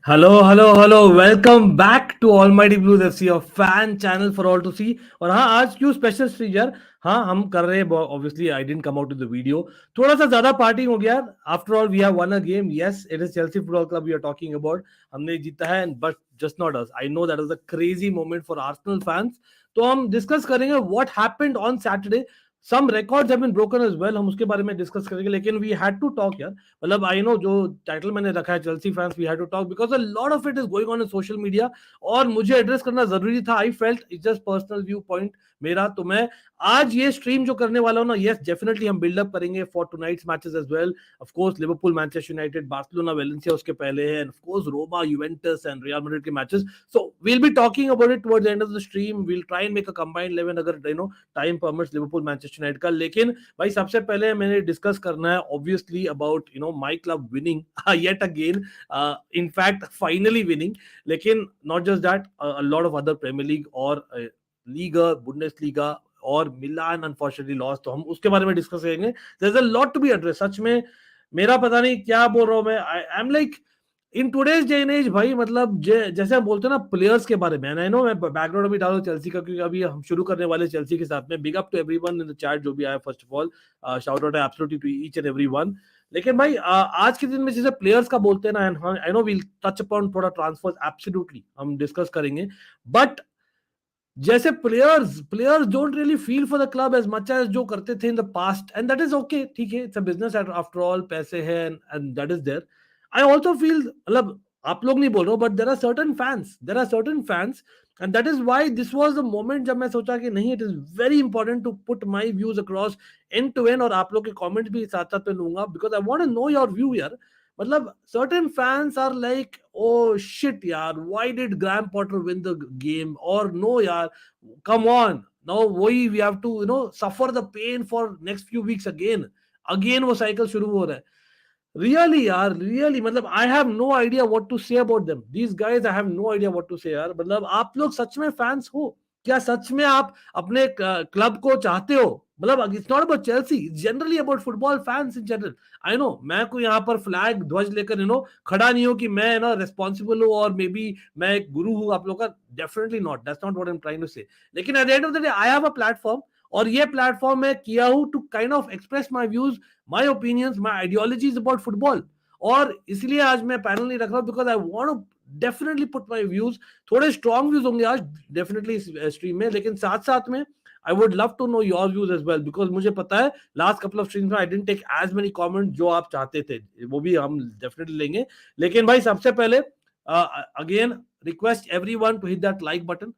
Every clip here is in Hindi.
Hello hello hello welcome back to Almighty Blues FC, your fan channel for all to see. और हाँ, आज क्यों स्पेशल स्ट्रीम यार? हाँ, हम कर रहे हैं, obviously I didn't come out to the video. थोड़ा सा ज्यादा पार्टिंग हो गया। After all we have won a game. Yes, it is Chelsea football club we are talking about. हमने जीता है, but just not us. I know that is a crazy moment for Arsenal fans. तो हम डिस्कस करेंगे what happened on Saturday. Some records have been broken as well, हम उसके बारे में डिस्कस करेंगे। लेकिन वी हैड टू टॉक यार। मतलब आई नो जो टाइटल मैंने रखा है Chelsea fans we had to talk because a lot of it is going on in social media. और मुझे एड्रेस करना जरूरी था। I felt it's just personal view point मेरा। तो मैं आज ये स्ट्रीम जो करने वाला हूं ना, यस डेफिनेटली हम बिल्डअप करेंगे for tonight's matches as well. Of course Liverpool, Manchester United, Barcelona, Valencia उसके पहले है, and of course Roma, Juventus and Real Madrid के matches. So we'll be talking about it towards the end of the stream. We'll try and make a combined 11 अगर time permits, Liverpool Manchester United का। लेकिन भाई सबसे पहले मैंने डिस्कस करना है obviously about my club winning yet again, in fact finally winning. लेकिन not just that, a lot of other Premier League और लीगा, बुंडेसलीगा और मिलान अनफॉर्चुनेटली लॉस। तो हम उसके बारे में डिस्कस करेंगे। There is a lot to be address. सच में मेरा पता नहीं क्या बोल रहा हूं मैं। I am like in today's day and age भाई। मतलब जैसे हम बोलते हैं ना प्लेयर्स के बारे में, आई नो मैं बैकग्राउंड भी डालू चेल्सी का क्योंकि अभी हम शुरू करने वाले चेल्सी के साथ में। Big up to everyone in the chat जो भी आया, first of all shout out absolutely to each and everyone. लेकिन भाई आज के दिन में जैसे प्लेयर्स का बोलते हैं ना, and I know we'll touch upon थोड़ा ट्रांसफर्स, एब्सोल्युटली हम डिस्कस करेंगे। बट जैसे players players don't really feel for the club as much as जो करते थे in the past, and that is okay. ठीक है, it's a business after all, पैसे हैं and that is there. I also feel, मतलब आप लोग नहीं बोल रहे हो, but there are certain fans and that is why this was the moment जब मैं सोचा कि नहीं, it is very important to put my views across end to end. और आप लोग के कमेंट भी साथ साथ में लूंगा because I want to know your view यार। मतलब certain fans are like, oh shit yaar, why did Graham Potter win the game? Or no yaar, come on, now we have to suffer the pain for next few weeks again वो साइकिल शुरू हो रहा है। रियली यार, रियली मतलब I have no idea what to say about them, these guys. I have no idea what to say यार। मतलब आप लोग सच में फैंस हो क्या? सच में आप अपने क्लब को चाहते हो? मतलब it's not about Chelsea, generally about football fans in general. I know मैं कोई यहाँ पर फ्लैग ध्वज लेकर खड़ा नहीं हूँ कि मैं रिस्पॉन्सिबल हूँ और मे बी मैं एक गुरु हूँ आप लोग का। Definitely not, that's not what I am trying to say. लेकिन at the end of the day I have a platform, और ये प्लेटफॉर्म मैं किया हूँ to kind of express my views, my opinions, my ideologies about football. और इसलिए आज मैं पैनल नहीं रख रहा हूं because I want to definitely put my views. थोड़े स्ट्रॉन्ग व्यूज होंगे आज डेफिनेटली इस स्ट्रीम में, लेकिन साथ साथ में I would love to know your views as well because मुझे पता है लास्ट कपल ऑफ स्ट्रीम्स में I didn't take as many comment जो आप चाहते थे, वो भी हम डेफिनेटली लेंगे। लेकिन भाई सबसे पहले again request everyone to hit that like button.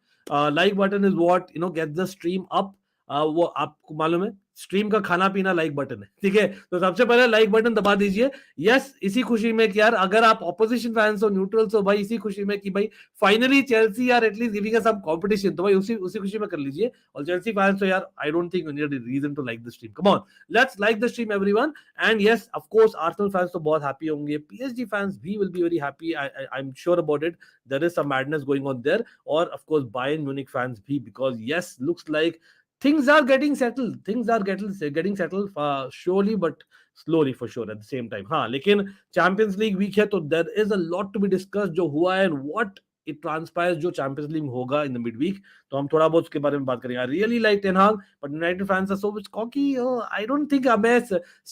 Like button is what get the stream up. वो आपको मालूम है स्ट्रीम का खाना पीना लाइक बटन है, ठीक है? तो सबसे पहले लाइक बटन दबा दीजिए। यस, इसी खुशी में कि यार अगर आप ऑपोजिशन फैंस हो, न्यूट्रल्स हो, भाई इसी खुशी में कि भाई फाइनली चेल्सी यार एटलीस्ट गिविंग अस सम कंपटीशन, तो भाई उसी उसी खुशी में कर लीजिए। और चेल्सी फैंस हो यार, I don't think you need a reason to like the stream. Come on, let's like the stream everyone. And yes of course Arsenal fans तो बहुत हैप्पी होंगे, पीएसजी फैंस भी will be very happy, I am sure about it. There is some madness going on there. और of course Bayern Munich fans भी, because yes looks like things are getting settled, getting settled surely but slowly for sure at the same time। हाँ, लेकिन चैंपियंस लीग वीक है तो there is a lot to be discussed जो हुआ है and what it transpires जो चैंपियंस लीग होगा in the midweek। तो हम थोड़ा बहुत उसके बारे में बात करेंगे। I really like Ten Hag but United fans are so much cocky। I don't think मैं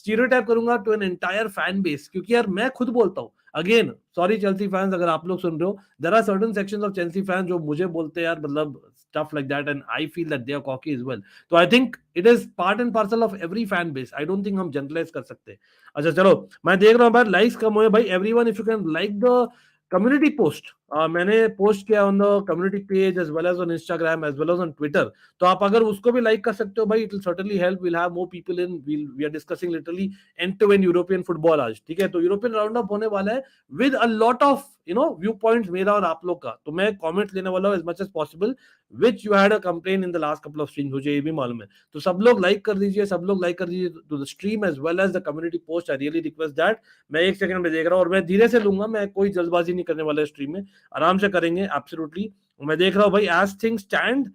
stereotype करूंगा to an entire fan base क्योंकि यार मैं खुद बोलता हूँ अगेन, सॉरी चेल्सी फैंस अगर आप लोग सुन रहे हो, there are certain sections of Chelsea fans जो मुझे बोलते हैं यार, मतलब stuff like that and I feel that they are cocky as well। तो I think it is part and parcel of every fan base। I don't think हम जनरलाइज कर सकते। अच्छा चलो, मैं देख रहा हूँ भाई लाइक्स कम हुए। भाई everyone if you can like the community post, मैंने पोस्ट किया on the community page as well as on Instagram as well as on Twitter. तो आप अगर उसको भी लाइक कर सकते हो भाई, it will certainly help. Will have more people in, we are discussing literally end to end European football आज, ठीक है? तो यूरोपियन राउंड अप होने वाला है with a lot of view points मेरा और आप लोग का। तो मैं कमेंट्स लेने वाला हूं as much as possible which you had a complain in the last couple of streams, मुझे ये भी मालूम है। तो सब लोग लाइक कर दीजिए, सब लोग लाइक कर दीजिए to the stream as well as the community post. I really request that. मैं एक सेकंड में देख रहा हूं और मैं धीरे से लूंगा, मैं कोई जल्दबाजी नहीं करने वाला स्ट्रीम में, आराम से करेंगे एब्सोल्युटली। मैं देख रहा हूं भाई एज थिंग्स स्टैंड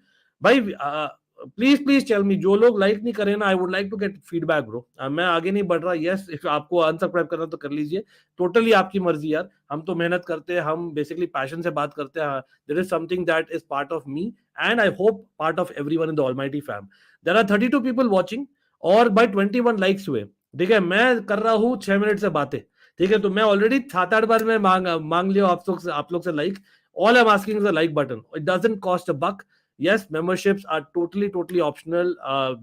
भाई प्लीज टेल मी, जो लोग लाइक नहीं करें ना, I would like to get feedback bro. मैं आगे नहीं बढ़ रहा। यस, इफ आपको अनसब्सक्राइब करना तो कर लीजिए, टोटली आपकी मर्जी यार। हम तो मेहनत करते हैं, हम बेसिकली पैशन से बात करते हैं। There is something that is part of me and I hope part of everyone in the almighty fam. There are 32 people watching और बाय 21 लाइक्स हुए। ठीक है, मैं कर रहा हूँ 6 मिनट से बातें। ठीक है, तो मैं ऑलरेडी 7-8 बार में मांग लिया आप लोग से like. All I'm asking is a like button. It doesn't cost a buck. Yes, memberships are totally optional.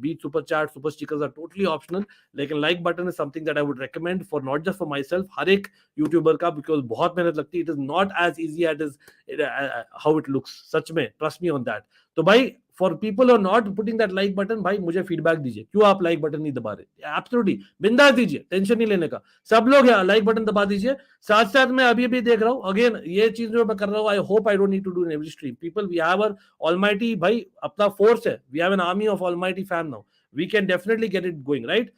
Be it super chat, super stickers are totally optional. लेकिन like button is something that I would recommend for not just for myself, हर एक YouTuber का, because बहुत मेहनत लगती है. It is not as easy as how it looks. सच में, trust me on that. तो भाई, for people who are not putting that like button, भाई मुझे फीडबैक दीजिए, क्यों आप like button नहीं दबा रहे? Absolutely, बिंदास दीजिए, टेंशन नहीं लेने का। सब लोग like button दबा दीजिए। साथ साथ मैं अभी देख रहा हूँ, अगेन ये चीज जो मैं कर रहा हूँ, I hope I don't need to do in every stream. People, we have our almighty, भाई अपना फोर्स है, we have an army of almighty fan now, we can definitely get it going, right.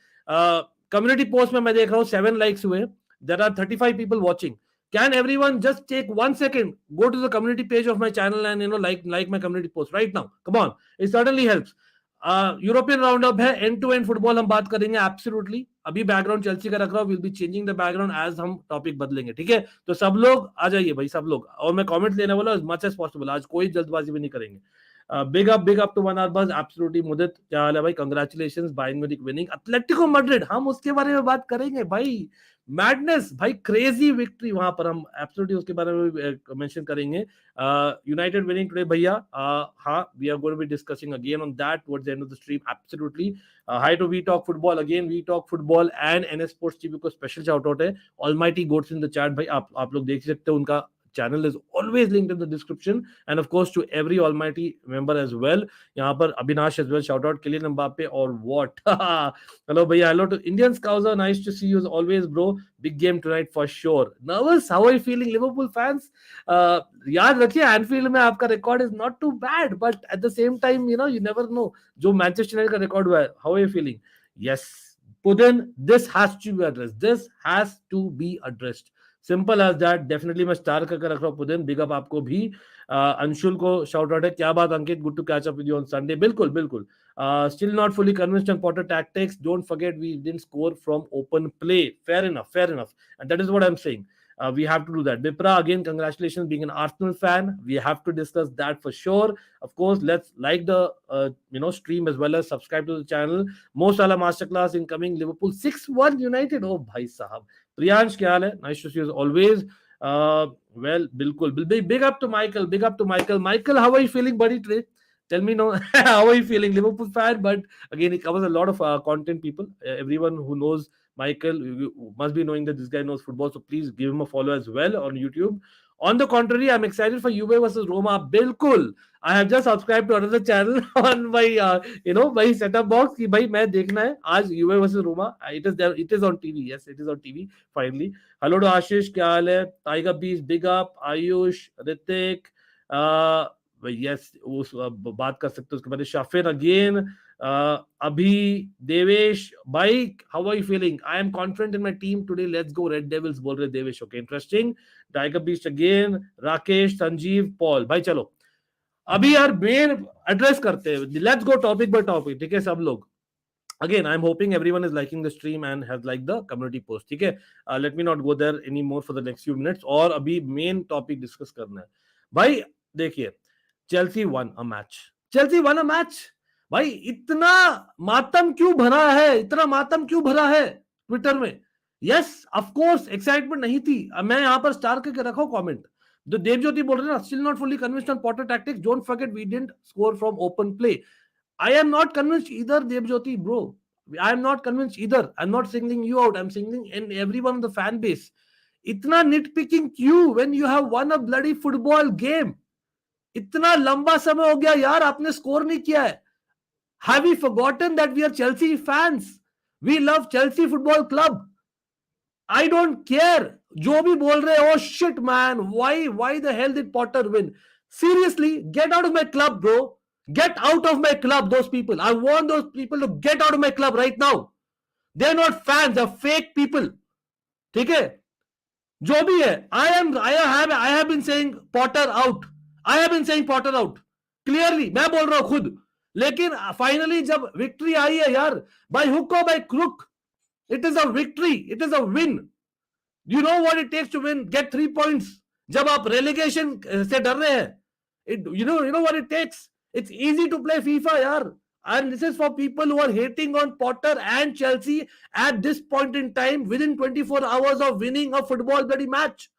Community post में मैं देख रहा हूँ 7 लाइक्स हुए, there are 35 people watching. Can everyone just take 1 second, go to the community page of my channel and like my community post right now? Come on, it certainly helps. European round up है, एंड टू एंड फुटबॉल हम बात करेंगे एब्सोल्युटली। अभी बैकग्राउंड चेल्सी का रख रहा हूँ, will be changing the background as हम टॉपिक बदलेंगे। ठीक है, तो सब लोग आ जाइए भाई, सब लोग। और मैं कमेंट लेने वाला एज मच एज पॉसिबल, आज कोई जल्दबाजी भी नहीं करेंगे। Big up to one hour बस, एब्सोल्युटली। मुदित, क्या हाल है भाई? Congratulations, Bayern Munich winning, Atletico Madrid, हम उसके बारे में बात करेंगे भाई। मैडनेस भाई, क्रेजी विक्ट्री वहां पर, हम एब्सोल्युटली उसके बारे में मेंशन करेंगे। यूनाइटेड विनिंग टुडे भैया, हाँ, we are going to be discussing again on that towards the end of the stream, absolutely. Hi to we talk football, again we talk football and NS sports TV को स्पेशल शाउट आउट है। Almighty goats in the chat भाई, आप लोग देख सकते हो, उनका channel is always linked in the description, and of course to every almighty member as well. यहाँ पर Avinash as well, shout out Kylian Mbappe or what? Hello भैया, hello to Indian Scouser, nice to see you as always bro. Big game tonight for sure. Nervous? How are you feeling, Liverpool fans? याद रखिए, एनफील्ड में आपका record is not too bad, but at the same time, you never know. जो मैनचेस्टर यूनाइटेड का रिकॉर्ड हुआ है, how are you feeling? Yes, Putin, this has to be addressed. This has to be addressed. Simple as that. Definitely मैं स्टार करके रख रहा हूँ पुदिन, बिग अप आपको भी। अंशुल को शाउट आउट है, क्या बात Ankit, good to catch up with you on Sunday. बिल्कुल बिल्कुल। Still not fully convinced on Potter tactics, don't forget we didn't score from open play. Fair enough, and that is what I am saying. We have to do that. Bipra, again, congratulations being an Arsenal fan. We have to discuss that for sure. Of course, let's like the stream as well as subscribe to the channel. Mo Salah masterclass incoming. Liverpool 6-1 United. Oh, bhai sahab. Priyansh, kya haal hai? Nice to see you as always. Well, bilkul. Big up to Michael. Big up to Michael. Michael, how are you feeling, buddy, today? Tell me, how are you feeling? Liverpool fan, but again, it covers a lot of content people. Everyone who knows Michael, you must be knowing that this guy knows football, so please give him a follow as well on YouTube. On the contrary, I'm excited for Juve versus Roma. Bilkul. I have just subscribed to another channel on my my setup box कि भाई मैं देखना है आज Juve versus Roma. It is there, it is on TV. Yes, it is on TV finally. Hello to Ashish, क्या हाल है? Tiger Beast, big up. Ayush, Ritik, yes, उस बात कर सकते हो उसके बाद। शाफिर अगेन, अभी, देवेश भाई, how are you feeling? I am confident in my team today, let's go red devils, बोल रहे Devesh. Okay, interesting. Tiger beast again, Rakesh, Sanjeev, Paul भाई। चलो अभी यार मेन एड्रेस करते हैं, let's go topic by topic. ठीक है सब लोग, again I'm hoping everyone is liking the stream and has liked the community post. ठीक है, let me not go there anymore for the next few minutes, और अभी मेन टॉपिक डिस्कस करना है भाई। देखिए, चेल्सी वन अ मैच भाई, इतना मातम क्यों भरा है, ट्विटर में? यस, ऑफ कोर्स एक्साइटमेंट नहीं थी। मैं यहां पर स्टार करके रखा हूं कमेंट। जो देवज्योति बोल रहे हैं ना, still not fully convinced on Potter tactics, don't forget we didn't score from open play. I am not convinced either, Devjyoti bro. I am not convinced either. I'm not singling you out. I'm singling in everyone in the fan base. इतना nitpicking क्यों when you have won a bloody football game? इतना लंबा समय हो गया यार, आपने स्कोर नहीं किया है। Have we forgotten that we are Chelsea fans? We love Chelsea Football Club. I don't care. जो भी बोल रहे, oh shit man, why the hell did Potter win? Seriously, get out of my club, bro. Get out of my club, those people. I want those people to get out of my club right now. They're not fans, they're fake people. ठीक है, जो भी है, I have been saying Potter out. I have been saying Potter out. Clearly, मैं बोल रहा हूं खुद लेकिन फाइनली जब विक्ट्री आई है यार, बाय हुक और by crook, it is a victory, it is a win. You know what it takes to win, get 3 points. जब आप रेलिगेशन से डर रहे हैं, you know what it takes. It's easy to play FIFA, yaar. And this is for people who are hating on Potter and Chelsea at this point in time, within 24 hours of winning a football bloody match.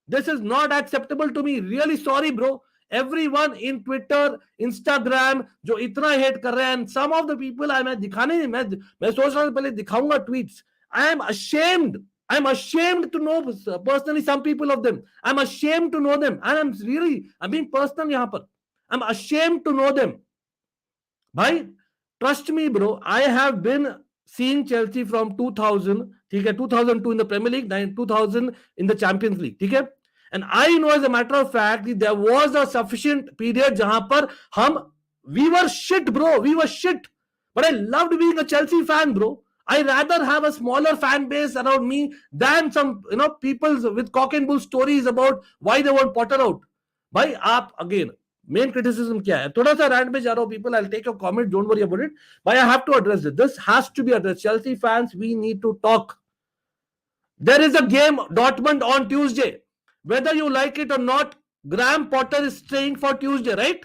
This is not acceptable to me. Really sorry, bro. Everyone in Twitter, Instagram, जो इतना hate कर रहे हैं, and some of the people, मैं दिखाने नहीं, मैं सोच रहा हूँ पहले दिखाऊंगा tweets. I am ashamed. I'm ashamed to know personally some people of them. I'm ashamed to know them, and I'm being personal यहाँ पर. I'm ashamed to know them. भाई, trust me, bro. I have been seeing Chelsea from 2000, ठीक है, 2002 in the Premier League, 2000 in the Champions League, ठीक है. And I know as a matter of fact there was a sufficient period जहां पर we were shit, bro. We were shit. But I loved being a Chelsea fan, bro. I rather have a smaller fan base around me than some, people with cock and bull stories about why they want Potter out. भाई आप again, main criticism क्या है? थोड़ा सा rant में जा रहा हूँ, people. I'll take your comment. Don't worry about it. But I have to address it. This has to be addressed. Chelsea fans, we need to talk. There is a game, Dortmund, on Tuesday. Whether you like it or not, Graham Potter is staying for Tuesday, right?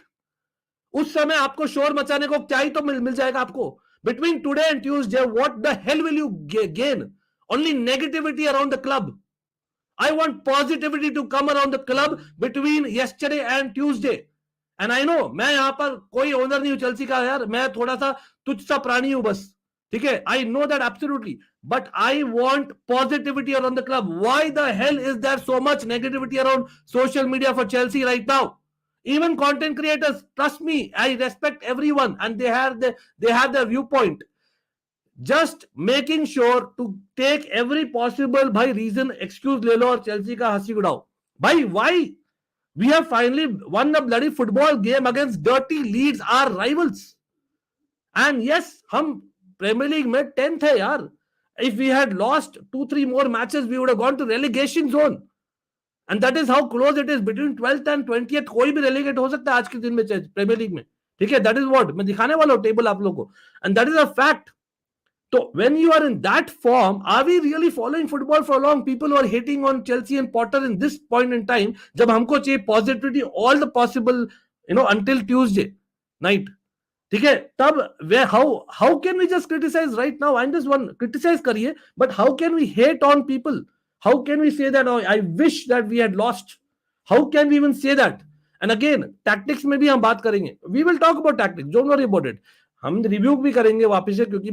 उस समय आपको शोर मचाने को क्या ही तो मिल जाएगा आपको. Between today and Tuesday, what the hell will you gain? Only negativity around the club. I want positivity to come around the club between yesterday and Tuesday. And I know, मैं यहां पर कोई ओनर नहीं हूं चेल्सी का यार, मैं थोड़ा सा तुच्छ सा प्राणी हूं बस, ठीक है. I know that absolutely, but I want positivity around the club. Why the hell is there so much negativity around social media for Chelsea right now? Even content creators, trust me, I respect everyone and they have their viewpoint. Just making sure to take every possible भाई reason, excuse ले लो और चेल्सी का हंसी उड़ाओ. भाई, why? We have finally won the bloody football game against dirty Leeds, our rivals. And yes, हम Premier League में 10th है यार. If we had lost 2-3 more matches, we would have gone to relegation zone. And that is how close it is between 12th and 20th. कोई भी relegate हो सकता है आज के दिन में Premier League में, ठीक है. That is what मैं दिखाने वाला हूँ table आप लोगों को. And that is a fact. So when you are in that form, are we really following football for long? People who are hating on Chelsea and Potter in this point in time, जब हमको चाहिए positivity all the possible, until Tuesday night, ठीक है. तब how can we just criticize right now? And this one criticize करिए, but how can we hate on people? How can we say that, oh, I wish that we had lost? How can we even say that? And again, tactics में भी हम बात करेंगे. We will talk about tactics. Don't worry about it. हम रिव्यू भी करेंगे वापस से, क्योंकि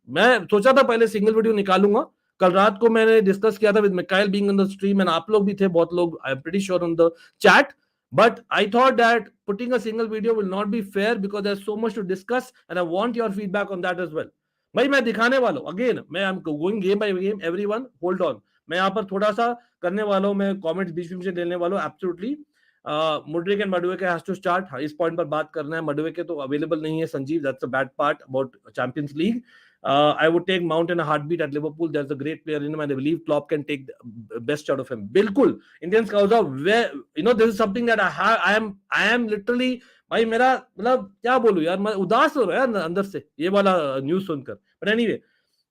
मैं सोचा था पहले सिंगल वीडियो निकालूंगा. कल रात को मैंने डिस्कस किया था with Mikail being on the stream, and आप लोग भी थे, बहुत लोग, I am pretty sure, on the chat. But I thought that putting a single video will not be fair because there's so much to discuss and I want your feedback on that as well. भाई मैं दिखाने वाला हूँ, अगेन मैं am going game by game. Everyone hold on, मैं यहाँ पर थोड़ा सा करने वाला हूँ, मैं कमेंट्स बीच में से लेने वाला हूँ. Absolutely Mudryk and Madueke has to start. इस पॉइंट पर बात करना है. मडुएके तो अवेलेबल नहीं है Sanjeev, that's a bad part about Champions League. I would take Mount in a heartbeat at Liverpool. There's a great player in him, and I believe Klopp can take the best out of him. बिल्कुल Indian scouts are where, this is something that I am literally, भाई मेरा मतलब क्या बोलूं यार, मैं उदास हो रहा है अंदर से ये वाला न्यूज़ सुनकर. But anyway,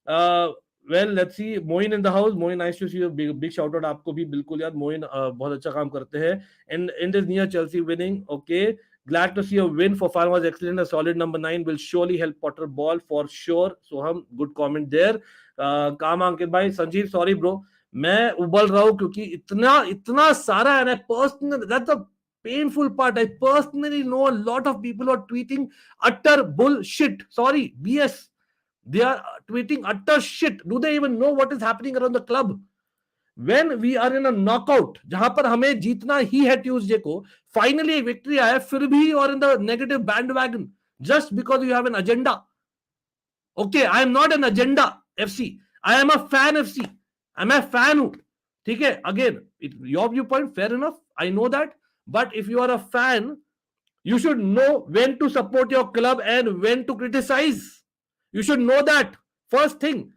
well, let's see. Moin in the house. Moin, nice to see you. Big shout out आपको भी. बिल्कुल यार, Moin बहुत अच्छा काम करते हैं. And in this near Chelsea winning, okay. Glad to see a win. For Far was excellent. A solid number 9 will surely help Potter ball for sure. So हम good comment there. काम अंकित भाई. Sanjeev, sorry bro. मैं उबल रहा हूँ क्योंकि इतना सारा है ना. Personally, that's a painful part. I personally know a lot of people who are tweeting utter bullshit. Sorry, BS. They are tweeting utter shit. Do they even know what is happening around the club? When we are in a knockout, जहां पर हमें जीतना ही है ट्यूसडे को, फाइनली एक विक्ट्री आया, फिर भी और in the negative bandwagon just because you have an agenda. Okay, I am not an agenda FC, I am a fan FC. मैं फैन हूं, ठीक है. Again, your view point fair enough, I know that, but if you are a fan, you should know when to support your club and when to criticize. You should know that first thing.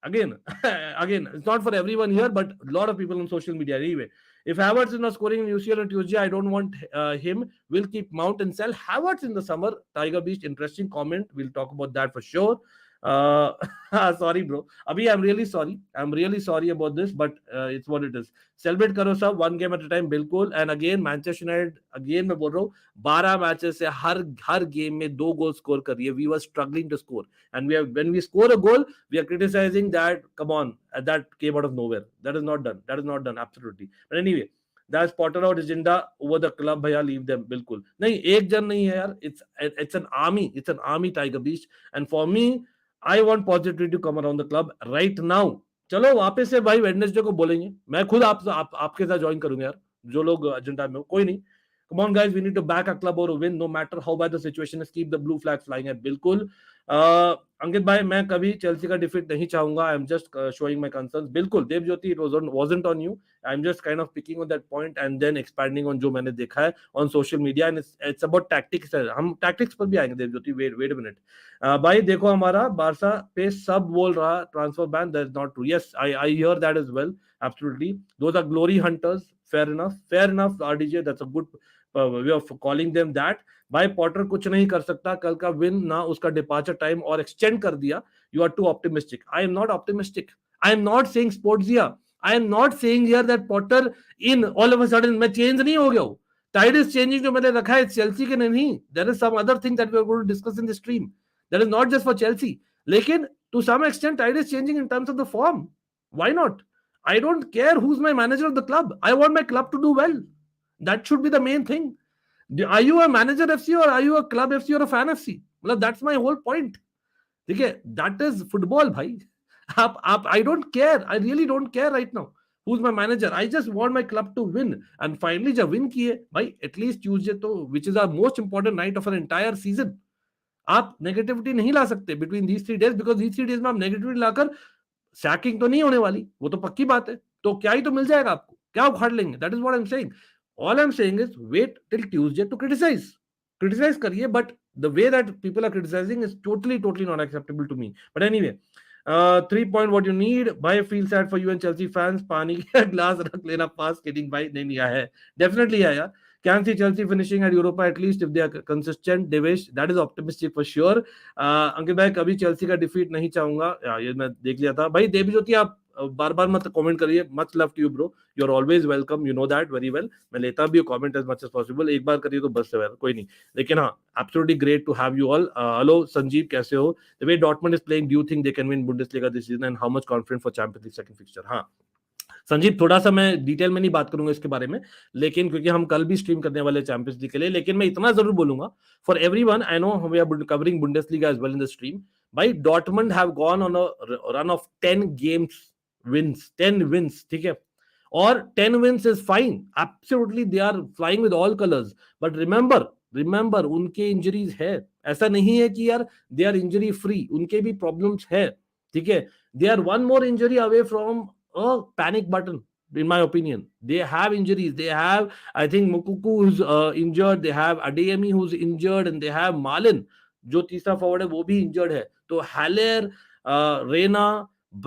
Again, it's not for everyone here, but a lot of people on social media. Anyway, If Havertz is not scoring in UCL on Tuesday, I don't want him. We'll keep Mount and sell Havertz in the summer. Tiger Beast, interesting comment. We'll talk about that for sure. Sorry, bro. Abhi, I'm really sorry. I'm really sorry about this, but it's what it is. Celebrate करो सब, one game at a time, बिल्कुल. And again, Manchester United, again मैं बोल रहा हूँ, 12 मैचेस से हर गेम में 2 गोल स्कोर कर रही है. We were struggling to score, and when we score a goal, we are criticizing that. Come on, that came out of nowhere. That is not done. That is not done. Absolutely. But anyway, that's Potter out agenda over the club. भैया, leave them. बिल्कुल नहीं, एक जन नहीं है यार. It's an army. It's an army, Tiger Beast. And for me, I want positivity to come around the club right now. चलो वापस से भाई वेडनेसडे को बोलेंगे. मैं खुद आपके साथ ज्वाइन करूंगा यार, जो लोग अर्जेंटा में हो. कोई नहीं. Come on guys, we need to back our club or win no matter how bad the situation is. Keep the blue flag flying है. बिल्कुल. अंकित भाई, मैं कभी चेल्सी का डिफीट नहीं चाहूंगा. I am just showing my concerns. बिल्कुल Dev Jyoti, it wasn't on you. I am just kind of picking on that point and then expanding on जो मैंने देखा है on social media. And it's about tactics. हम टैक्टिक्स पर भी आएंगे देव ज्योति. Wait a minute. भाई देखो, हमारा बारसा पे सब बोल रहा transfer ban. That is not true. Yes, I hear that as well. Absolutely. Those are glory hunters. Fair enough RDJ. That's a good way of calling them that. भाई पॉटर कुछ नहीं कर सकता. कल का विन ना उसका डिपार्चर टाइम और एक्सटेंड कर दिया. You are too optimistic. I am not optimistic. I am not saying स्पोर्ट्सिया. I am not saying here that Potter in all of a sudden मैं चेंज नहीं हो गया हूं. टाइड इज चेंजिंग जो मैंने रखा है चेल्सी के नहीं. There is some other thing that we are going to discuss in the stream. That is not just for Chelsea. लेकिन to some extent tide is changing in terms of the form. Why not? I don't care who's my manager of the club. I want my club to do well. That should be the main thing. Are you a manager FC or are you a club FC or a fan FC? Well, that's my whole point. Okay, that is football, bhai. I don't care. I really don't care right now who's my manager. I just want my club to win. And finally, जब win किए, bhai, at least Tuesday तो, which is our most important night of an entire season. आप नेगेटिविटी नहीं ला सकते between these 3 days, because these 3 days में आप नेगेटिविटी लाकर सैकिंग तो नहीं होने वाली. वो तो पक्की बात है. तो क्या ही तो मिल जाएगा आपको. क्या उखाड़ लेंगे? That is what I am saying. All I am saying is wait till Tuesday to criticise करिए, but the way that people are criticising is totally not acceptable to me. But anyway, 3 point what you need. भाई feel sad for you and Chelsea fans. पानी का ग्लास रख लेना पास. किडिंग भाई. नहीं लिया है, डेफिनेटली है यार. Can see Chelsea finishing at Europa at least if they are consistent. Devesh, that is optimistic for sure. अंकित भाई, कभी चेल्सी का डिफीट नहीं चाहूंगा. ये मैं देख लिया था. भाई देवी ज्योति, आप बार बार मत कमेंट करिए. Much love to you bro. You are always welcome. You know that very well. मैं लेता भी हूँ comment as much as possible. एक बार करिए तो बस से कोई नहीं. लेकिन हाँ, absolutely great to have you all. Hello Sanjeev, कैसे हो? The way Dortmund is playing, do you think they can win Bundesliga this season and how much confident for Champions League second fixture? हाँ संजीव, थोड़ा सा मैं डिटेल में नहीं बात करूंगा इसके बारे में, लेकिन क्योंकि हम कल भी स्ट्रीम करने वाले चैंपियंस लीग के लिए. लेकिन मैं इतना जरूर बोलूंगा for everyone. I know we are covering Bundesliga as well in the stream. भाई Dortmund have gone on a run of 10 games wins. 10 wins, ठीक है. और 10 wins is fine. Absolutely they are flying with all colours. But remember उनके इंजरीज है. ऐसा नहीं है कि यार दे आर इंजरी फ्री. उनके भी प्रॉब्लम्स है, ठीक है. They are one more injury away from a panic button, in my opinion. They have injuries. They have, I think, Mukuku who's injured. They have Adeyemi who's injured, and they have Malin, जो तीसरा फॉरवर्ड है, वो भी इंजर्ड है. तो हैलेर, रेना,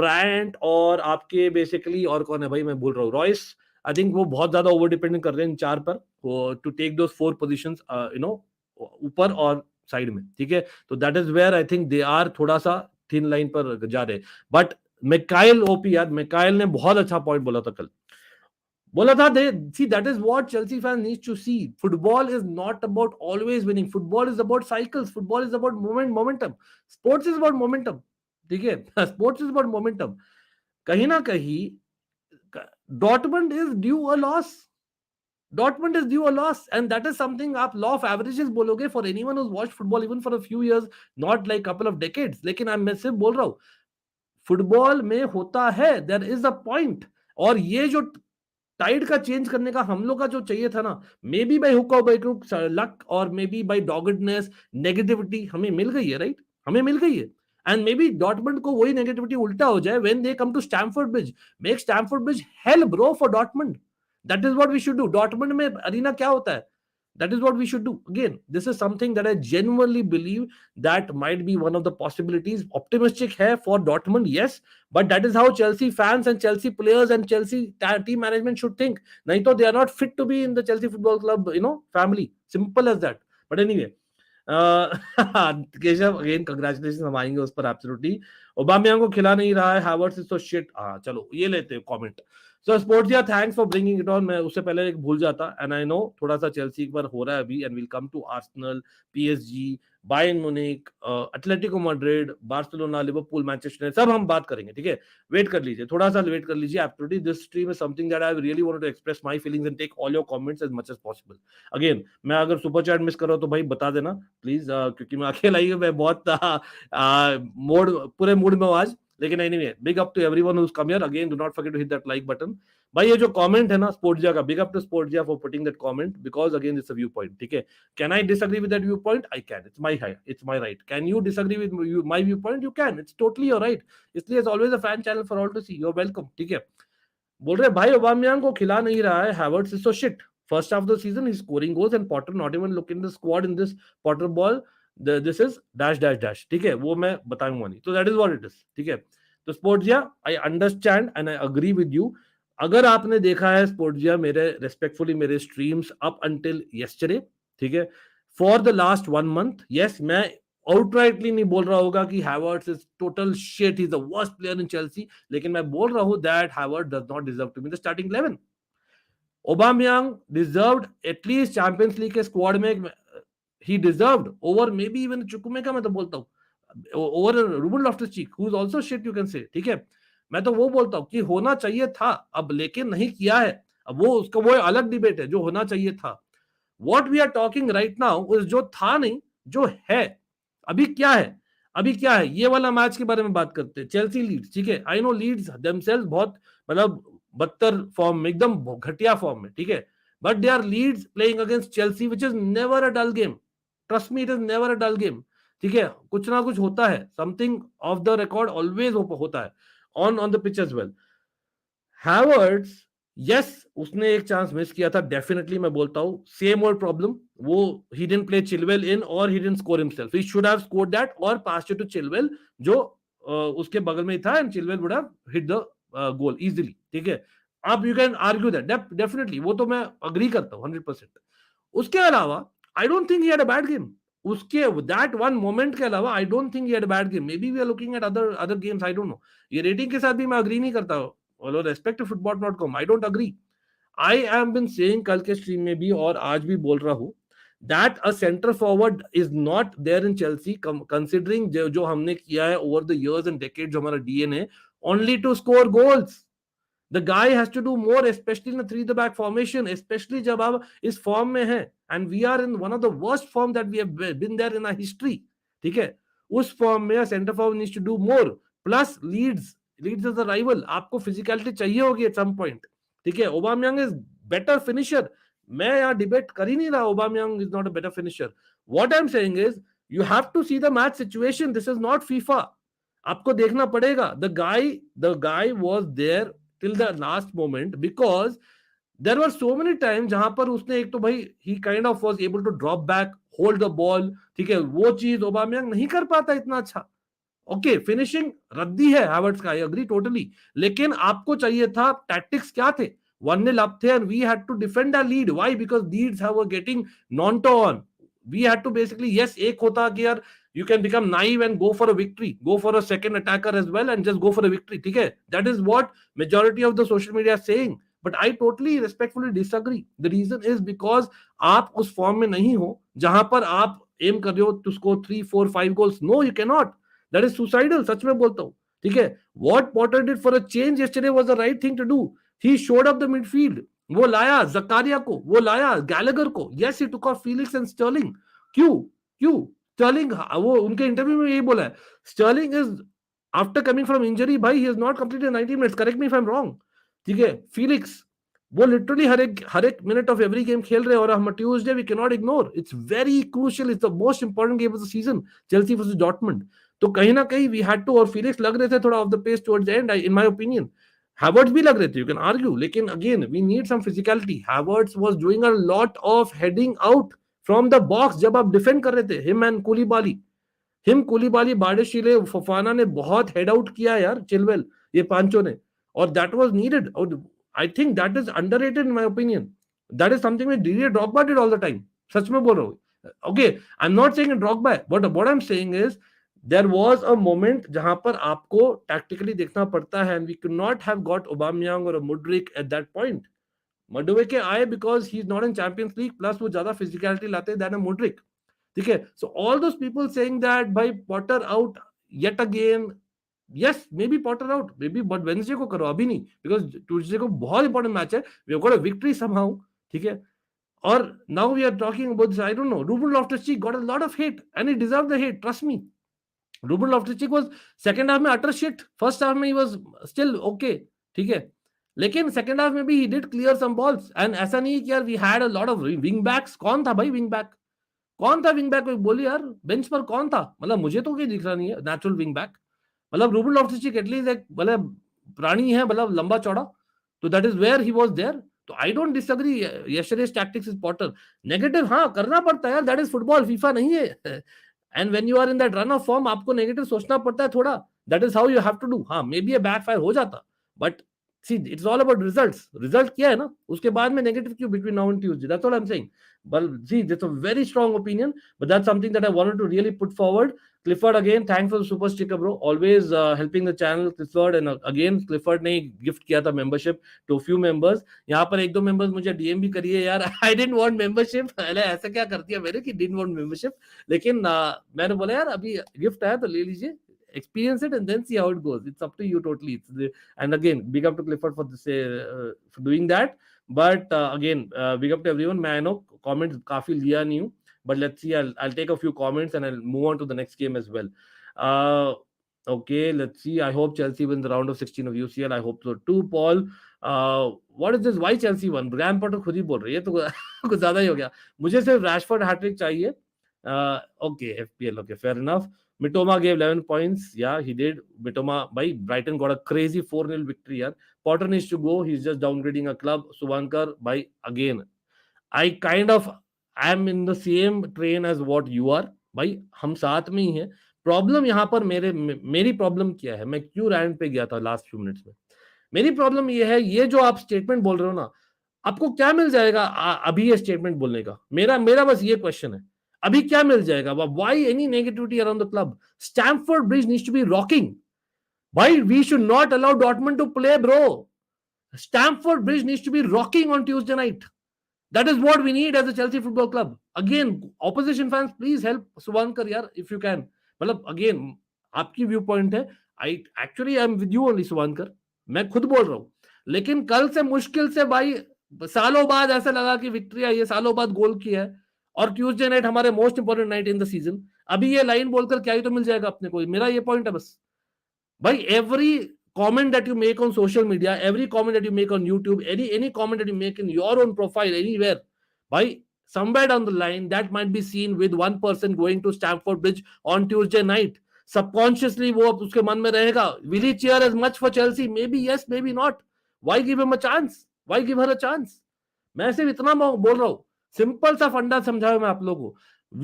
ब्रायंट और आपके बेसिकली और कौन है भाई, मैं भूल रहा हूँ, रॉयस. आई थिंक वो बहुत ज्यादा ओवर डिपेंडेंट कर रहे हैं इन 4 पर to take those 4 positions, you know, ऊपर और साइड में, ठीक है. तो that is where I think they are थोड़ा सा थिन लाइन पर जा रहे. बट मिकाइल ओपी, यार मिकाइल ने बहुत अच्छा पॉइंट बोला था कल. बोला था they see that is what Chelsea fans need to see. Football is not about always winning. Football is about cycles. Football is about momentum. Sports is about momentum, ठीक है. Sports is about momentum. कहीं ना कहीं Dortmund is due a loss. Dortmund is due a loss, and that is something आप law of averages बोलोगे for anyone who's watched football even for a few years, not like couple of decades. लेकिन मैं सिर्फ बोल रहा हूँ फुटबॉल में होता है, देयर इज अ पॉइंट. और ये जो टाइड का चेंज करने का हम लोग का जो चाहिए था ना, मे बी बाय हुक और बाय क्रुक लक और मे बी बाय डॉगडनेस, नेगेटिविटी हमें मिल गई है, राइट. हमें मिल गई है. एंड मे बी डॉर्टमंड को वही नेगेटिविटी उल्टा हो जाए when they come to Stamford Bridge. Make Stamford Bridge hell bro for Dortmund. That is what we should do. Dortmund में अरीना क्या होता है? That is what we should do. Again, this is something that I genuinely believe that might be one of the possibilities. Optimistic hai for Dortmund, yes, but that is how Chelsea fans and Chelsea players and Chelsea team management should think. Nahi to they are not fit to be in the Chelsea Football Club, family. Simple as that. But anyway, Keshav again congratulation, हम आएंगे उस पर एब्सोल्युटली. ओबामियांग को खिला नहीं रहा है, हावर्ट्स इज तो शिट. हाँ चलो ये लेते हैं comment. So sports thanks for bringing it on. मैं उससे पहले एक भूल जाता, एंड आई नो थोड़ा सा चेल्सी एक बार हो रहा है अभी, and will come to Arsenal, PSG, Bayern Munich, Atletico Madrid, Barcelona, Liverpool, Manchester, सब हम बात करेंगे. ठीक है, वेट कर लीजिए, थोड़ा सा वेट कर लीजिए. Absolutely this stream is something that I really wanted to express my feelings and take all your comments as much as possible. Again, मैं अगर सुपर चैट मिस कर रहा हूं तो भाई बता देना प्लीज, क्योंकि मैं अकेला ही हूं, मैं बहुत पूरे मूड में हूं आज. लेकिन anyway, big up to everyone who's come here. Again, do not forget to hit that like button. भाई ये जो कमेंट है ना स्पोर्ट्स का, big up to sports for putting that comment, because again it's a view point. ठीक है, can I disagree with that view point? I can. It's my right. Can you disagree with my view point? You can. It's totally your right. इसलिए it's always a fan channel for all to see. You are welcome. ठीक है, बोल रहे भाई ओबामियांग को खिला नहीं रहा है, Havertz is so shit. First half of the season, he's scoring goals, and Potter not even look in the squad in this Potter ball. This is dash dash dash. ठीक है, वो मैं बताऊंगा नहीं. तो that is what it is. ठीक है, तो स्पोर्ट्सिया, I understand and I agree with you. अगर आपने देखा है स्पोर्ट्सिया मेरे रेस्पेक्टफुली मेरे स्ट्रीम्स अप अंटिल yesterday, ठीक है, for the last 1 month, yes, मैं आउटराइटली नहीं बोल रहा होगा कि Havertz is total shit, he is the worst player in Chelsea, लेकिन मैं बोल रहा हूं that Havertz does not deserve to be the starting 11. Aubameyang deserved at least Champions League के स्क्वाड में. He deserved over maybe even Chukwuemeka, मैं तो बोलता हूँ, over Ruben Loftus Cheek who is also shit you can say. ठीक है, मैं तो वो बोलता हूँ कि होना चाहिए था, अब लेकिन नहीं किया है. अब वो उसका वो अलग डिबेट है, जो होना चाहिए था. What we are talking right now is जो था नहीं, जो है. अभी क्या है, अभी क्या है, ये वाला मैच के बारे में बात करते हैं. चेल्सी लीड्स, ठीक है, आई नो लीड्स देमसेल्व्स बहुत मतलब बदतर फॉर्म में, एकदम घटिया फॉर्म में. ठीक है, but they are Leeds playing against Chelsea which is never a dull game. Trust me, it is never a dull game. ठीक है, कुछ ना कुछ होता है, something off the record always होता है on the pitch as well. Havertz, yes, उसने एक चांस मिस किया था, डेफिनेटली मैं बोलता हूं, सेम ओल्ड प्रॉब्लम. वो ही डिडंट प्ले चिलवेल इन और he didn't score himself. He should have scored that और पास्ड इट टू चिलवेल, जो उसके बगल में ही था, and Chilwell would have hit the goal easily. ठीक है, आप you can argue that, definitely, वो तो मैं अग्री करता हूं 100%. उसके अलावा आई don't think he had a bad game. उसके दैट वन मोमेंट के अलावा आई don't think he had a bad game. Maybe we are looking at other games, I don't know. ये रेटिंग के साथ भी मैं अग्री नहीं करता. Although respect to football.com, I don't agree. I have been saying कल के स्ट्रीम में भी और आज भी बोल रहा हूं that a center forward is not there in Chelsea, considering जो हमने किया है over the years and decades, जो हमारा DNA, only to score goals. The guy has to do more, especially in a 3 the back formation, especially जब आप इस फॉर्म में हैं, and we are in one of the worst form that we have been there in our history. ठीक है, उस फॉर्म में centre forward needs to do more. Plus Leeds is the rival, आपको फिजिकलिटी चाहिए होगी एट सम पॉइंट. ठीक है, ओबामियांग इज बेटर फिनिशर. मैं यहाँ डिबेट कर ही नहीं रहा, Aubameyang is not a better finisher. What I am saying is you have to see the match situation. This is not FIFA. आपको देखना पड़ेगा. The guy was there till the last moment because there were so many time जहां पर उसने एक तो भाई he kind of was able to drop back, hold the ball. ठीक है, वो चीज ओबामियांग नहीं कर पाता इतना अच्छा. ओके, फिनिशिंग रद्दी है हैवर्ट्स का, आई एग्री टोटली, लेकिन आपको चाहिए था, टैक्टिक्स क्या थे? 1-0 up थे and we had to defend our lead. Why? Because Leeds were getting Nantes on. We had to basically, yes, एक होता कि यार you can become naive and go for a victory, go for a second attacker as well and just go for a victory. ठीक है, that is what majority of the social media is saying, but I totally respectfully disagree. The reason is because आप उस फॉर्म में नहीं हो जहां पर आप एम कर रहे हो to score 3, 4, 5 goals. No, you cannot. That is suicidal, सच में बोलता हूं. ठीक है, what Potter did for a change yesterday was the right thing to do. He showed up the midfield. वो लाया जकारिया को, वो लाया गैलेगर को. Yes, he took off Felix and Sterling. क्यों Sterling, वो उनके इंटरव्यू में यही बोला है, Sterling is after coming from injury, भाई, he has not completed 90 minutes. Correct me if I'm wrong. ठीक है, Felix वो लिटरली हर एक मिनट ऑफ एवरी गेम खेल रहे हैं और हम Tuesday we can not ignore. It's very crucial, it's the most important game of the season, Chelsea versus Dortmund. तो कहीं ना कहीं वी हैड टू, और फीलिक्स लग रहे थे थोड़ा off the pace towards the end in my opinion. Havertz भी लग रहे थे, यू कैन आर्ग्यू, लेकिन again we need some physicality. Havertz was doing a lot of heading out from the box जब आप डिफेंड कर रहे थे. हिम एंड कुलीबाली, बार्डेशिले, फफाना ने बहुत हेड आउट किया यार, चिलवेल, ये पांचों ने, और दैट वाज नीडेड. और I think that is underrated in my opinion. That is something which Didier Drogba did all the time. सच में बोल रहा हूँ. Okay, I am not saying Drogba, but what I am saying is there was a moment जहां पर आपको टैक्टिकली देखना पड़ता है, and we could not have got Aubameyang और Mudryk at that point. Madueke आए because he is not in champions league, plus वो ज्यादा फिजिकलिटी लाते देन अ मुड्रिक. ठीक है, so all those people saying that भाई Potter out yet again, yes maybe Potter out, maybe, but Wednesday को करो, अभी नहीं, बिकॉज ट्यूसडे को बहुत इंपॉर्टेंट मैच है, we have got a victory somehow. ठीक है, और now we are talking about this. I don't know, Ruben Loftus Cheek got a lot of hate and he deserve the hate, trust me. Ruben Loftus Cheek was second half में अटर शिट, फर्स्ट हाफ में ही वाज स्टिल ओके. ठीक है, लेकिन सेकंड हाफ में भी he did clear some balls, and ऐसा नहीं कि यार we had a lot of wing backs. कौन था भाई विंग बैक? कौन था विंग बैक? कोई बोली यार, बेंच पर कौन था? मतलब मुझे तो कोई दिख रहा नहीं है नेचुरल विंग बैक. मतलब रूबन लॉफ्टस-चीक एटलीस्ट एक मतलब प्राणी है, मतलब लंबा चौड़ा, तो that is where he was there. तो I don't disagree, yesterday's tactics is Potter. Negative हाँ करना पड़ता है यार, दैट इज फुटबॉल, फीफा नहीं है. And when you are in that run of form, आपको नेगेटिव सोचना पड़ता है थोड़ा. That is how you have to do. हाँ maybe a backfire हो जाता, but see it's all about results. Result क्या है ना, उसके बाद में नेगेटिव क्यों between now and Tuesday? That's all I am saying. But see, that's a very strong opinion, but that's something that I wanted to really put forward. Clifford, again, thanks for the super sticker, bro. Always helping the channel, Clifford. And again, Clifford ने गिफ्ट किया था membership to a few members. यहाँ पर एक दो members मुझे DM भी करिए यार. I didn't want membership. अरे ऐसा क्या कर दिया मैंने कि didn't want membership. लेकिन मैंने बोला यार अभी गिफ्ट आया तो ले लीजिए. Experience it and then see how it goes. It's up to you totally. And again, big up to Clifford for this, for doing that. But again, big up to everyone. मैं I know comments काफी लिया नहीं हूँ, but let's see. I'll take a few comments and I'll move on to the next game as well. Uh, okay, let's see. I hope Chelsea wins the round of 16 of UCL. I hope so too, Paul. What is this? Why Chelsea won? Graham Potter खुद ही बोल रही है, तो कुछ ज्यादा ही हो गया. मुझे सिर्फ रैशफोर्ड हैट्रिक चाहिए. Okay, FPL. Okay, fair enough. Mitoma gave 11 points. Yeah, he did. Mitoma, by Brighton got a crazy 4-0 victory. Yeah. Potter needs to go. He's just downgrading a club. Suvankar, by again, I kind of am in the same train as what you are. भाई हम साथ में ही हैं. प्रॉब्लम यहाँ पर मेरी प्रॉब्लम क्या है, मैं क्यों रैंट पे गया था लास्ट फ्यू मिनट्स में. मेरी प्रॉब्लम ये है, ये जो आप स्टेटमेंट बोल रहे हो ना, आपको क्या मिल जाएगा अभी ये स्टेटमेंट बोलने का? मेरा बस ये क्वेश्चन है, अभी क्या मिल जाएगा? Why any negativity around the club? Stamford Bridge needs to be rocking. भाई we should not allow Dortmund to play, bro. Stamford Bridge needs to be rocking on Tuesday night. That is what we need as a Chelsea Football Club. Again, opposition fans, please help Suvankar yaar, if you can. मतलब again, आपकी व्यू पॉइंट है. I actually am with you only, Suvankar. मैं खुद बोल रहा हूँ, लेकिन कल से मुश्किल से भाई सालों बाद ऐसा लगा कि विक्ट्री आई है, सालों बाद गोल किया है, और ट्यूसडे नाइट हमारे most important night in the season. अभी ये लाइन बोलकर क्या ही तो मिल जाएगा अपने को? मेरा ये पॉइंट है बस. भाई every comment that you make on social media, every comment that you make on YouTube, any comment that you make in your own profile anywhere, by somewhere down the line that might be seen with one person going to Stamford Bridge on Tuesday night. Subconsciously वो उसके मन में रहेगा, will he cheer as much for Chelsea? Maybe yes, maybe not. Why give him a chance? Why give her a chance? मैं सिर्फ इतना बोल रहा हूँ, सिंपल सा फंडा समझाऊं मैं आप लोगों को.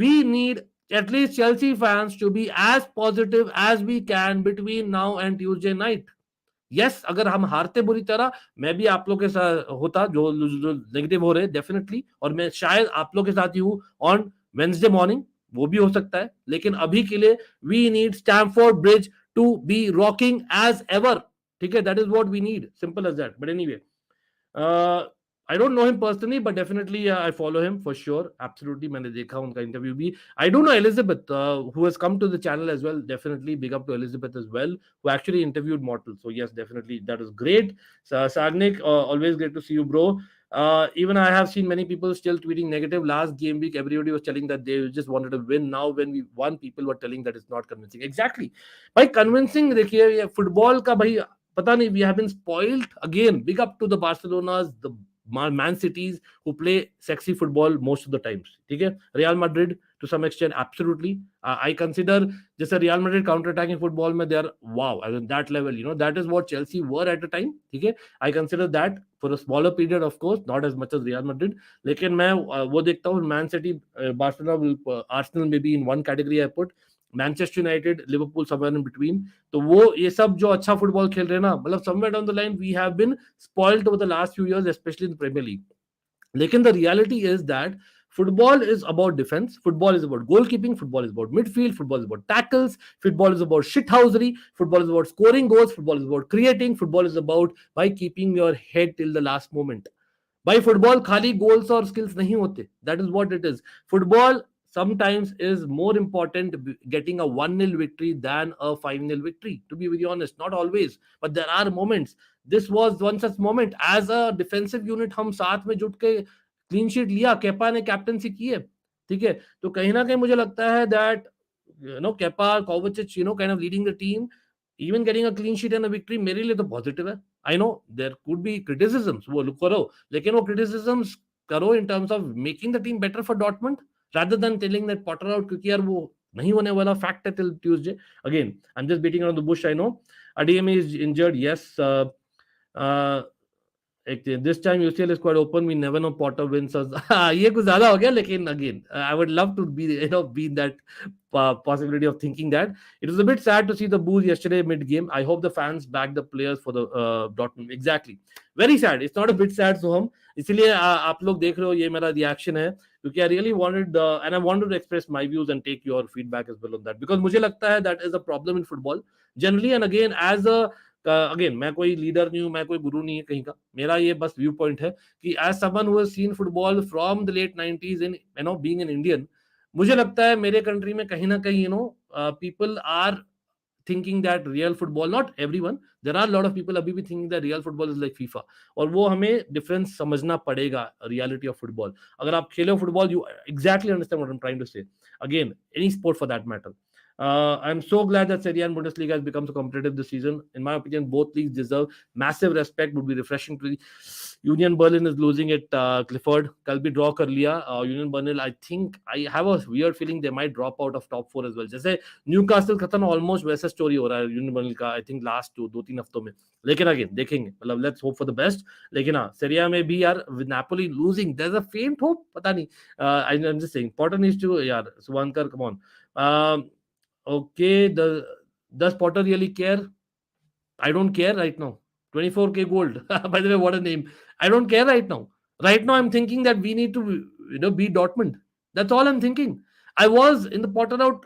We need at least Chelsea fans to be as positive as we can between now and Tuesday night. Yes, अगर हम हारते बुरी तरह, मैं भी आप लोग के साथ होता जो नेगेटिव हो रहे डेफिनेटली, और मैं शायद आप लोग के साथ ही हूँ ऑन वेडनेसडे मॉर्निंग, वो भी हो सकता है. लेकिन अभी के लिए we need Stamford Bridge to be rocking as ever. ठीक है, that is what we need, simple as that. But anyway, I don't know him personally, but definitely I follow him for sure. Absolutely, मैंने देखा उनका इंटरव्यू भी. I do know Elizabeth, who has come to the channel as well. Definitely big up to Elizabeth as well, who actually interviewed Mortal. So yes, definitely that is great. Sagnik, always great to see you, bro. Even I have seen many people still tweeting negative. Last game week, everybody was telling that they just wanted to win. Now when we won, people were telling that it's not convincing. Exactly. भाई convincing देखिए, ये football का भाई पता नहीं, we have been spoiled again. Big up to the Barcelonas, the Man Cities who play sexy football most of the times. Okay, Real Madrid to some extent, absolutely. I consider just a Real Madrid counter-attacking football, they are wow, I mean, that level. That is what Chelsea were at the time. Okay, I consider that for a smaller period, of course, not as much as Real Madrid. लेकिन मैं वो देखता हूँ मैन सिटी बार्सिलोना आर्सेनल में भी in one category I put Manchester United Liverpool somewhere in between तो वो ये सब जो अच्छा फुटबॉल खेल रहे हैं ना मतलब somewhere down the line we have been spoiled over the last few years especially in Premier League लेकिन the reality is that football is about defense, football is about goalkeeping, football is about midfield, football is about tackles, football is about shithousery, football is about scoring goals, football is about creating, football is about by keeping your head till the last moment. भाई फुटबॉल खाली गोल्स और स्किल्स नहीं होते that is what it is football sometimes is more important getting a 1-0 victory than a 5-0 victory to be very honest not always but there are moments this was one such moment as a defensive unit हम साथ में जुट के क्लीन शीट लिया केपा ने कैप्टनसी की है ठीक है तो कहीं ना कहीं मुझे लगता है that Kepa Kovacic kind of leading the team even getting a clean sheet and a victory मेरे लिए तो पॉजिटिव है I know there could be criticisms वो लुक करो लेकिन वो क्रिटिसिजम्स करो in terms of making the team better for Dortmund rather than telling that Potter out क्योंकि यार वो नहीं होने वाला fact है till Tuesday again I'm just beating around the bush I know Adeyemi is injured yes uh, this time UCL is quite open we never know Potter wins us ये कुछ ज्यादा हो गया लेकिन again I would love to be be in that possibility of thinking that it was a bit sad to see the booze yesterday mid game I hope the fans back the players for the Dortmund exactly very sad it's not a bit sad Soham इसलिए आप लोग देख रहे हो ये मेरा रिएक्शन है क्योंकि I really wanted and I wanted to express my views and take your feedback as well on that because मुझे लगता है that is a problem in football generally and again as a again मैं कोई लीडर नहीं हूं मैं कोई गुरु नहीं है कहीं का मेरा ये बस व्यू पॉइंट है कि as someone who has seen football from the late 90s in being an Indian मुझे लगता है मेरे कंट्री में कहीं ना कहीं people are thinking that real football not everyone there are a lot of people abhi bhi thinking that real football is like FIFA और वो हमें difference समझना पड़ेगा reality of football अगर आप खेलो football you exactly understand what I'm trying to say again any sport for that matter I'm so glad that Serie A and Bundesliga has become so competitive this season. In my opinion, both leagues deserve massive respect. Would be refreshing to Union Berlin is losing it. Clifford, कल भी draw कर लिया. Union Berlin, I think I have a weird feeling they might drop out of top 4 as well. जैसे Newcastle खत्म almost वैसा story हो रहा है Union Berlin का. I think last 2-3 हफ्तों में. लेकिन again देखेंगे. मतलब let's hope for the best. लेकिन हाँ Serie A में भी यार with Napoli losing, there's a faint hope. पता नहीं. I'm just saying. Potter needs to यार Suvankar, come on. Okay, does Potter really care? I don't care right now. 24K gold. By the way, what a name. I don't care right now. Right now, I'm thinking that we need to, beat Dortmund. That's all I'm thinking. I was in the Potter out,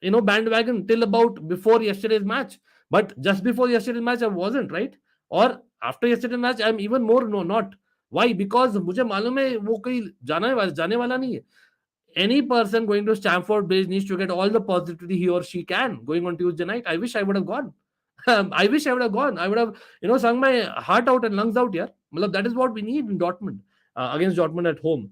bandwagon till about before yesterday's match. But just before yesterday's match, I wasn't, right? Or after yesterday's match, I'm even more not. Why? Because मुझे मालूम है वो कहीं जाने वाला नहीं है. Any person going to Stamford Bridge needs to get all the positivity he or she can going on Tuesday night. I wish I would have gone. I wish I would have gone. I would have, sung my heart out and lungs out here. That is what we need in Dortmund against Dortmund at home.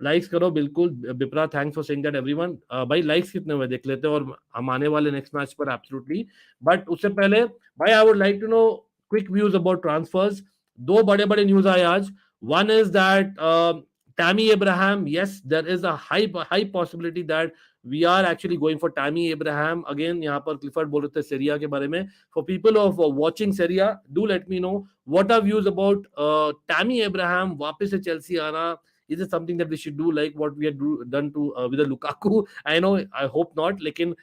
Likes करो बिल्कुल Bipra thanks for saying that everyone भाई likes कितने हुए देख लेते हैं और हम आने वाले next match पर absolutely but उससे पहले भाई I would like to know quick views about transfers. दो बड़े news आए आज. One is that Tammy Abraham, yes, there is a high possibility that we are actually going for Tammy Abraham. Again, यहाँ पर Clifford बोल रहे थे Serie A के बारे में. For people of watching Serie A, do let me know what are views about Tammy Abraham वापस से Chelsea आना. Is it something that we should do like what we had done to with the Lukaku? I know, I hope not. लेकिन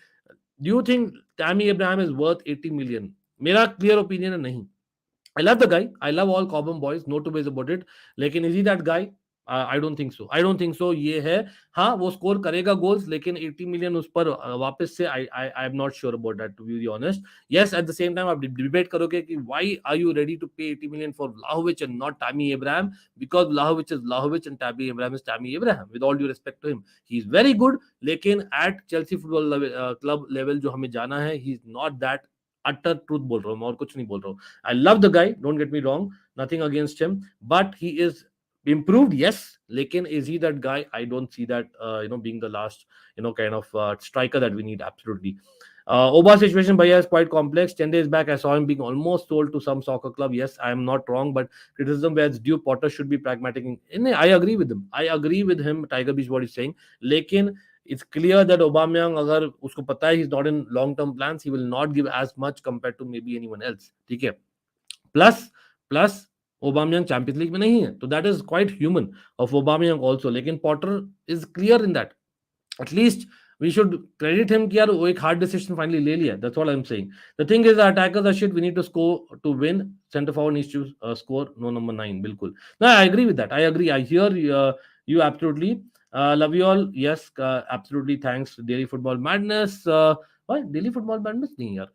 do you think Tammy Abraham is worth 80 million? मेरा clear opinion है नहीं. I love the guy. I love all Cobham boys. No two ways about it. लेकिन is he that guy? I don't think so. I don't think so. ये है हाँ वो स्कोर करेगा गोल्स लेकिन 80 मिलियन उस पर वापस से I am not sure about that to be honest. Yes, at the same time आप डिबेट करोगे कि why are you ready to pay 80 million for Vlahovic and not Tammy Abraham because Vlahovic is Vlahovic and Tammy Abraham is Tammy Abraham with all due respect to him. He is very good लेकिन at Chelsea football club level जो हमें जाना है he is not that utter truth बोल रहा हूँ मैं और कुछ नहीं बोल रहा हूँ. I love the guy, don't get me wrong, nothing against him, but he is improved, yes, lekin is he that guy? I don't see that being the last kind of striker that we need. Absolutely. Oba situation bhaiya is quite complex. 10 days back I saw him being almost sold to some soccer club. Yes, I am not wrong, but criticism where it's due. Potter should be pragmatic I agree with him. Tiger Beach what he's saying. Lekin it's clear that Aubameyang agar usko pata hai he's not in long term plans, he will not give as much compared to maybe anyone else. ठीक है. Plus ओबामयंग चैंपियंस लीग में नहीं है, तो that is quite human of Aubameyang also. लेकिन Potter is clear in that. At least we should credit him कि यार वो एक hard decision finally ले लिया. That's what I'm saying. The thing is our attackers are shit. We need to score to win. Center forward needs to score. No number 9. बिल्कुल. No, I agree with that. I agree. I hear you absolutely. Love you all. Yes, absolutely. Thanks. Daily Football Madness. What? Daily Football Madness? नहीं यार.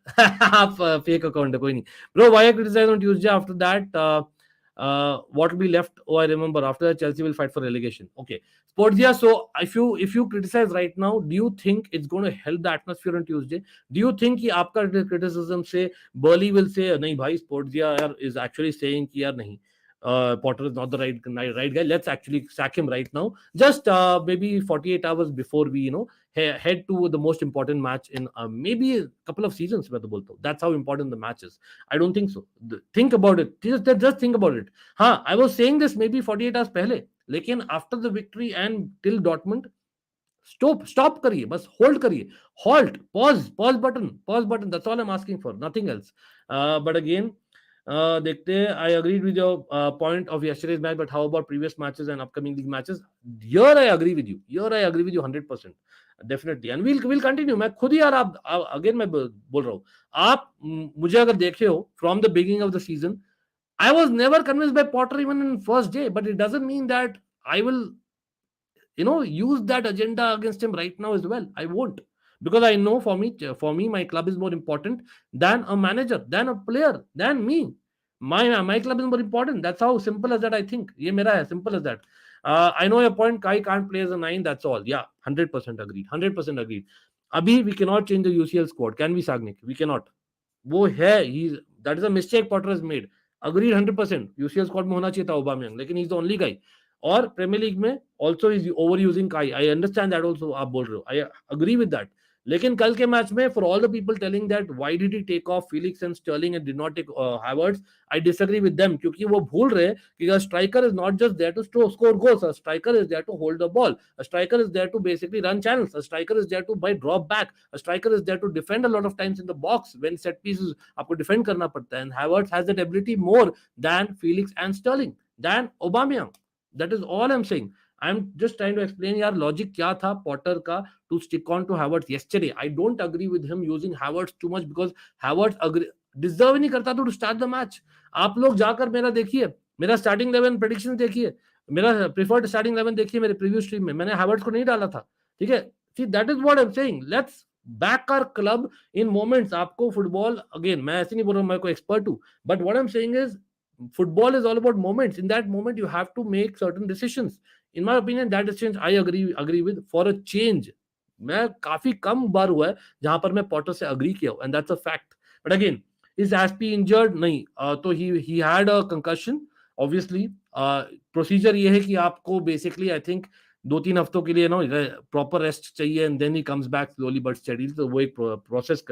आप fake account है कोई नहीं. Bro, why I criticize on Tuesday? After that, what will be left? Oh, I remember. After that, Chelsea will fight for relegation. Okay. Sportsia, so if you criticize right now, do you think it's going to help the atmosphere on Tuesday? Do you think कि आपका criticism से Burley will say नहीं भाई Sportsia is actually saying कि यार नहीं, Potter is not the right guy. Let's actually sack him right now. Just maybe 48 hours before we head to the most important match in maybe a couple of seasons. That's how important the match is. I don't think so. Think about it. Just think about it. I was saying this maybe 48 hours पहले. लेकिन after the victory and till Dortmund, stop करिए, बस hold करिए, halt, pause button. That's all I'm asking for, nothing else. But again, देखते हैं. I agreed with your point of yesterday's match, but how about previous matches and upcoming league matches? Here I agree with you 100%, definitely, and we'll continue. मैं खुद ही यार आप again मैं बोल रहा हूँ, आप मुझे अगर देखे हो from the beginning of the season, I was never convinced by Potter even in first day, but it doesn't mean that I will use that agenda against him right now as well. I won't, because I know for me my club is more important than a manager, than a player, than me. My club is more important. That's how simple as that I think. ये मेरा है, simple as that. I know your point. Kai can't play as a 9. That's all. Yeah, 100% agreed. 100% agreed. Abhi, we cannot change the UCL squad. Can we, Sagnik? We cannot. वो है, that is a mistake Potter has made. Agreed 100%. UCL squad में होना चाहिए था Aubameyang, लेकिन he's the only guy. और प्रीमियर लीग में ऑल्सो इज ओवर यूजिंग काई. आई अंडरस्टैंड दैट ऑल्सो, आप बोल रहे हो, आई अग्री विद दैट. लेकिन कल के मैच में for all the people telling that why did he take off Felix and Sterling and did not take Havertz, I disagree with them, क्योंकि वो भूल रहे कि a striker is not just there to score goals. A striker is there to hold the ball. A striker is there to basically run channels. A striker is there to by drop back. A striker is there to defend a lot of times in the box when set pieces आपको डिफेंड करना पड़ता है. And Havertz has that ability more than Felix and Sterling, than Aubameyang. That is all I'm saying. I'm just trying to explain यार logic क्या था Potter का to stick on to Havertz yesterday. I don't agree with him using Havertz too much because Havertz deserve नहीं करता to start the match. आप लोग जाकर मेरा देखिए, मेरा starting 11 prediction देखिए, मेरा preferred starting 11 देखिए मेरे previous stream में, मैंने Havertz को नहीं डाला था. ठीक है, see that is what I'm saying. Let's back our club in moments. आपको football again, मैं ऐसे नहीं बोल रहा हूँ मैं कोई expert हूँ, but what I'm saying is football is all about moments. In that moment you have to make certain decisions. In my opinion that decision I agree with. For a change मैं काफी कम बार हुआ है जहां पर मैं पॉटर से अग्री किया हूं, and that's a fact. But again, is Aspi injured? नहीं. तो he had a concussion obviously. Procedure ये है कि आपको बेसिकली आई थिंक 2-3 हफ्तों के लिए प्रॉपर रेस्ट चाहिए and then he comes back slowly but steadily. तो वो एक प्रोसेस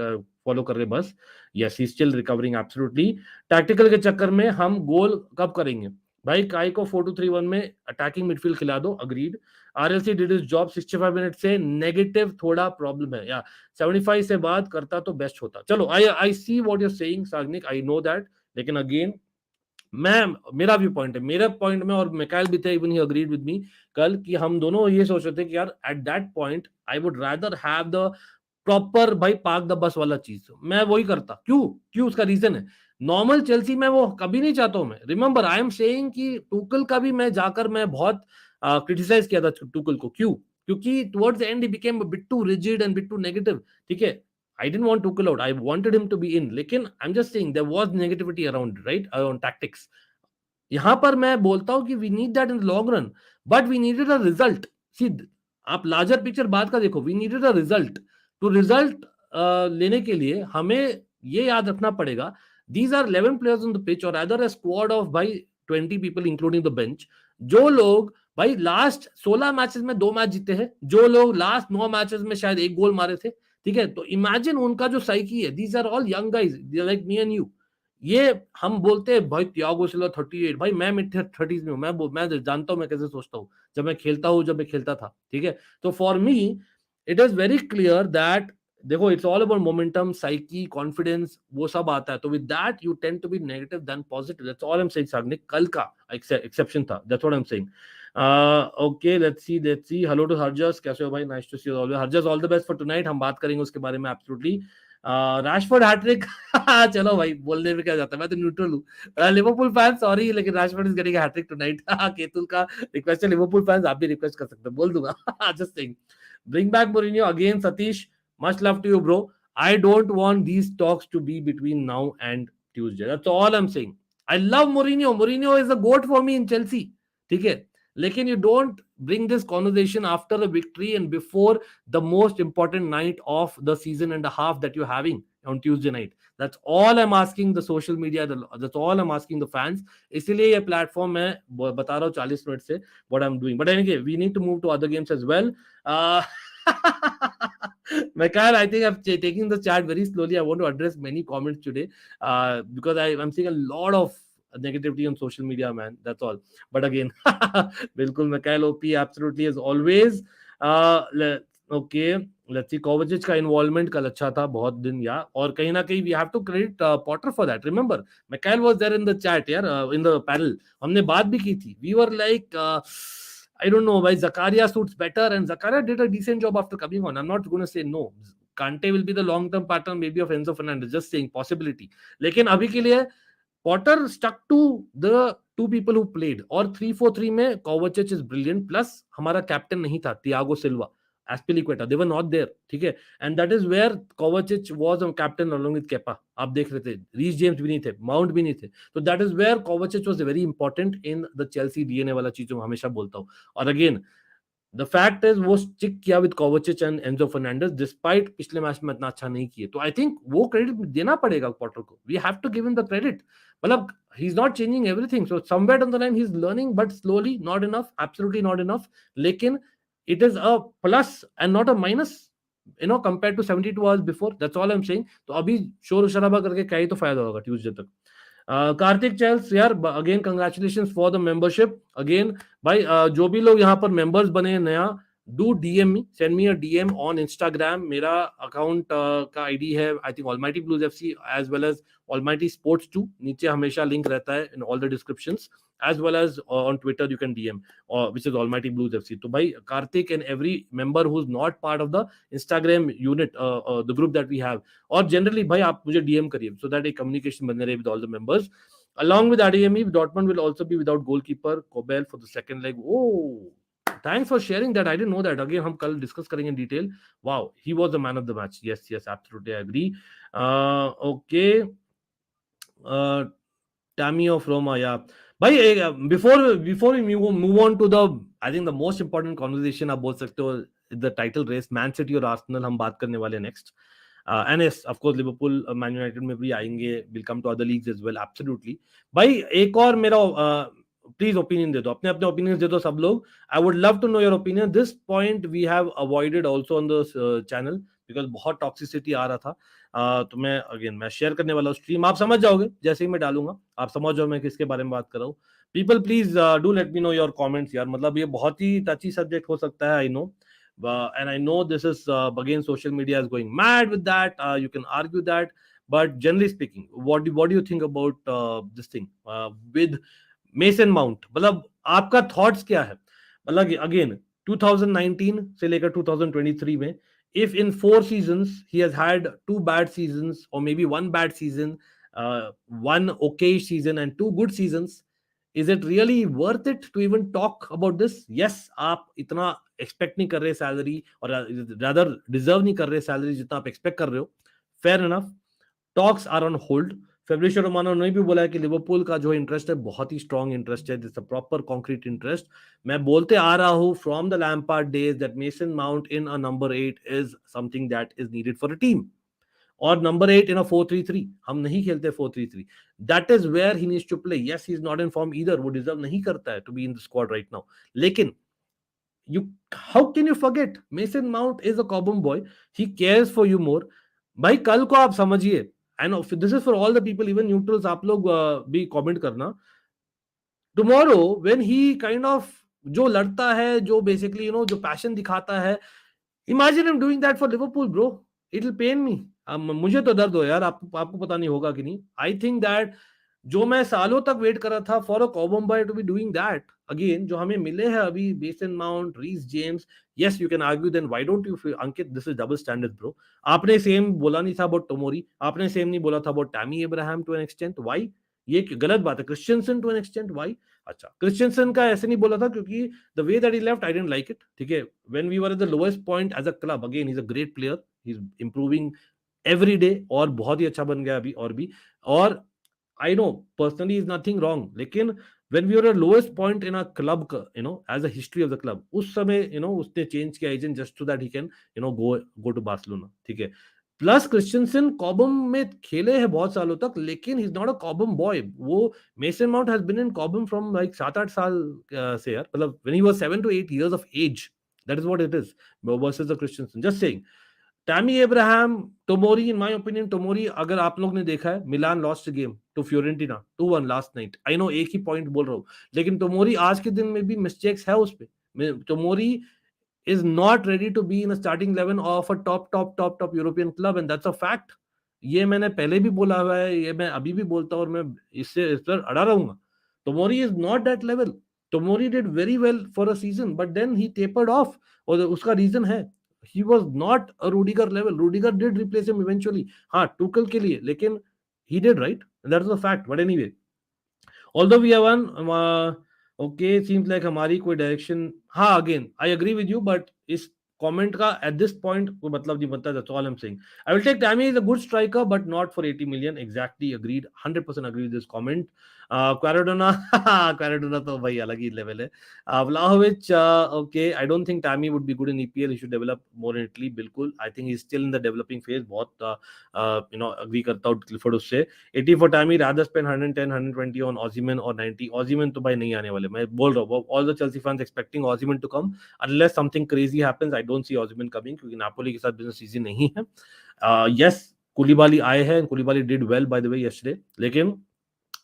फॉलो कर रहे बस. Yes, he still recovering absolutely. Tactical के चक्कर में हम गोल कब करेंगे भाई? काई को 4-2-3-1 में अटैकिंग मिडफील्ड खिला दो. Agreed. RLC did his job 65 minute से. नेगेटिव थोड़ा प्रॉब्लम है या 75 से बाद करता तो बेस्ट होता. चलो I see what you are saying Sagnik, I know that. लेकिन अगेन मेरा व्यू पॉइंट है, मेरे पॉइंट में, और मिकाइल भी थे, even he agreed with me कल, कि हम दोनों ये सोच रहे थे कि यार eight that point I would rather have the proper भाई पार्क द बस वाला चीज. मैं वही करता. क्यों उसका रीजन है, नॉर्मल चेल्सी में वो कभी नहीं चाहता हूं मैं. रिमेंबर आई एम सेइंग कि टूकल का भी मैं जाकर मैं बहुत क्रिटिसाइज किया था टूकल को. क्योंकि towards the end he became a bit too rigid and bit too negative. ठीक है, I didn't want Tuchel out. I wanted him to be in. लेकिन I'm just saying there was negativity around, right? Around tactics. यहाँ पर मैं बोलता हूँ कि we need that in the long run, but we needed a result. See, आप larger picture बात का देखो. We needed a result. To result लेने के लिए हमें ये याद रखना पड़ेगा. These are 11 players on the pitch, or rather a squad of by 20 people including the bench. जो लोग भाई लास्ट 16 मैचेस में 2 मैच जीते हैं, जो लोग लास्ट 9 मैचेस में शायद 1 गोल मारे थे, ठीक है, तो इमेजिन उनका जो साइकी है, these are all young guys like me and you. ये हम बोलते हैं भाई त्यागो सिल्वा 38, भाई मैं मिड 30s में हूं, मैं जानता हूं मैं कैसे सोचता हूं, जब मैं खेलता हूं, जब मैं खेलता था, ठीक है। तो for me it is very clear that देखो it's all about momentum, psyche, confidence, वो सब आता है। तो with that you tend to be negative than positive, that's all I am saying. Sagnik कल का एक्सेप्शन था, that's what I am saying. Okay let's see hello to Harjas, कैसे हो भाई, nice to see you always Harjas, all the best for tonight, हम बात करेंगे उसके बारे में एब्सोल्युटली। रैशफोर्ड हैट्रिक चलो भाई बोलने में क्या जाता है, मैं तो न्यूट्रल हूँ। लिवरपूल फैंस सॉरी, लेकिन Rashford is getting hattrick tonight. Ketul का रिक्वेस्ट है, लिवरपूल फैंस आप भी रिक्वेस्ट कर सकते हो, बोल दूंगा। Just saying. Bring back Mourinho again Satish, much love to you bro. I don't want these talks to be between now and Tuesday, that's all I'm saying. I love Mourinho is the goat for me in Chelsea, ठीक है, लेकिन you don't bring this conversation after a victory and before the most important night of the season and a half that you're having on Tuesday night. That's all I'm asking the social media, that's all I'm asking the fans. इसीलिए ये प्लेटफॉर्म मैं बता रहा हूँ 40 मिनट से what I'm doing, but anyway we need to move to other games as well. Mikhail, I think I'm taking the chat very slowly. I want to address many comments today because I'm seeing a lot of negativity on social media, man. That's all. But again, Bilkul, Mikhail OP, absolutely as always. Okay, let's see. Kovacic का involvement कल अच्छा था, बहुत दिन यार, और कहीं ना कहीं we have to credit Potter for that. Remember, Mikhail was there in the chat, यार, in the panel. हमने बात भी की थी. We were like. I don't know why Zakaria suits better, and Zakaria did a decent job after coming on. I'm not going to say no. Kante will be the long-term partner maybe of Enzo Fernandez. Just saying possibility. लेकिन अभी के लिए Potter stuck to the two people who played. और 3-4-3 में Kovacic is brilliant. Plus हमारा कैप्टन नहीं था Thiago Silva, Aspilicueta. They were not there. ठीक है. And that is where Kovacic was a captain along with Kepa. आप देख रहे थे. Reece James भी नहीं थे. Mount भी नहीं थे. तो that is where Kovacic was very important in the Chelsea DNA वाला चीज जो मैं हमेशा बोलता हूँ. और again द फैक्ट इज वो स्टिक किया with कोवाचिच and Enzo Fernandez despite पिछले मैच में इतना अच्छा नहीं किए. तो आई थिंक वो क्रेडिट देना पड़ेगा पॉटर को. We have to give him the credit. मतलब he is not changing everything, so somewhere down the line he is learning but slowly, not enough, absolutely not enough. लेकिन it is a plus and not a minus, compare to 72 hours before. That's all I am saying. तो अभी शोर शराबा करके क्या ही तो फायदा होगा ट्यूसडे तक. कार्तिक चैल्स यार again congratulations for the membership again. भाई जो भी लोग यहाँ पर मेंबर्स बने नया, do DM me, send me a DM on Instagram. मेरा अकाउंट का आईडी है I think Almighty Blues FC as well as Almighty Sports 2. नीचे हमेशा लिंक रहता है in all the descriptions, as well as on Twitter you can DM, which is Almighty Blues FC. तो भाई Karthik and every member who's not part of the Instagram unit, the group that we have, और generally भाई आप मुझे DM करिए so that a communication बने रहे with all the members. Along with RDME, Dortmund will also be without goalkeeper Kobel for the second leg. Oh, thanks for sharing that. I didn't know that. Again हम कल discuss करेंगे in detail. Wow, he was the man of the match. Yes, absolutely I agree. Okay. Tammy of Roma, yeah. भाई before we move on to the I think the most important conversation आप बोल सकते हो the title race, Man City और आर्सेनल हम बात करने वाले next. And yes of course Liverpool Man United में भी आएंगे, will come to other leagues as well, absolutely. भाई एक और मेरा प्लीज ओपिनियन दे दो, अपने अपने ओपिनियन दे दो सब लोग. I would love to know your opinion. This point we have avoided also on the channel because बहुत टॉक्सिसिटी आ रहा था. तो मैं शेयर करने वाला हूँ स्ट्रीम, आप समझ जाओगे जैसे ही मैं डालूंगा, आप समझ जाओ मैं किसके बारे में बात कर रहा हूँ. People please do let me know your comments यार. मतलब ये बहुत ही टची सब्जेक्ट हो सकता है, I no, and I know this is again social media is going mad with that. You can argue that, but generally speaking, what do you think about this thing with Mason Mount? मतलब आपका thoughts क्या है? मतलब again 2019 से लेकर 2023 में, if in 4 seasons he has had 2 bad seasons or maybe 1 bad season, 1 okay season and 2 good seasons, is it really worth it to even talk about this? Yes, आप इतना एक्सपेक्ट नहीं कर रहे सैलरी, और रादर डिजर्व नहीं कर रहे सैलरी जितना आप एक्सपेक्ट कर रहे हो. Fair enough. Talks are on hold. Fabrizio Romano ने भी बोला है कि लिवरपूल का जो इंटरेस्ट है बहुत ही स्ट्रॉन्ग इंटरेस्ट है, this a proper concrete interest. मैं बोलते आ रहा हूं from the Lampard days that Mason Mount in a number 8 is something that is needed for a team. और नंबर 8 इन अ 4-3-3, हम नहीं खेलते 4-3-3. That is where he needs to play. Yes, he is not in form either, वो डिजर्व नहीं करता है to be in the squad right now. लेकिन you, how can you forget Mason Mount is a Cobham boy, he cares for you more. भाई कल को आप समझिए, and this is for all the people, even neutrals, आप लोग भी कमेंट करना. Tomorrow when he kind of जो लड़ता है, जो बेसिकली जो पैशन दिखाता है, imagine him doing that for Liverpool bro, it will pain me. मुझे तो दर्द हो यार, आपको पता नहीं होगा कि नहीं. आई थिंक दैट जो मैं सालों तक वेट कर रहा था for a Cobham boy to be doing that again, जो हमें मिले हैं अभी, Mason Mount, Reece James. Yes, you can argue, then why don't you feel, Ankit, this is double standard bro. आपने सेम बोला नहीं था अबाउट टोमोरी, आपने सेम नहीं बोला था about Tammy Abraham to an extent. Why? ये गलत बात है. Christensen to an extent, why? अच्छा, क्रिश्चियनसन का ऐसे नहीं बोला था क्योंकि the way that he left, I didn't like it. ठीक है, when we were at the lowest point as a club, again he is a great player, he is improving every day, और बहुत ही अच्छा बन गया अभी और भी. और I know personally is nothing wrong, लेकिन when we were at lowest point in our club, as a history of the club, उस समय उसने चेंज किया agent just so that he can go to Barcelona. ठीक है. प्लस क्रिश्चियनसन कॉबम में खेले हैं बहुत सालों तक, लेकिन he is not a Cobham boy. वो Mason Mount has been in Cobham from like 7-8 साल से यार, मतलब when he was 7 to 8 years of age, that is what it is versus the Christensen. Just saying. Tammy Abraham, Tomori, in my opinion, Tomori, अगर आप लोग ने देखा है, Milan lost game to Fiorentina 2-1 last night. I know एक ही पॉइंट बोल रहा हूँ, लेकिन टोमोरी आज के दिन में भी मिस्टेक्स है उस पे. टोमोरी is not ready to be in a starting 11 of a top European club, and that's a fact. ये मैंने पहले भी बोला हुआ है, ये मैं अभी भी बोलता हूँ, और मैं इस पर अड़ा रहूंगा. Tomori is not that level. Tomori did very well for a season, but then he tapered off, और उसका रीजन है, he was not a Rudiger level. Rudiger did replace him eventually, हाँ, टुकल के लिए, लेकिन he did, right? That is a fact. But anyway, although we have won, okay, seems like हमारी कोई डायरेक्शन, हाँ, again I agree with you, but इस कमेंट का एट दिस पॉइंट कोई मतलब नहीं बनता. That's all I am saying. I will take Tammy is a good striker but not for 80 million. Exactly agreed, 100% agree with this comment. Kvaradona, Kvaradona तो भाई अलग ही लेवल है. Vlahovic, okay, I don't think Tammy would be good in EPL, he should develop more in Italy. बिल्कुल, आई think he is still in the developing phase. बहुत अग्री करता हूँ क्लिफोर्ड उससे. 80 for Tammy, rather spend 110, 120 on Osimhen or 90. Osimhen तो भाई नहीं आने वाले, मैं बोल रहा हूँ. All the Chelsea fans expecting Osimhen to come, unless something crazy happens. I don't see Osimhen coming क्योंकि नापोली के साथ business easy नहीं है. Yes, कुलिबाली आए हैं, कुलिबाली did well by the way yesterday, लेकिन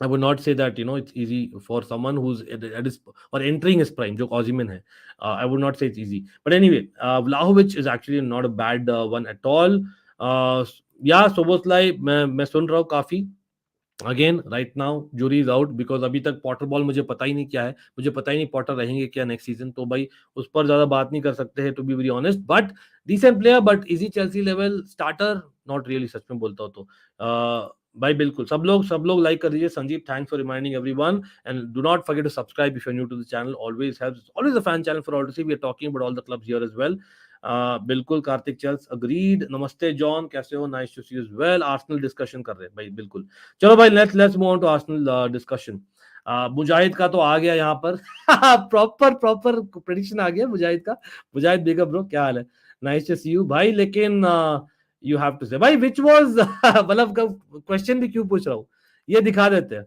I would not say that it's easy for someone who's at his or entering his prime, जो Osimhen है. I would not say it's easy. But anyway, Vlahovic is actually not a bad one at all. या सोबोस्लाई मैं सुन रहा हूँ काफी. Again right now jury is out, because अभी तक पॉटर बॉल मुझे पता ही नहीं क्या है, मुझे पता ही नहीं पॉटर रहेंगे क्या नेक्स्ट सीजन, तो भाई उस पर ज्यादा बात नहीं कर सकते हैं to be very honest. But decent player, but is he Chelsea level starter not really, सच में बोलता हूँ तो. भाई बिल्कुल, सब लोग लाइक कर दीजिए. Sanjeev, thanks for reminding everyone, and do not forget to subscribe if you are new to the channel. Always helps, always a fan channel for all to see. We are talking about all the clubs here as well. बिल्कुल कार्तिक चल्स, अग्रीड. नमस्ते जॉन, कैसे हो? Nice to see you as well. Arsenal discussion कर रहे हैं भाई, बिल्कुल. चलो भाई, let's move on to Arsenal discussion. मुजाहिद का तो आ गया यहाँ पर. प्रॉपर प्रेडिक्शन आ गया मुजाहिद का. मुजाहिद बेगम ब्रो, क्या हाल है? नाइस टू सी यू भाई. लेकिन यू हैव टू से भाई विच वाज, मतलब क्वेश्चन भी क्यों पूछ रहा हूँ, ये दिखा देते हैं.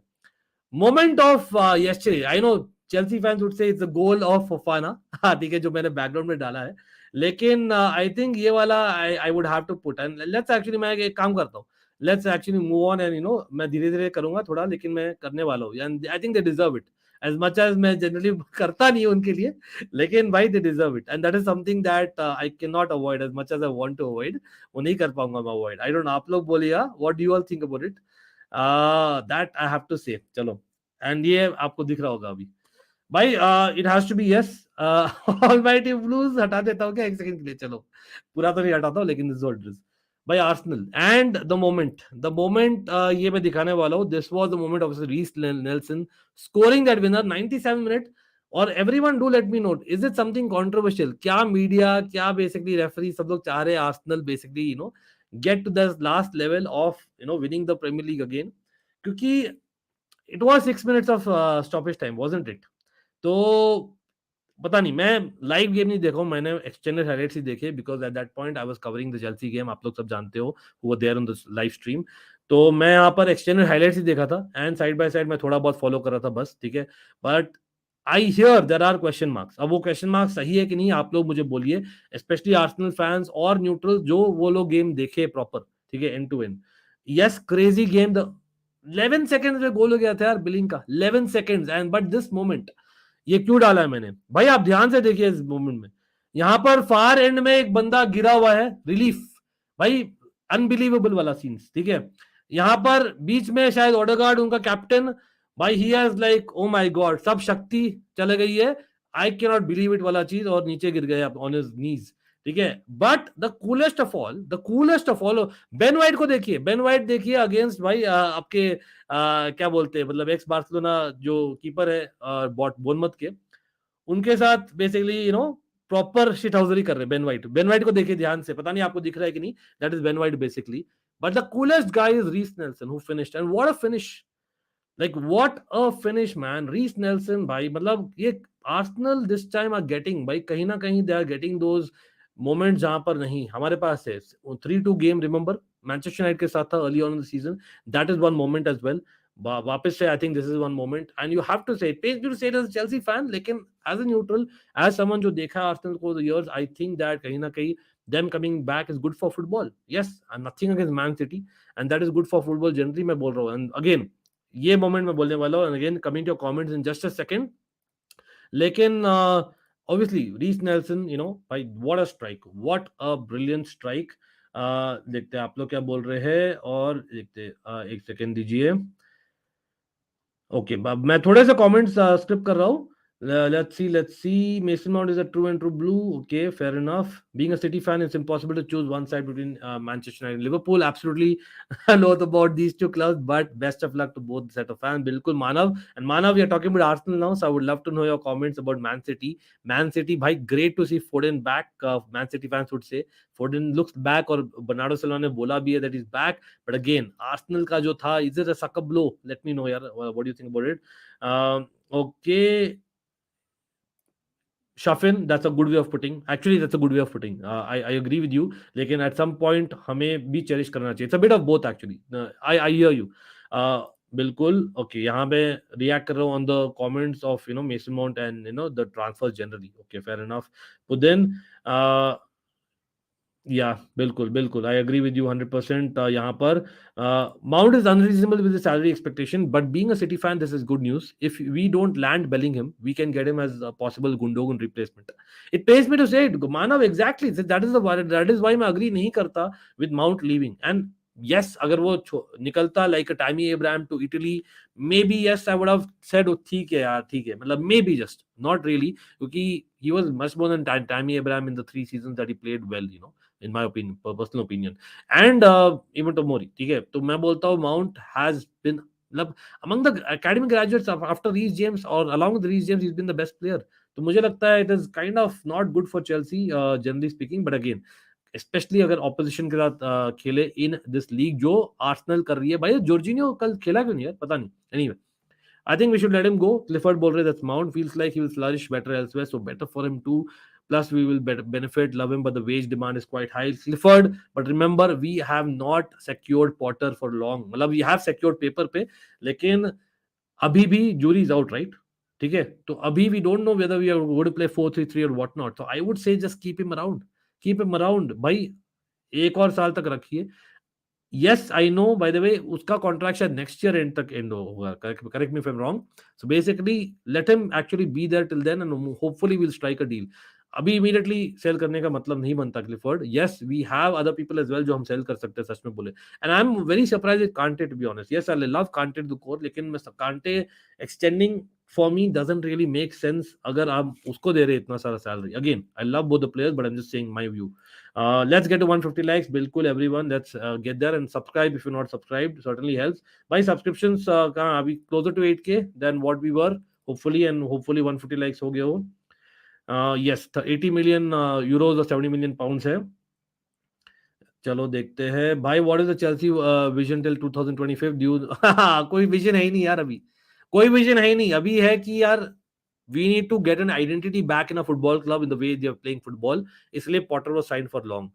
Moment of yesterday. I know Chelsea fans would say it's the goal of Fofana, ठीक है, जो मैंने बैकग्राउंड में डाला है, लेकिन आई थिंक ये वाला I would have to put. And let's actually, मैं एक काम करता हूँ, let's actually move on, and मैं धीरे धीरे करूंगा थोड़ा, लेकिन मैं करने वाला हूँ, and I think they deserve it as much as मैं जनरली करता नहीं हूँ उनके लिए, लेकिन भाई they deserve it, and that is something that I can not avoid as much as I want to avoid. वो नहीं कर पाऊंगा मैं अवॉइड. आई डोंट नो, आप लोग बोलिएगा, what do you all think about it, that I have to say. चलो, एंड ये आपको दिख रहा होगा अभी भाई. It has to be, yes, almighty blues हटा देता हूँ क्या एक सेकंड के लिए? चलो, पूरा तो नहीं हटाता हूँ, लेकिन दिस व्हाट इट इज भाई. आर्सेनल एंड द मोमेंट ये मैं दिखाने वाला हूँ. This was the moment of Reiss Nelson scoring that winner 97 minute. और everyone do let me note, is it something controversial? क्या मीडिया, क्या बेसिकली रेफरी, सब लोग चाह रहे हैं Arsenal basically get to the last level of winning the Premier League again, क्योंकि it was 6 minutes of stoppage time, wasn't it? तो पता नहीं, मैं लाइव गेम नहीं देखा हूँ, मैंने एक्सटेंडेड हाइलाइट्स ही देखे because at that point I was covering the Chelsea game, आप लोग सब जानते हो, वो there on the live stream. तो मैं यहाँ पर एक्सटेंडेड हाइलाइट्स ही देखा था एंड साइड बाय साइड मैं थोड़ा बहुत फॉलो कर रहा था बस, ठीक है। But I hear there are question marks. अब वो क्वेश्चन मार्क्स सही है कि नहीं आप लोग मुझे बोलिए, स्पेशली आर्सेनल फैंस और न्यूट्रल जो वो लोग गेम देखे प्रॉपर, ठीक है, and to end. Yes, crazy game, the 11 seconds में गोल हो गया था यार बिलिंग का, 11 seconds, and but this moment, ये क्यों डाला है मैंने भाई, आप ध्यान से देखिए इस मोमेंट में, यहां पर फार एंड में एक बंदा गिरा हुआ है, रिलीफ भाई, अनबिलीवेबल वाला सीन्स, ठीक है। यहां पर बीच में शायद ओडेगार्ड उनका कैप्टन, भाई he has like oh my God, सब शक्ति चले गई है, आई कैन नॉट बिलीव इट वाला चीज, और नीचे गिर गए ऑन हिज नीज, ठीक है। But the coolest of all Ben white को देखिए, बेन वाइट देखिए अगेंस्ट भाई आपके क्या बोलते हैं, मतलब एक्स बार्सिलोना जो कीपर है बोर्नमथ के, उनके साथ बेसिकली प्रॉपर शिट हाउसरी कर रहे हैं बेन वाइट। बेन वाइट को देखिए ध्यान से, पता नहीं आपको दिख रहा है कि नहीं, that is Ben White basically. But the coolest guy is Reiss Nelson who finished, and what a finish, like what a finish man, Reiss Nelson भाई, मतलब ये Arsenal this time are getting, भाई कहीं ना कहीं they are getting those moment जहां पर नहीं हमारे पास है। 3-2 गेम रिमेंबर मैनचेस्टर यूनाइटेड के साथ था early on in the season, that is one moment as well. वापस से I think this is one moment, and you have to say it pains me to say it as a Chelsea fan, लेकिन as a neutral, as someone जो देखा आर्सेनल को the years, I think that कहीं ना कहीं them coming back is good for football. Yes, I'm nothing against Man City, and that is good for football generally, मैं बोल रहा हूँ। And again, ये मोमेंट मैं बोलने वाला हूँ, and again coming to your comments in just a second, लेकिन ऑब्वियसली रीस नेल्सन, भाई what a strike, what a brilliant strike. देखते हैं आप लोग क्या बोल रहे हैं, और देखते एक सेकंड दीजिए। ओके, मैं थोड़े से कमेंट्स स्क्रिप्ट कर रहा हूँ। Let's see. Mason Mount is a true and true blue. Okay, fair enough. Being a City fan, it's impossible to choose one side between Manchester United and Liverpool. Absolutely, I know about these two clubs, but best of luck to both set of fans. बिल्कुल मानव, and Manav, we are talking about Arsenal now, so I would love to know your comments about Man City. Man City, भाई great to see Foden back. Man City fans would say Foden looks back, और Bernardo Silva ने बोला भी है that he's back. But again, Arsenal का जो था, is it a sucker blow? Let me know यार, what do you think about it? Okay. Shafin, that's a good way of putting. Actually, that's a good way of putting. I agree with you. लेकिन at some point हमें भी चेरिश करना चाहिए. It's a bit of both actually. I hear you. बिल्कुल. Okay, यहाँ पे react कर रहा हूँ on the comments of Mason Mount and the transfers generally. Okay, fair enough. But then या बिल्कुल बिल्कुल, आई एग्री विद यू 100%। यहाँ पर Mount is unreasonable with salary expectation, but being a City fan this is good news. If we don't land Bellingham, we can get him as a possible Gundogan replacement. It pains me to say it, Manav, exactly that is why मैं अग्री नहीं करता with Mount leaving. And yes, अगर वो निकलता like a Tammy Abraham to Italy, maybe yes I would have said ठीक है यार, ठीक है, मतलब may be, just not really, क्योंकि he was much more than Tammy Abraham in the 3 seasons that he played well, in my opinion, personal opinion, and even Tomori, ठीक है। तो मैं बोलता हूँ Mount has been, मतलब among the academy graduates after Reece James or along with Reece James, he's been the best player। तो मुझे लगता है it is kind of not good for Chelsea, generally speaking, but again, specially अगर ऑपोजिशन के साथ खेले इन दिस लीग जो आर्सेनल कर रही है। भाई जॉर्जिनियो कल खेला क्यों नहीं यार, पता नहीं। Anyway, I think we should let him go. Clifford बोल रहे that's Mount feels like he will flourish better elsewhere, so better for him too. Plus, we will benefit, love him, but the wage demand is quite high. Clifford, but remember, we have not secured Potter for long. मतलब we have secured paper पे, लेकिन अभी भी jury is out, right? ठीक है, तो अभी we don't know whether we are going to play 4-3-3 or what not. So I would say just keep him around. Keep him around. भाई एक और साल तक रखिए। Yes, I know. By the way, उसका contract शायद next year end तक end होगा. Correct me if I'm wrong. So basically, let him actually be there till then, and hopefully we'll strike a deal. अभी immediately sell करने का मतलब नहीं बनता Clifford. Yes, we have other people as well जो हम sell कर सकते हैं, सच में बोले. And I'm very surprised with Kante, to be honest. Yes, I love Kante to the core, लेकिन मैं Kante extending for me doesn't really make sense अगर आप उसको दे रहे इतना सारा salary. Again, I love both the players, but I'm just saying my view. Let's get to 150 likes. Bilkul, everyone. Let's get there, and subscribe if you're not subscribed. Certainly helps. My subscriptions are we closer to 8K than what we were. Hopefully, and hopefully 150 likes हो गया हो. Yes, 80 million euros or 70 million pounds है. चलो देखते हैं भाई, what is the Chelsea vision till 2025 due. कोई विजन है ही नहीं यार, अभी कोई विजन है ही नहीं। अभी है कि यार We need to get an identity back in a football club in the way they are playing football. इसलिए Potter was signed for long,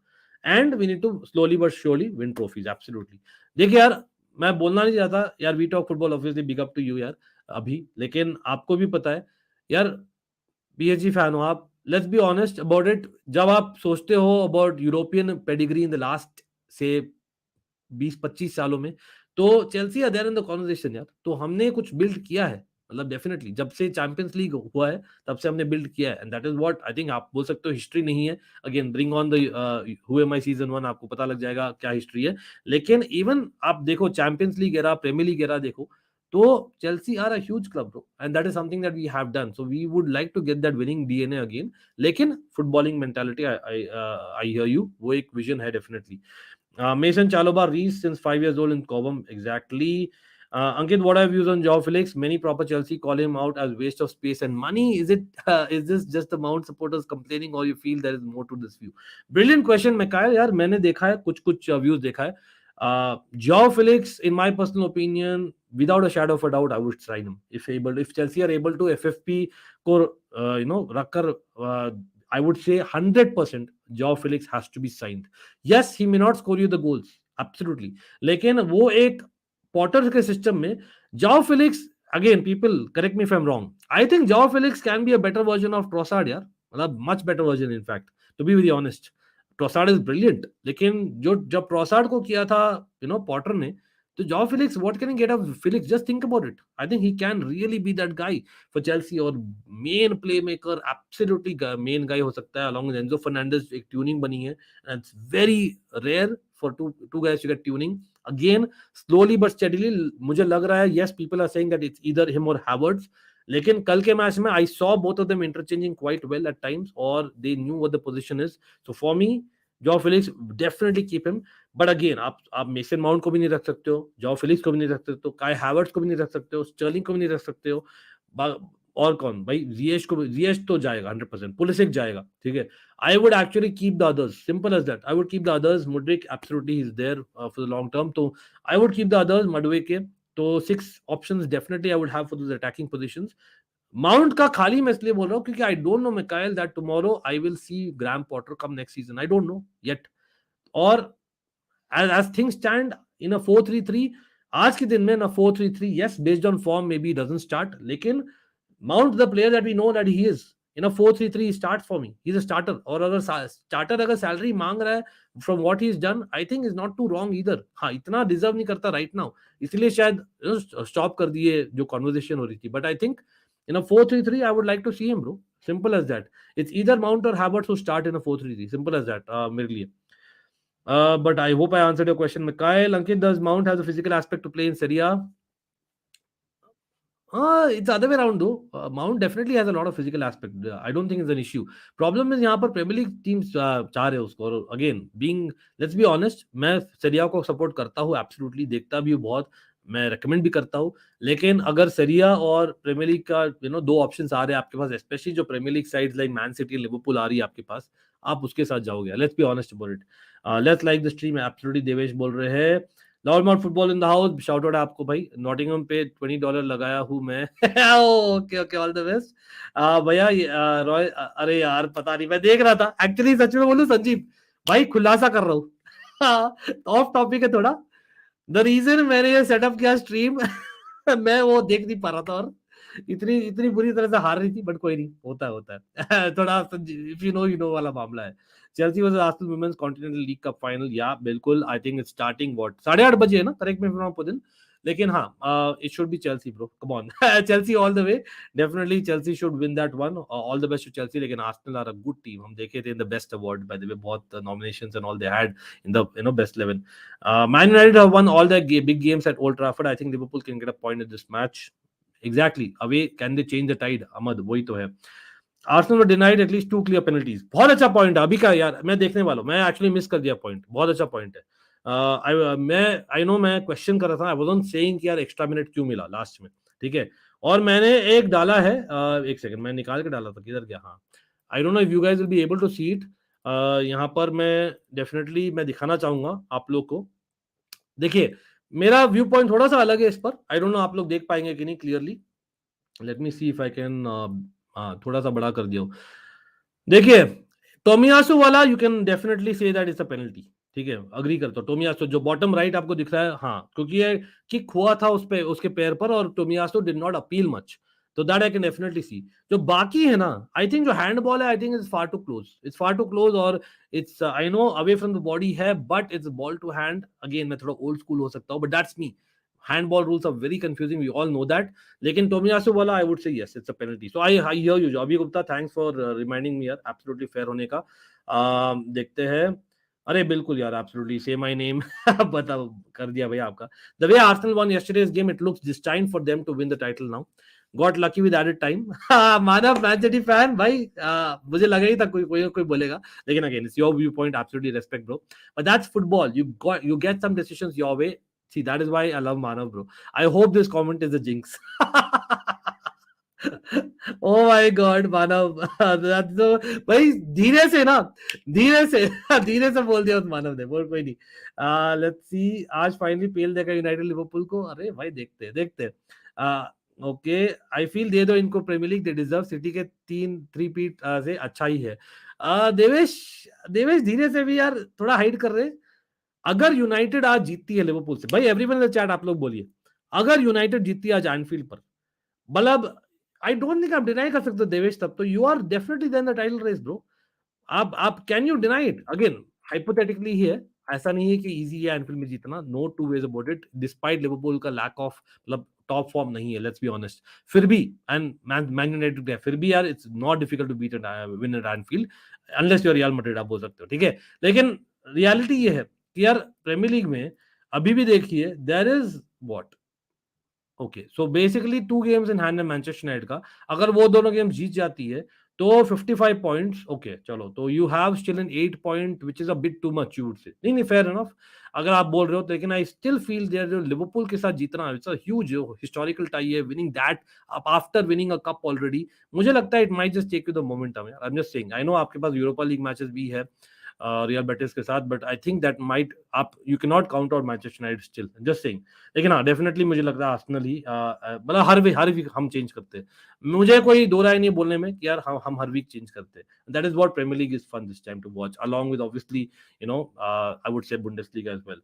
and we need to slowly but surely win trophies. Absolutely. देखिए यार, मैं बोलना नहीं चाहता यार, we talk football obviously big up to you यार अभी, लेकिन आपको भी पता है यार, पीएसजी फैन हो आप, let's be honest about it. जब आप सोचते हो about European pedigree in the last से 20-25 सालों में, तो Chelsea are there in the conversation यार। तो हमने कुछ बिल्ड किया है, मतलब डेफिनेटली जब से चैंपियंस लीग हुआ है तब से हमने बिल्ड किया है, and that is what I think. आप बोल सकते हो हिस्ट्री नहीं है, again bring on the who am I season 1, आपको पता लग जाएगा क्या हिस्ट्री है। लेकिन इवन आप देखो Champions League era, Premier League era देखो, तो Chelsea are a huge club bro, and that is something that we have done, so we would like to get that winning DNA again. लेकिन footballing mentality, I hear you, वो एक विजन है definitely. Mason Chalobah reached since 5 years old in Cobham. Exactly. Ankit, what are your views on Joao Felix? Many proper Chelsea call him out as waste of space and money. Is this just the Mount supporters complaining, or you feel there is more to this view? Brilliant question, Mikhail. यार मैंने देखा है कुछ views देखा है. Joao Felix, in my personal opinion, without a shadow of a doubt, I would sign him if Chelsea are able to FFP को रखकर, I would say 100% Joao Felix has to be signed. Yes, he may not score you the goals, absolutely, लेकिन वो एक पॉटर के सिस्टम में Joao Felix, again people correct me if I am wrong, I think Joao Felix can be a better version of Trossard यार, मतलब much better version in fact, to be very honest. Trossard is brilliant, लेकिन जो जब ट्रोसार्ड को किया था पॉटर ने, तो Joao Felix, what can get of Felix, just think about it. I think he can really be that guy for Chelsea, और main playmaker, absolutely main guy हो सकता है अलॉन्ग विद एंजो फर्नांडिस। एक ट्यूनिंग बनी है, and it's very rare for two guys to get tuning again, slowly but steadily. मुझे लग रहा है, yes people are saying that it's either him or Havertz, लेकिन कल के मैच में I saw both of them interchanging quite well at times, और they knew what the position इज। So for me, Joao Felix definitely keep him, but again आप मेसन माउंट को भी नहीं रख सकते हो, जॉ फिलिक्स को भी नहीं रख सकते हो, काय हैवर्ट्स को भी नहीं रख सकते हो, स्टर्लिंग को भी नहीं रख सकते हो, और कौन भाई, जिएश तो जाएगा 100%, पुलिसिक जाएगा, ठीक है। I would actually keep the others. Simple as that. I would keep the others. Mudrik, absolutely, he's there for the long term. So I would keep the others. Madueke. So 6 options definitely I would have for those attacking positions. Mount का खाली मैं इसलिए बोल रहा हूँ क्योंकि I don't know, Mikhail, that tomorrow I will see Graham Potter come next season. I don't know yet. और as things stand in a 4-3-3, आज के दिन में ना 4-3-3, yes, based on form maybe he doesn't start, लेकिन Mount the player that we know that he is. In a 4-3-3 he starts for me. He's a starter. और अगर starter अगर salary मांग रहा है from what he's done, I think is not too wrong either. हाँ, इतना deserve नहीं करता right now, इसलिए शायद stop कर दिए जो conversation हो रही थी. But I think in a 4-3-3 I would like to see him, bro. Simple as that. It's either Mount or Havertz who start in a 4-3-3. Simple as that. मेरे लिए. But I hope I answered your question, Mikhail. Ankit, does Mount have a physical aspect to play in Serie A? It's the other way around though. Mount definitely has a lot of physical aspect. I don't think it's an issue. Problem is यहाँ पर Premier League teams चाह रहे हैं उसको, और again being, let's be honest, मैं सेरिया को सपोर्ट करता हूँ, absolutely देखता भी हूँ बहुत, मैं रेकमेंड भी करता हूँ, लेकिन अगर सेरिया और प्रीमियर लीग का दो ऑप्शंस आ रहे हैं आपके पास, स्पेशली जो premier league sides like Man City, Liverpool आ रही है आपके पास, आप उसके साथ जाओगे। Let's be honest about it. Let's like the stream, absolutely Devesh बोल रहे हैं। Normal football in the house, shout out आपको भाई। नॉटिंघम पे $20 लगाया हूँ मैं। Okay okay, all the best भैया। रॉय, अरे यार पता नहीं, मैं देख रहा था एक्चुअली, सच में बोलूं संजीव भाई, खुलासा कर रहा हूँ, ऑफ टॉपिक है थोड़ा। द रीजन मैंने ये सेटअप किया स्ट्रीम मैं वो देख नहीं पा रहा था, और इतनी इतनी बुरी तरह से हार रही थी, बट कोई नहीं, होता है थोड़ा, इफ यू नो वाला मामला है। Chelsea versus Arsenal women's continental league का फाइनल, या बिल्कुल, आई थिंक इट्स स्टार्टिंग 8:30 बजे है ना, correct me if I am wrong दिन, लेकिन हाँ, it should be Chelsea bro, come on Chelsea all the way, definitely Chelsea should win that one, all the best to Chelsea. लेकिन Arsenal are a good team, हम देखे थे in the best award by the way, बहुत nominations and all they had in the best 11. Man United have won all their big games at Old Trafford. I think Liverpool can get a point in this match. Exactly. Away, can they change the tide? Ahmad, वही तो है। Arsenal were denied at least 2 clear penalties. बहुत अच्छा पॉइंट है अभी का यार, मैं देखने वाला हूँ, मैं एक्चुअली मिस कर दिया पॉइंट, बहुत अच्छा पॉइंट है। आई नो, मैं क्वेश्चन कर रहा था, आई वाज़न्ट सेइंग कि यार एक्स्ट्रा मिनट क्यों मिला लास्ट में, ठीक है। और मैंने एक डाला है, एक सेकंड, मैं निकाल के डाला था, किधर गया, हाँ, I don't know if you guys will be able to see it. यहाँ पर मैं डेफिनेटली मैं दिखाना चाहूंगा आप लोग को। देखिए, मेरा व्यू पॉइंट थोड़ा सा अलग है इस पर, आई डोंट नो आप लोग देख पाएंगे कि नहीं clearly. Let me see if I can हाँ, थोड़ा सा बड़ा कर दिया हो। देखिए, टोमियासु वाला you can definitely say that is a penalty, ठीक है, अग्री करता हूँ। टोमियासु जो बॉटम राइट आपको दिख रहा है, हाँ, क्योंकि ये किक हुआ था उस पे, उसके पैर पर, और Tomiyasu did not appeal much, तो that I can definitely see. जो बाकी है ना, आई थिंक जो हैंडबॉल है, I think is far too close, it's far too close, और it's I know away from the body है, but it's ball to hand. Again मैं थोड़ा ओल्ड स्कूल हो सकता हूँ, but that's me. Handball rules are very confusing, we all know that. लेकिन टोमियासु वाला I would say yes, it's a penalty. So I hear you अभी Gupta, thanks for reminding me यार, एब्सोल्युटली फेयर होने का। देखते हैं। अरे बिल्कुल यार, एब्सोल्युटली से माय नेम बता कर दिया भैया आपका। The way Arsenal won yesterday's game, it looks destined for them to win the title now. Got lucky with added time. Manav Man City fan भाई, मुझे लगा ही था कोई बोलेगा, लेकिन again it's your view point, absolutely respect bro, but that's football, you get some decisions your way. See, that is why I love Manav, bro. I hope this comment is a jinx. Oh my God, Manav. That's so, भाई धीरे से ना, धीरे से धीरे से बोल दिया उस मानव ने, बोल कोई नहीं। लेट्स सी, आज फाइनली पेल देगा यूनाइटेड लिवरपूल को। अरे भाई देखते देखते। ओके, आई फील दे दो इनको premiere League, they deserve. City के 3 3-पीट से अच्छा ही है। देवेश, देवेश धीरे से भी यार थोड़ा हाइड कर रहे। अगर यूनाइटेड आज जीतती है लिवरपूल से, भाई एवरीवन इन द चैट आप लोग बोलिए, अगर यूनाइटेड जीतती है आज एनफील्ड पर, मतलब आई डोंट थिंक आप डिनाई कर सकते हो देवेश, तब तो you are definitely then the title race bro. आप can you deny it? Again hypothetically ही है, ऐसा नहीं है कि इजी है एनफील्ड में जीतना, no two ways about it, despite Liverpool का लैक ऑफ, मतलब टॉप फॉर्म नहीं है, लेट्स बी ऑनेस्ट। फिर भी, एंड मैन यूनाइटेड है, फिर भी यार it's not difficult to beat win at Anfield, unless you are Real Madrid, आप बोल सकते हो, ठीक है। लेकिन रियलिटी ये है कि यार प्रीमियर लीग में अभी भी देखिए, there is what, okay, so basically 2 games in hand है मैनचेस्टर यूनाइटेड का। अगर वो दोनों गेम जीत जाती है तो 55 पॉइंट्स, ओके चलो, तो you have still an 8 point which is a bit too much, you would say. नहीं नहीं, फेयर इनफ अगर आप बोल रहे हो तो, लेकिन आई स्टिल फील देयर जो लिवरपूल के साथ जीतना, it's a huge historical tie है, winning that after winning a cup already. मुझे लगता है it might just take you the momentum यार, I am just saying. I know आपके पास यूरोपा लीग मैचेस भी है रियल बेटिस के साथ, but I think that might, आप you can not count out Manchester United still, just saying. लेकिन हाँ, डेफिनेटली मुझे लग रहा है आर्सेनल ही, मतलब हर वीक हम चेंज करते हैं, मुझे कोई दो राय नहीं बोलने में कि यार हम हर वीक चेंज करते हैं। That is what Premier League is fun this time to watch, along with obviously you know I would say Bundesliga as well.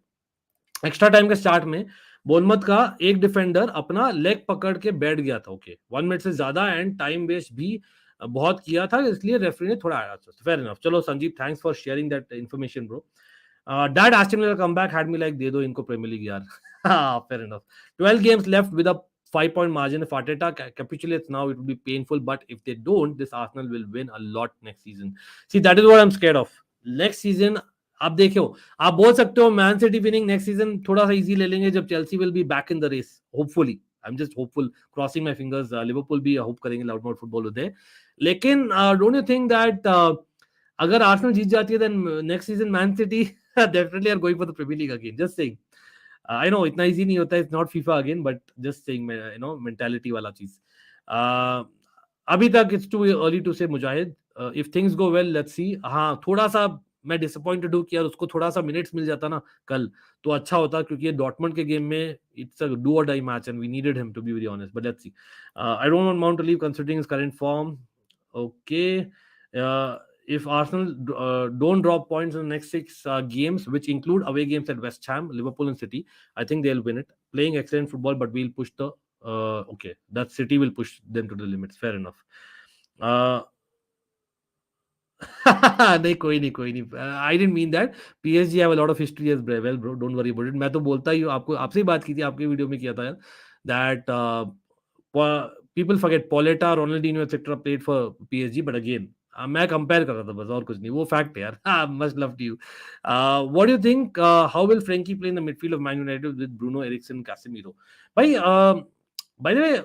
Extra time के स्टार्ट में बोर्नमथ का एक डिफेंडर अपना लेग पकड़ के बैठ गया था, ओके 1 मिनट से ज्यादा, एंड टाइम वेस्ट भी बहुत किया था, इसलिए रेफरी ने थोड़ा आया। Fair enough. चलो Sanjeev, thanks for sharing that information bro. That Aston Villa comeback had me like, दे दो इनको प्रीमियर लीग यार। Fair enough. 12 games left with a 5-point margin. If Arteta capitulates now, it will be painful. But if they don't, this Arsenal will win a lot next season. See, that is what I'm scared of. Next season, आप देखो, आप बोल सकते हो Man City winning next season थोड़ा सा इजी ले लेंगे जब Chelsea will be back in the race, hopefully. I am just hopeful, crossing my fingers. Liverpool भी होप करेंगे लाउड माउथ फुटबॉल होते हैं, लेकिन डोंट यू थिंक दैट अगर आर्सेनल जीत जाती है then next season Man City definitely are going for the Premier League again, just saying. I know इतना इजी नहीं होता है, it's not FIFA again, but just saying, you know mentality वाला चीज। अभी तक it's too early to say Mujahid, if things go well let's see. हाँ, थोड़ा सा मैं डिसअपॉइंटेड हूँ कि यार उसको थोड़ा सा मिनट्स मिल जाता ना कल, तो अच्छा होता, क्योंकि ये डॉर्टमंड के गेम में इट्स अ डू और die match and we needed him to be very honest, but let's see. I don't want Mount to leave considering his current form. Okay, if Arsenal don't drop points in the next 6 games, which include away games at West Ham, Liverpool, and City, I think they'll win it. Playing excellent football, but we'll push the. Okay, that City will push them to the limits. Fair enough. नहीं, कोई नहीं, कोई नहीं। I didn't mean that. PSG have a lot of history as well bro, don't worry about it. मैं तो बोलता ही हूँ, आपको आपसे ही बात की थी, आपके वीडियो में किया था यार, that people forget Pauletta, Ronaldinho etc played for PSG, but again मैं कंपेयर कर रहा था बस, और कुछ नहीं, वो फैक्ट है यार। Much love to you. What do you think, how will Frenkie play in the midfield of Man United with Bruno Eriksen, Casemiro? भाई by the way,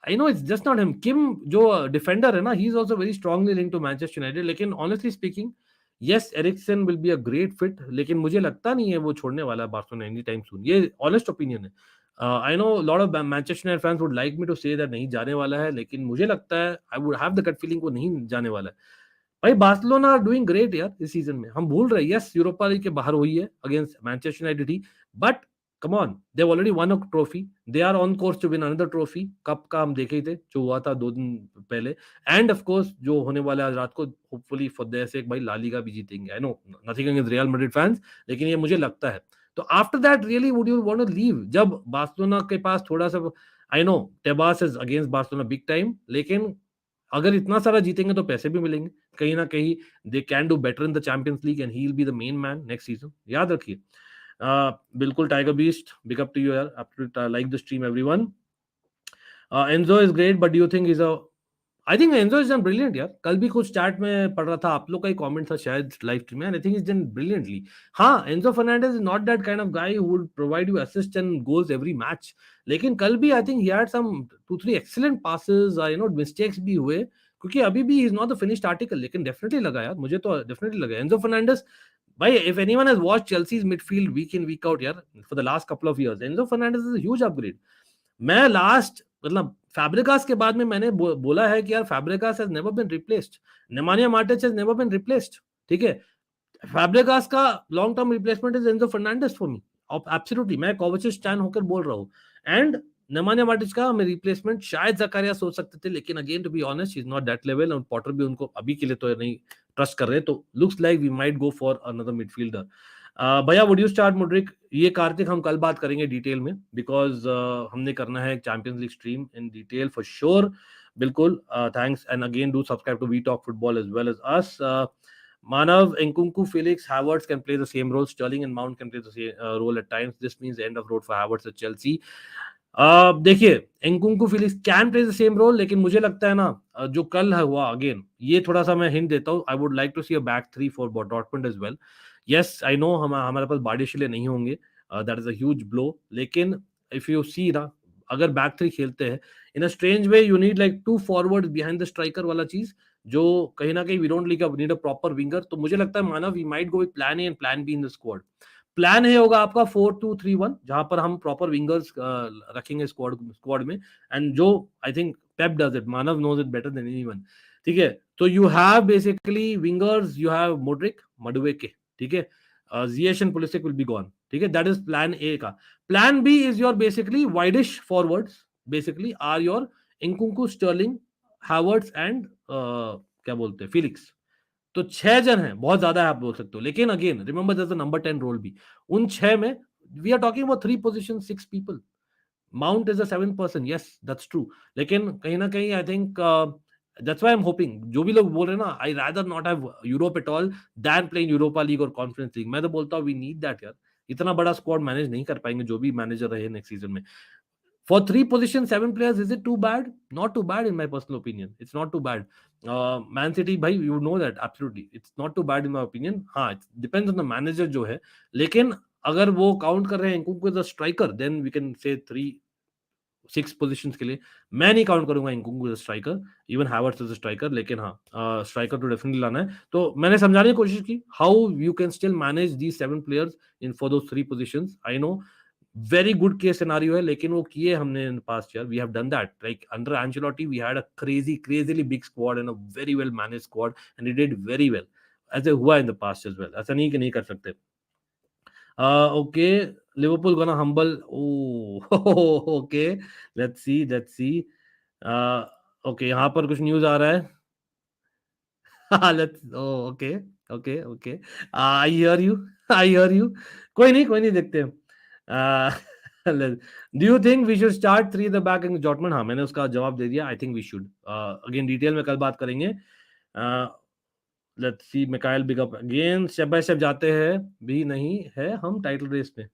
I know it's just not him, Kim जो डिफेंडर है ना, he is also very strongly linked to Manchester United, लेकिन honestly speaking yes, Eriksen will be a great fit, लेकिन मुझे लगता नहीं है वो छोड़ने वाला है बार्सिलोना एनी टाइम सून, ये ऑनेस्ट ओपिनियन है। I know lot of Manchester United fans would like me to say that नहीं जाने वाला है, लेकिन मुझे लगता है, I would have the gut feeling वो नहीं जाने वाला है। भाई बार्सिलोना आर डूइंग ग्रेट यार इस सीजन में, हम भूल रहे हैं, यस यूरोपा लीग के बाहर हुई है अगेंस्ट मैनचेस्टर यूनाइटेड ही, but come on, they already won a trophy, they are on course to win another trophy. Cup का हम देखे ही थे जो हुआ था 2 दिन पहले, एंड ऑफ कोर्स जो होने वाला है आज रात को, होपफुली फॉर देयर सेक भाई ला लीगा भी जीतेंगे। I know nothing against Real Madrid fans, लेकिन ये मुझे लगता है। तो after that really would you want to leave, जब बार्सिलोना के पास थोड़ा सा, I know Tebas is against Barcelona big time, लेकिन अगर इतना सारा जीतेंगे तो पैसे भी मिलेंगे कहीं ना कहीं। They can do better in the Champions League and he will be the main man next season, याद रखिए। बिल्कुल tiger beast, big up to you यार, absolute like the stream everyone. Enzo is great but do you think is a, I think Enzo is done brilliant यार। कल भी कुछ चैट में पढ़ रहा था, आप लोग का ही कमेंट था शायद लाइव स्ट्रीम में, I think is done brilliantly. हाँ, Enzo Fernandez is not that kind of guy who would provide you assist and goals every match, लेकिन कल भी I think he had some 2-3 excellent passes, you know mistakes भी हुए, क्योंकि अभी भी is not the finished article, लेकिन डेफिनेटली लगा यार, मुझे तो डेफिनेटली लगा एंजो फर्नांडिस भाई। If anyone has watched Chelsea's midfield week in week out यार for the last couple of years, Enzo Fernandez is a huge upgrade. मैं लास्ट मतलब फैब्रिकास के बाद में मैंने बोला है कि यार Fabregas has never been replaced, Nemanja Matic has never been replaced, ठीक है। फैब्रिकास का long term replacement is Enzo Fernandez for me, absolutely. मैं कोवाचिच स्टैन होकर बोल रहा हूं, एंड नेमानिया मार्टिच का मैं रिप्लेसमेंट शायद जकारिया सोच सकते थे, लेकिन again to be honest is not that level, और पॉटर भी उनको अभी के लिए तो नहीं ट्रस्ट कर रहे, तो looks like we might go for another midfielder. भैया वुड यू स्टार्ट मुड्रिक? ये कार्तिक हम कल बात करेंगे डिटेल में, बिकॉज हमने करना है Champions League stream in detail for sure. बिल्कुल, thanks and again do subscribe to we talk football as well as us. Manav, Nkunku, Felix, Havertz can play the same role. Sterling and Mount can play the same role at times. This means the end of road for Havertz at Chelsea. देखिए, Nkunku, Felix can play the same role, लेकिन मुझे लगता है ना, जो कल है हुआ अगेन, ये थोड़ा सा मैं हिंट देता हूँ। I would like to see a back three for Dortmund as well. Yes, I know हमारे पास बार्डिशले नहीं होंगे, that is a huge blow. लेकिन if you see ना, अगर बैक थ्री खेलते हैं in a strange way, you need like 2 forward behind the striker वाला चीज, जो कहीं ना कहीं we don't need a proper winger. तो मुझे लगता है Manav we might go with plan A and plan B in the squad. Plan A होगा आपका 4-2-3-1, जहां पर हम प्रॉपर विंगर्स रखेंगे स्क्वाड में, एंड जो I think Pep does it, Manav knows it better than anyone, ठीक है। तो you have basically wingers, you have Mudryk, Madueke, ठीक है, Ziyech and Pulisic will be gone, ठीक है। दैट इज प्लान ए का। Plan B is your basically widish forwards, basically are your Nkunku, Sterling, Havertz and क्या बोलते हैं, फिलिक्स। तो 6 जन हैं, बहुत ज्यादा है आप बोल सकते हो, लेकिन again remember there is a number 10 role भी। उन 6 में we are talking about 3 position 6 people. Mount is a 7th person, yes that's true, लेकिन कहीं ना कहीं I think that's why I am hoping, जो भी लोग बोल रहे हैं ना, I rather not have Europe at all than playing Europa League और कॉन्फ्रेंस लीग। मैं तो बोलता हूँ वी नीड दैट यार, इतना बड़ा स्क्वाड मैनेज नहीं कर पाएंगे जो भी मैनेजर रहे नेक्स्ट सीजन में। For 3 positions, 7 players, is it too bad? Not too bad in my personal opinion. It's not too bad. Man City, भाई, you know that absolutely. It's not too bad in my opinion. हाँ, it depends on the manager जो है. लेकिन अगर वो काउंट कर रहे हैं Nkunku as a striker, then we can say 3-6 positions के लिए मैं नहीं काउंट करूंगा Nkunku as striker, even Havertz as striker, लेकिन हाँ स्ट्राइकर तो डेफिनेटली लाना है। तो मैंने समझाने की कोशिश की how you can still manage the 7 players in for those 3 positions. I know very good case scenario है, लेकिन वो किए हमने in past year, we have done that, like under Ancelotti we had a crazily big squad and a very well manage squad and he did very well, ऐसे हुआ in the past as well, ऐसा नहीं कि नहीं कर सकते। Okay, Liverpool gonna humble, okay, let's see. Okay, यहाँ पर कुछ न्यूज आ रहा है। Let's, okay okay okay, I hear you, I hear you. कोई नहीं देखते हैं। Do you think we should start 3 the back in Jotman? हाँ, मैंने उसका जवाब दे दिया, I think we should. Again detail में कल बात करेंगे। Let's see, Mikail big up again, step by step जाते हैं भी नहीं है हम टाइटल रेस में।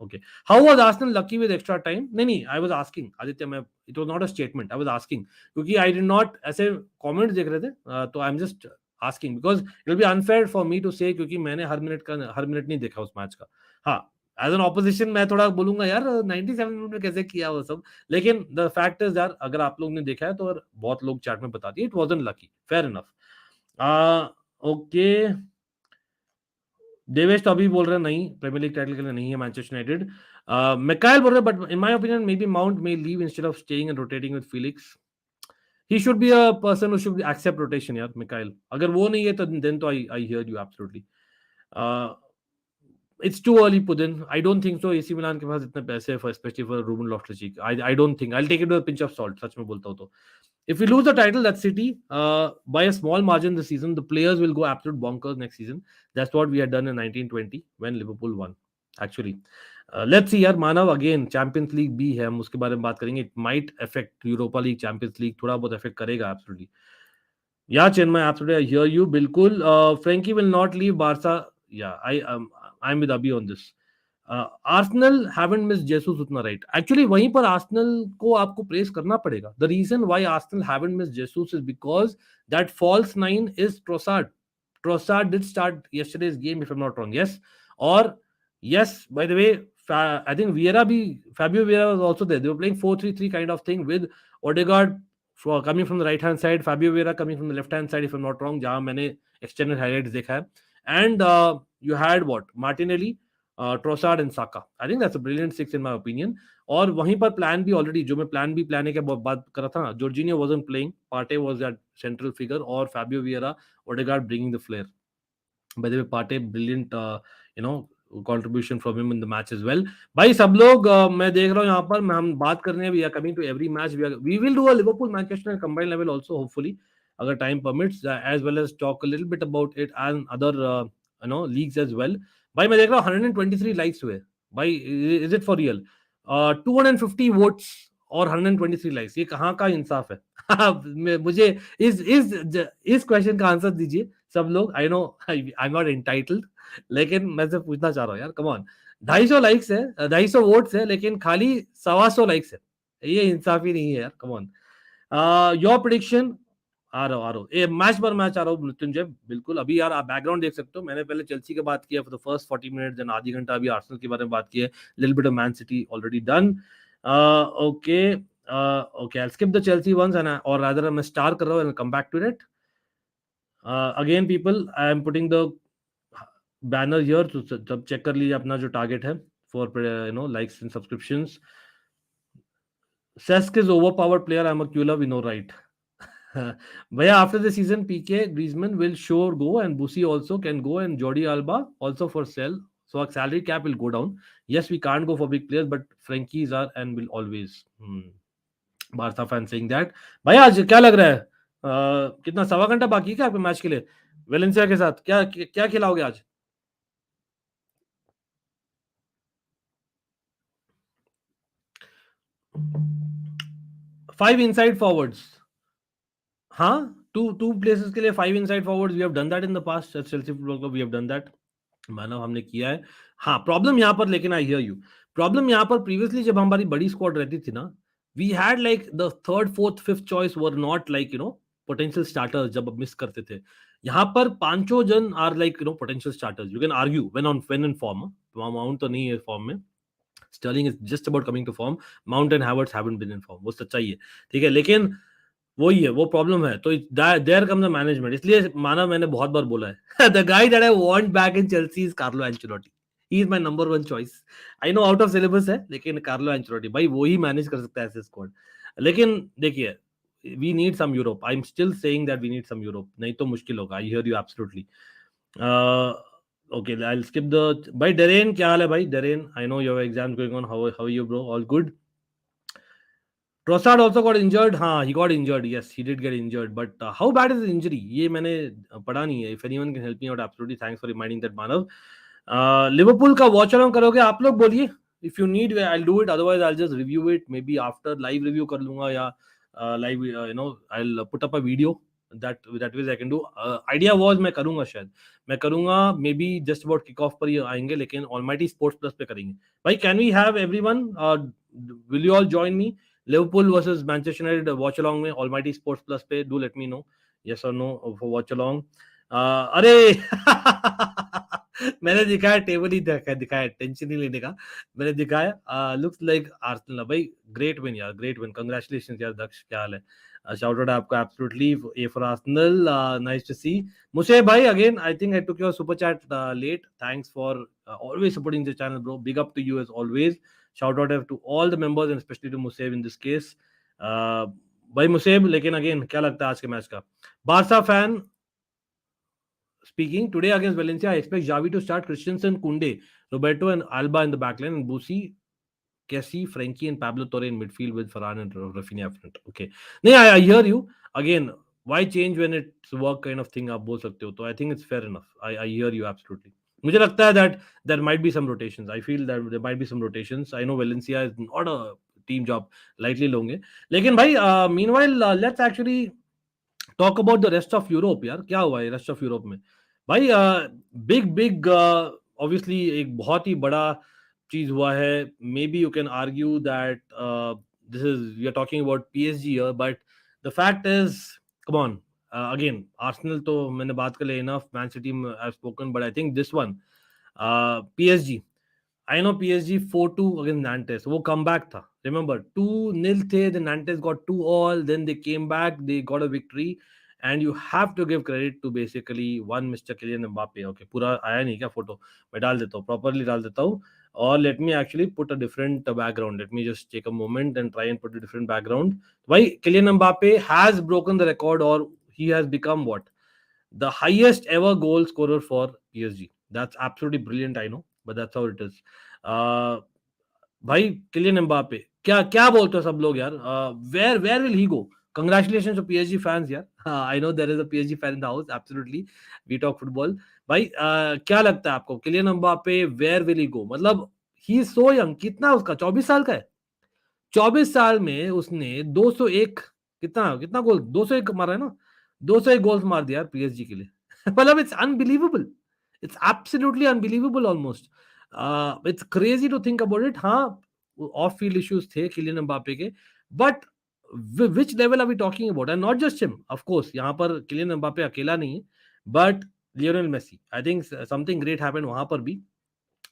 Okay, how was Arsenal lucky with extra time? नहीं, आई वाज आस्किंग आदित्य, मैं, it was not a statement, I was asking, क्योंकि आई डिड नॉट ऐसे कमेंट्स देख रहे थे, तो I am just asking because it will be unfair for me to say, क्योंकि मैंने हर मिनट नहीं देखा उस मैच का। हाँ, एज एन ऑपोजिशन मैं थोड़ा बोलूंगा यार 97 मिनट में कैसे किया वो सब, लेकिन द फैक्ट इज यार, अगर आप लोग ने देखा है तो बहुत लोग चैट में बता दिए it wasn't lucky, fair enough. Okay, Devesh तो अभी बोल रहे हैं नहीं, प्रीमियर लीग टाइटल के लिए नहीं है मैनचेस्टर यूनाइटेड। मिकाइल बोल रहे हैं, but in my opinion may be Mount may leave instead of staying and rotating with Felix. He should be a person who should accept rotation यार, मिकाइल। अगर वो नहीं है तो देन तो I hear you absolutely. It's too early, Pudin. I don't think so. AC Milan के पास इतने पैसे for especially for Ruben Loftus-Cheek. I don't think. I'll take it with a pinch of salt. सच में बोलता हूँ तो. If we lose the title, that's City by a small margin this season. The players will go absolute bonkers next season. That's what we had done in 1920 when Liverpool won. Actually, let's see यार मानव again Champions League भी है हम उसके बारे में बात करेंगे. It might affect Europa League, Champions League थोड़ा बहुत affect करेगा absolutely. Yeah, Chinmay, absolutely, I hear you. बिल्कुल. Frankie will not leave Barca. Yeah, I'm with Abhi on this. Arsenal haven't missed Jesus उतना right. Actually, वहीं पर Arsenal को आपको praise करना पड़ेगा. The reason why Arsenal haven't missed Jesus is because that false nine is Trossard. Trossard did start yesterday's game, if I'm not wrong. Yes, or yes. By the way, I think Fabio Vieira was also there. They were playing 4-3-3 kind of thing with Odegaard coming from the right hand side, Fabio Vieira coming from the left hand side, if I'm not wrong. जहाँ मैंने extended highlights देखा है. And you had what? Martinelli, Trossard and Saka. I think that's a brilliant six in my opinion. और वहीं पर प्लान भी ऑलरेडी जो मैं प्लान ए के बात कर रहा था ना, Jorginho wasn't playing, Partey was that central figure और Fabio Vieira, Odegaard bringing the flair. By the way, Partey brilliant contribution from him in the match as well. भाई सब लोग मैं देख रहा हूँ यहाँ पर हम बात करने we are coming to every match. We will do a Liverpool Manchester and combined level also hopefully अगर time permits, as well as talk a little bit about it and other leagues as well. भाई मैं देख रहा हूँ 123 likes हुए. भाई is it for real? 250 votes और 123 likes. ये कहाँ का इंसाफ है? मुझे इस क्वेश्चन का आंसर दीजिए सब लोग. I know I am not entitled, लेकिन मैं से पूछना चाह रहा हूँ यार. कम ऑन, 250 लाइक्स है, 250 वोट्स है, लेकिन खाली 125 लाइक्स है. ये इंसाफी नहीं है यार. Come on. Your prediction. आ रहा हूँ ए मैच पर मैच आ रहा हूँ मृत्युंजय. बिल्कुल. अभी यार आप बैकग्राउंड देख सकते हो. मैंने पहले चेल्सी की बात किया for the first 40 minutes and आधी घंटा अभी आर्सेनल के बारे में बात की है. Little bit of Man City already done. Okay okay, I skip the Chelsea ones and और रादर मैं स्टार कर रहा हूँ and come back to it. Again people, I am putting the banner here, तो जब चेक कर लीजिए अपना जो टारगेट है for likes and subscriptions. Cesc is overpowered player. I'm a Kula, we know, right? भैया after the season PK, Griezmann will sure go and Busi also can go and Jordi Alba also for sell. So our salary cap will go down. Yes, we can't go for big players, but Frankies are and will always. Barca fan saying that. भैया आज क्या लग रहा है? कितना सवा घंटा बाकी है क्या आपके मैच के लिए वेलेंसिया के साथ? क्या खिलाओगे आज? Five inside forwards. हाँ, two places के लिए 5 inside forwards. We have done that in the past at Chelsea Football Club. We have done that. मानव हमने किया है. हाँ, प्रॉब्लम यहाँ पर, लेकिन आई हियर यू. प्रॉब्लम यहाँ पर प्रीवियसली जब हमारी बड़ी स्क्वाड रहती थी ना, we had like the third fourth fifth choice were not like potential starters. जब मिस करते थे यहाँ पर पांचों जन are like potential starters. You can argue when in form. Mount तो नहीं है फॉर्म में. Sterling is just about coming to form. Mount and Havertz haven't been in form. वो सच्चाई है, ठीक है, लेकिन वही है, वो प्रॉब्लम है. तो देयर कम द मैनेजमेंट. इसलिए माना मैंने बहुत बार बोला है the guy that I want back in Chelsea is Carlo Ancelotti. He is my number 1 choice. I know out of syllabus है, लेकिन कार्लो एंचेलोटी भाई वो ही मैनेज कर सकता है ऐसे स्क्वाड. लेकिन देखिए, we need some Europe. I am still saying that we need some Europe, नहीं तो मुश्किल होगा. I hear you absolutely. Okay, I will skip the. भाई डेरेन, क्या हाल है भाई? Darren, I know your exams going on. How you bro? All good. Trossard also got injured. हाँ, he got injured. Yes, he did get injured. But how bad is the injury? ये मैंने पढ़ा नहीं है. If anyone can help me out, absolutely. Thanks for reminding that, Manav. Liverpool का watch along करोगे आप लोग? बोलिए. If you need, I'll do it. Otherwise, I'll just review it. Maybe after live review कर लूँगा या live. I'll put up a video. That way I can do. Idea was मैं करूँगा शायद. मैं करूँगा maybe just about kick off पर ही आएंगे, लेकिन Almighty Sports Plus पे करेंगे. भाई, can we have everyone? Will you all join me? Liverpool versus Manchester United watch along में Almighty Sports Plus पे. Do let me know yes or no for watch along. अरे मैंने दिखाया, टेबल ही दिखाया, टेंशन नहीं लेने का. मैंने दिखाया. Looks like Arsenal. भाई ग्रेट विन यार, ग्रेट विन. कांग्रेचुलेशंस यार दक्ष, क्या हाल है? शाउट आउट आपको. Absolutely A for Arsenal. Nice to see. मुझे भाई again I think I took your super chat late. Thanks for always supporting the channel, bro. Big up to you as always. Shout out to all the members and especially to Museb in this case. भाई मुसेब, लेकिन अगेन क्या लगता है आज के मैच का? Barça fan speaking, today against Valencia, I expect Xavi to start Christensen, Kunde, Roberto, and Alba in the backline, and Busi, Kessie, Frankie, and Pablo Torre in midfield with Varane and Rafinha up front. Okay. No, I hear you. Again, why change when it's work kind of thing आप बोल सकते हो. So I think it's fair enough. I hear you absolutely. मुझे लगता है that there might be some rotations. I feel that there might be some rotations. I know Valencia is not a team job lightly लोगे. लेकिन भाई meanwhile let's actually talk about the rest of Europe. यार क्या हुआ है रेस्ट ऑफ यूरोप में भाई? बिग बिग ऑब्वियसली एक बहुत ही बड़ा चीज हुआ है. Maybe you can argue that this is we are talking about PSG here, but the fact is, come on, again Arsenal तो मैंने बात कर लिया enough, Man City I have spoken, but I think this one PSG, I know PSG 4-2 against Nantes. वो comeback था. Remember, 2-0 थे, then Nantes got 2-all, then they came back, they got a victory, and you have to give credit to basically one Mr. Kylian Mbappe. Okay, पूरा आया नहीं क्या फोटो? मैं डाल देता हूँ, properly डाल देता हूँ. और let me actually put a different background. Let me just take a moment and try and put a different background. भाई Kylian Mbappe has broken the record, or he has become what? The highest ever goal scorer for PSG. That's absolutely brilliant, I know, but that's how it is. भाई किलियन एम्बापे, क्या क्या बोलते हो सब लोग यार? Where will he go? Congratulation to PSG fans यार. I know there is a PSG fan in the house, absolutely. We talk football. भाई क्या लगता है आपको, Kylian Mbappe where will he go? मतलब ही इज सो यंग. कितना उसका, 24 साल का है. 24 साल में उसने 201, कितना कितना गोल, 201 मारा है ना. 201 गोल्स मार दिया यार पीएसजी के लिए. मतलब it's unbelievable. It's absolutely unbelievable almost. It's crazy to think about it. हाँ, ऑफ फील्ड इश्यूज थे किलियन एम्बापे के, but which level are we talking about? And not just him, of course यहाँ पर किलियन एम्बापे अकेला नहीं है, but Lionel Messi. I think something great happened वहां पर भी.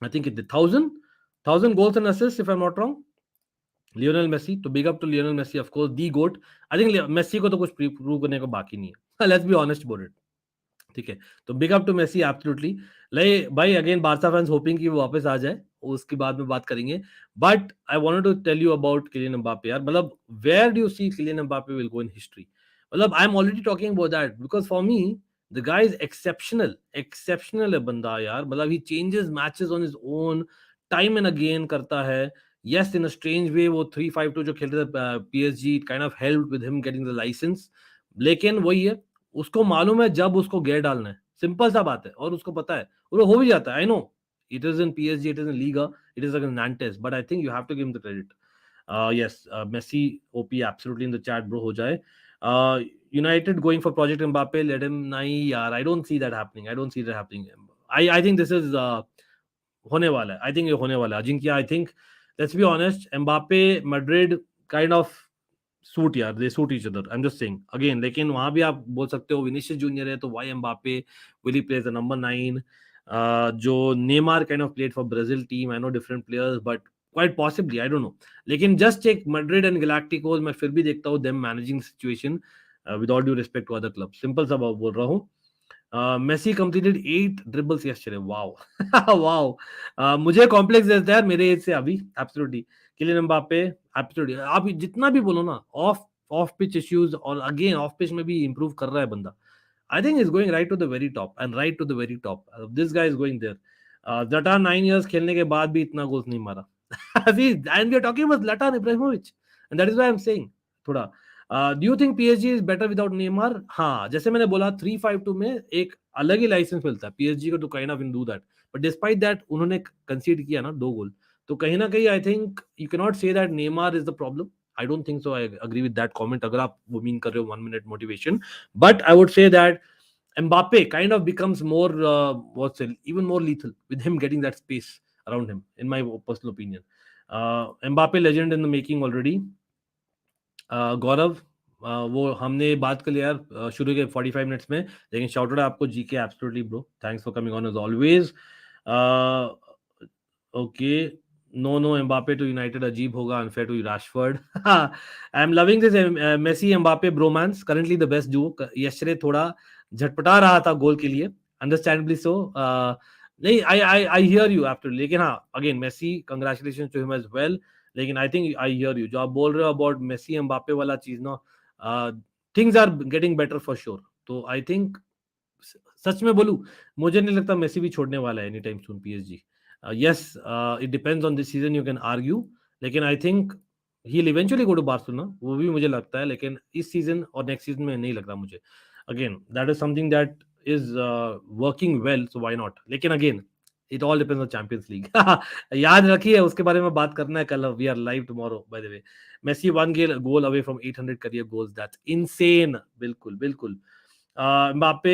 I think it 1000 goals and assists if I'm not wrong. Lionel Messi, तो big up to Lionel Messi, of course the GOAT. I think Messi को तो कुछ प्रूव करने को बाकी नहीं है. Let's be honest about it. ठीक है, तो big up to Messi absolutely. ले भाई, अगेन बारसा फैंस होपिंग कि वो वापस आ जाए, उसके बाद में बात करेंगे. But I wanted to tell you about Kylian Mbappe यार. मतलब where do you see Kylian Mbappe will go in history? मतलब I am already talking about that because for me the guy is exceptional है बंदा यार. मतलब he changes matches on his own, time and again करता है. यस, इन अ स्ट्रेंज वे वो 3-5-2 जो खेलते थे PSG, it kind of helped with him getting the licence. लेकिन वही है, उसको मालूम है जब उसको गियर डालना है. सिंपल सा बात है, और उसको पता है, और वो हो भी जाता है. I know it is in PSG, it is in Liga, it is against Nantes, but I think you have to give him the credit. Yes, Messi OP absolutely in the chat bro, हो जाए. United going for project Mbappe, let him. नहीं यार, I don't see that happening. I think this is होने वाला है. आई थिंक ये होने वाला है Ajinkya. I think, let's be honest, Mbappe Madrid kind of suit यार, they suit each other. I am just saying again. लेकिन वहां भी आप बोल सकते हो विनीशियस जूनियर है, तो why Mbappe? Will he plays the number 9? जो Neymar kind of played for Brazil team. I know different players, but quite possibly, I don't know. लेकिन जस्ट एक मैड्रिड एंड गैलाक्टिकोस, मैं फिर भी देखता हूँ them managing situation with all due respect to other club. Simple सा बोल रहा हूँ. Messi completed 8 dribbles yesterday. Wow. Wow. मुझे कॉम्प्लेक्स देता है मेरे एज से अभी. Absolutely Kylian Mbappe, absolutely. आप जितना भी बोलो ना, ऑफ पिच इश्यूज, और अगेन ऑफ पिच में भी इंप्रूव कर रहा है बंदा. I think is going right to the very top, and right to the very top. This guy is going there. Zlatan 9 years खेलने के बाद भी इतना गोल्स नहीं मारा. And we are talking about Zlatan Ibrahimovic, and that is why I am saying थोड़ा. Do you think PSG is better without Neymar? हाँ, जैसे मैंने बोला 3-5-2 में एक अलग ही लाइसेंस मिलता है पीएसजी को to kind of do that. But despite that उन्होंने कंसीड किया ना 2 गोल. तो कहीं ना कहीं I think you can not say that Neymar is the problem. I don't think so. I agree with that comment, अगर आप वो मीन कर रहे हो 1 minute motivation. But I would say that Mbappe kind of becomes more even more lethal with him getting that space around him, in my personal opinion. Mbappe legend in the making already. गौरव, वो हमने बात कर लिया यार शुरू के 45 मिनट्स में. लेकिन शाउट आउट आपको GK, absolutely bro, thanks for coming on as always. Okay, no Mbappe to United अजीब होगा, unfair to Rashford. I am loving this Messi Mbappe bromance, currently the best duo. Yesterday थोड़ा झटपटा रहा था गोल के लिए, अंडरस्टैंडेबली सो. नहीं, आई हियर यू आफ्टर. लेकिन हाँ, again Messi, congratulation to him as well. लेकिन I think I hear you, जो आप बोल रहे हो अबाउट मेसी एम्बापे वाला चीज ना, things are getting better for sure. तो आई थिंक सच में बोलूं, मुझे नहीं लगता मेसी भी छोड़ने वाला है any time soon PSG. Yes, it depends on this season, you can argue, लेकिन I think he will eventually go to Barcelona, वो भी मुझे लगता है, लेकिन इस सीजन और नेक्स्ट सीजन में नहीं लग रहा मुझे. Again that is something that is working well, so why not. लेकिन again it all depends on Champions League. याद रखिए, उसके बारे में बात करना है कल. We are live tomorrow by the way. Messi one goal away from 800 career goals, that's insane. बिल्कुल बिल्कुल. Mbappe,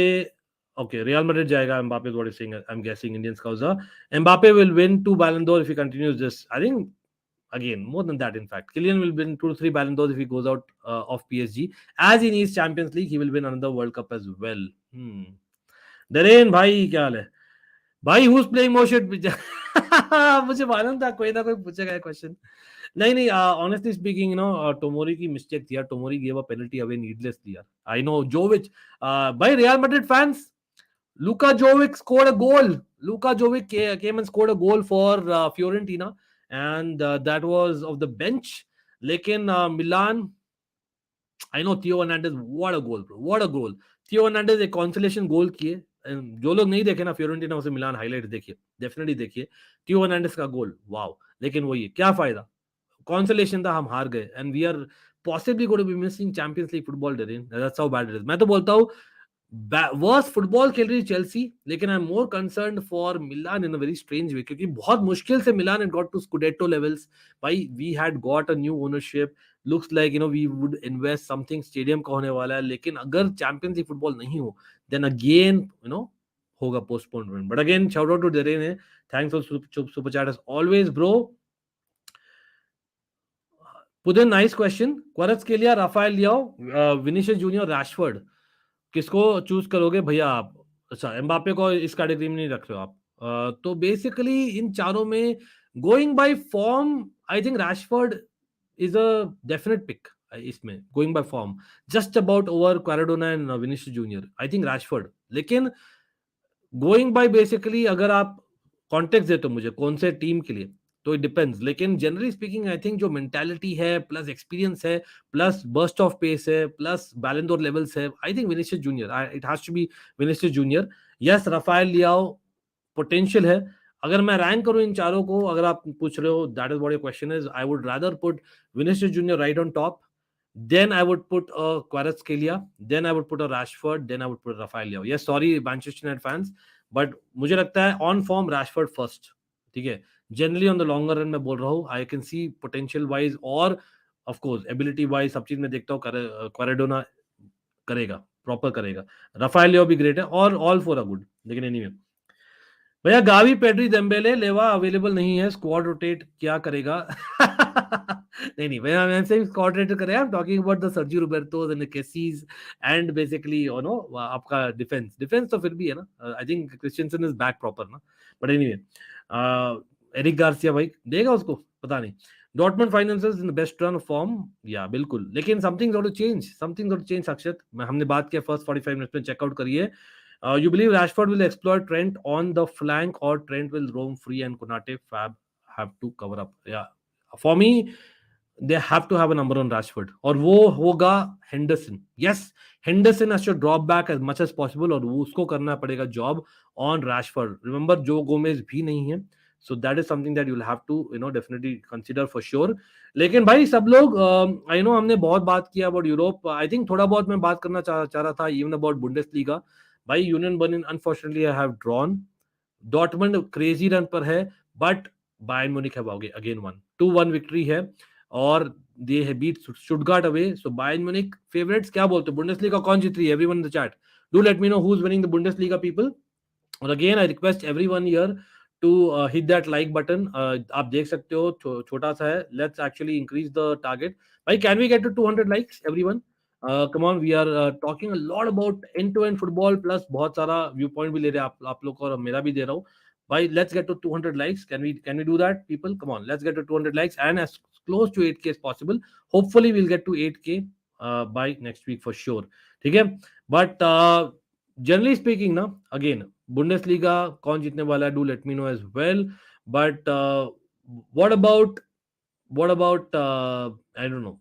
okay, Real Madrid जाएगा. Mbappe is what he's saying. I'm guessing Indian scouser. Mbappe will win 2 Ballon d'Or if he continues this. I think again more than that. In fact, Kylian will win 2 to 3 Ballon d'Ors if he goes out of PSG. As he needs Champions League, he will win another World Cup as well. The rain भाई क्या हाल है भाई? who's playing more shit? मुझे मालूम था कोई ना कोई पूछेगा क्वेश्चन. नहीं, honestly speaking, Tomori की मिस्टेक थी यार. Tomori gave a penalty away needlessly यार. I know Jovic, by Real Madrid fans, Luka Jovic scored a goal. Luka Jovic came and scored a goal for Fiorentina, and that was of the bench. लेकिन Milan, I know Theo Hernandez, what a goal, bro, what a goal. Theo Hernandez एक consolation goal किए. जो लोग नहीं देखे ना फियोरेंटीना वर्सेस मिलान, हाईलाइट देखिए, डेफिनेटली देखिए. Theo Hernandez का गोल, वाओ. लेकिन वही क्या फायदा, कॉन्सोलेशन था, हम हार गए, and we are possibly going to be missing Champions League football. That's how bad it is. मैं तो बोलता हूँ वर्स्ट फुटबॉल खेल रही चेल्सी, लेकिन I am more concerned for Milan in a very strange way, क्योंकि बहुत मुश्किल से Milan had got to scudetto levels. भाई we had got a new ownership, looks like we would invest something, stadium का होने वाला है, लेकिन अगर चैंपियंस लीग फुटबॉल नहीं हो, देन अगेन होगा postponement. But again shout out to Darren, thanks for super chat as always bro. Put a nice question. Kvaratskhelia, Rafael Leao, Vinicius Junior, Rashford, किसको चूज करोगे भैया आप? अच्छा, एम्बापे को इस कैटेगरी में नहीं रख रहे हो आप. तो बेसिकली इन चारों में going by form, I think Rashford is a definite pick. इसमें going by form just about over Kvaradona and Vinicius Junior, I think Rashford. लेकिन गोइंग बाय बेसिकली अगर आप कॉन्टेक्स्ट देते हो मुझे कौन से टीम के लिए, तो इट डिपेंड्स. लेकिन जनरली स्पीकिंग आई थिंक जो मेंटालिटी है, प्लस एक्सपीरियंस है, प्लस बर्स्ट ऑफ पेस है, प्लस बैलेंडोर लेवल्स है, I think Vinicius Junior, it has to be Vinicius Junior. Yes, Rafael Leao potential है. अगर मैं रैंक करूं इन चारों को, अगर आप पूछ रहे हो, that is what your question is, I would rather put Vinicius junior right on top, then I would put a Kvaratskhelia, then I would put a Rashford, then I would put a Rafael Leao. Yes, sorry Manchester United fans, but मुझे लगता है ऑन फॉर्म रैशफोर्ड फर्स्ट. ठीक है, generally on the longer run मैं बोल रहा हूँ, आई कैन सी पोटेंशियल वाइज और ऑफ कोर्स एबिलिटी वाइज सब चीज में देखता हूँ क्वाराडोना करेगा, प्रॉपर करेगा. राफेल लियो भी ग्रेट है, और ऑल फोर आर गुड. लेकिन एनीवे भैया, गावी, पेड्री, देम्बेले, लेवा अवेलेबल नहीं है, स्क्वाड रोटेट क्या करेगा? नहीं भैया, मैं से स्क्वाड रोटेट करें. I am talking about the Sergi Robertos and Kessies and basically आपका डिफेंस तो फिर भी है ना. I think Christensen is back proper ना. बट एनीवे, एरिक गार्सिया भाई देगा उसको, पता नहीं. Dortmund finances in the best run of form, या बिल्कुल, लेकिन something got to change, something got to change. Akshat, हमने बात किया फर्स्ट 45 मिनट्स में, चेकआउट करिए. You believe Rashford will exploit Trent on the flank, or Trent will roam free and Konate Fab have to cover up? Yeah, for me, they have to have a number on Rashford, और वो होगा Henderson. Yes, Henderson has to drop back as much as possible, और वो उसको करना पड़ेगा job on Rashford. Remember, Joe Gomez भी नहीं है, so that is something that you'll have to definitely consider for sure. लेकिन भाई सब लोग, I know हमने बहुत बात किया about Europe. I think थोड़ा बहुत मैं बात करना चाह रहा था even about Bundesliga. भाई Union Berlin unfortunately I have drawn. Dortmund crazy run पर है, but Bayern Munich have again won 2-1 victory है, और they have beat Stuttgart away. So Bayern Munich favourites. क्या बोलते हो, बुंडेसलीगा कौन जीत रही है? Everyone in the chat, do let me know who is winning the Bundesliga people. और again I request everyone here to hit that like button. आप देख सकते हो छोटा सा है. Let's actually increase the target. भाई, can we get to 200 likes everyone? Come on, we are talking a lot about end to end football, plus बहुत सारा व्यू पॉइंट भी ले रहे हैं आप लोग को, और मेरा भी दे रहा हूँ. भाई, let's get to 200 likes. Can we do that people? Come on, let's get to 200 likes and as close to 8K as possible. Hopefully we'll get to 8K by next week for sure. ठीक है, बट जनरली स्पीकिंग ना, अगेन बुंडेसलीगा कौन जीतने वाला है, do let me know as well. But what about I don't know.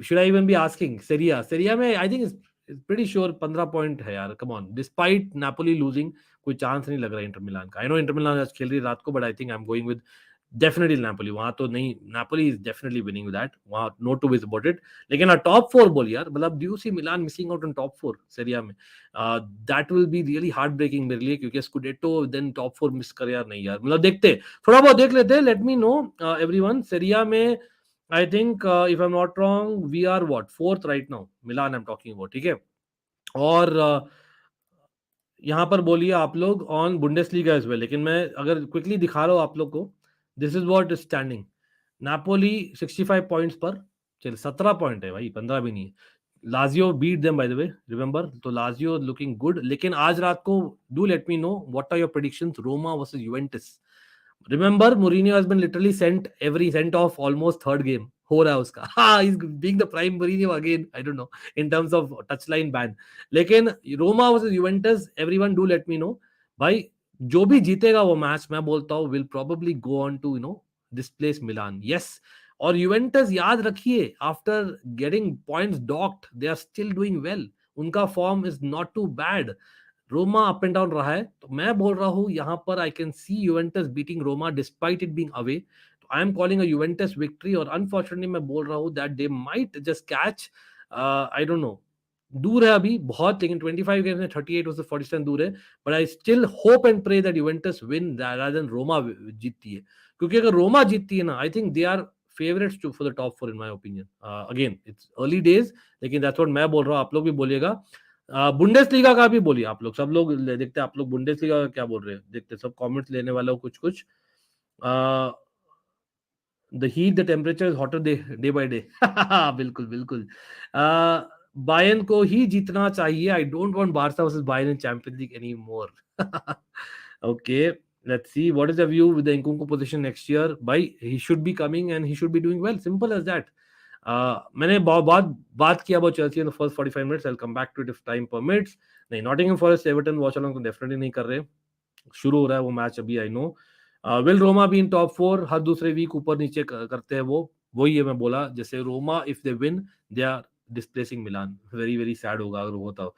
Should I even be asking Serie A? Serie A में I think pretty sure 15 point है यार, come on, despite Napoli losing कोई चांस नहीं लग रहा है इंटर मिलान का। आई नो इंटर मिलान आज खेल रही है रात को, but I think I am going with definitely Napoli. वहां तो नहीं, Napoli is definitely winning with that, वहां no two ways about it. लेकिन टॉप फोर बोल यार, मतलब do you see Milan missing out on top four Serie A में? That will be really heart breaking मेरे लिए, क्योंकि scudetto then top four miss कर यार, नहीं यार, मतलब देखते थोड़ा बहुत देख लेते हैं। लेट मी नो एवरीवन, सेरिया में I think if I'm not wrong, we are what, fourth right now. Milan I'm talking about, ठीक है। और यहाँ पर बोलिए आप लोग ऑन बुंडेसलीगा एज वेल, लेकिन मैं अगर क्विकली दिखा रहा हूँ आप लोग को, this is what standing. Napoli 65 points पर, चल 17 पॉइंट है भाई, 15 भी नहीं है। Lazio beat them by the way, remember, तो लाजियो लुकिंग गुड। लेकिन आज रात को do let me know what are your predictions, Roma versus Juventus. Remember, Mourinho has been literally sent off almost third game. हो रहा है उसका, हाँ, he's being the prime Mourinho again. I don't know in terms of touchline ban. लेकिन Roma versus Juventus, everyone do let me know भाई, जो भी जीतेगा वो मैच, मैं बोलता हूँ will probably go on to displace Milan. Yes. और यूवेंटस याद रखिए, after getting points docked, they are still doing well. उनका form is not too bad. Roma up and down रहा है, तो मैं बोल रहा हूं यहां पर I can see Juventus beating Roma despite it being away. तो I am calling a Juventus victory, और अनफॉर्चुनेटली मैं बोल रहा हूं that they might just catch, I don't know, दूर है अभी बहुत, लेकिन 25 गेम्स में 38 वर्सेस 47 दूर है। But I still hope and pray that Juventus win rather than Roma जीतती है, क्योंकि अगर रोमा जीतती है ना, I think they are favourites to for the top four in my opinion. Again it's early days, लेकिन दैट्स व्हाट मैं बोल रहा हूं, आप लोग भी बोलिएगा। बुंडेसलीगा का भी बोलिए आप लोग, सब लोग देखते हैं, आप लोग बुंडेसलीगा का क्या बोल रहे हैं, देखते हैं सब कमेंट्स लेने वाले हो कुछ कुछ। The heat the temperature is hotter day by day. बिल्कुल बिल्कुल। बायर्न को ही जीतना चाहिए, आई don't want Barca versus Bayern in champions league any more. Okay, let's see what is the view with the Nkunku position next year. By he should be coming and he should be doing well, simple as that. मैंने बहुत बात किया about Chelsea in the first 45 minutes. I'll come back to it if time permits. नहीं, Nottingham Forest Everton watch along तो डेफिनेटली नहीं कर रहे, शुरू हो रहा है वो मैच अभी, I know. Will Roma be in top four, हर दूसरे वीक ऊपर नीचे करते हैं वो, वही है मैं बोला, जैसे Roma if they win they are displacing Milan, very very sad होगा अगर होता हो।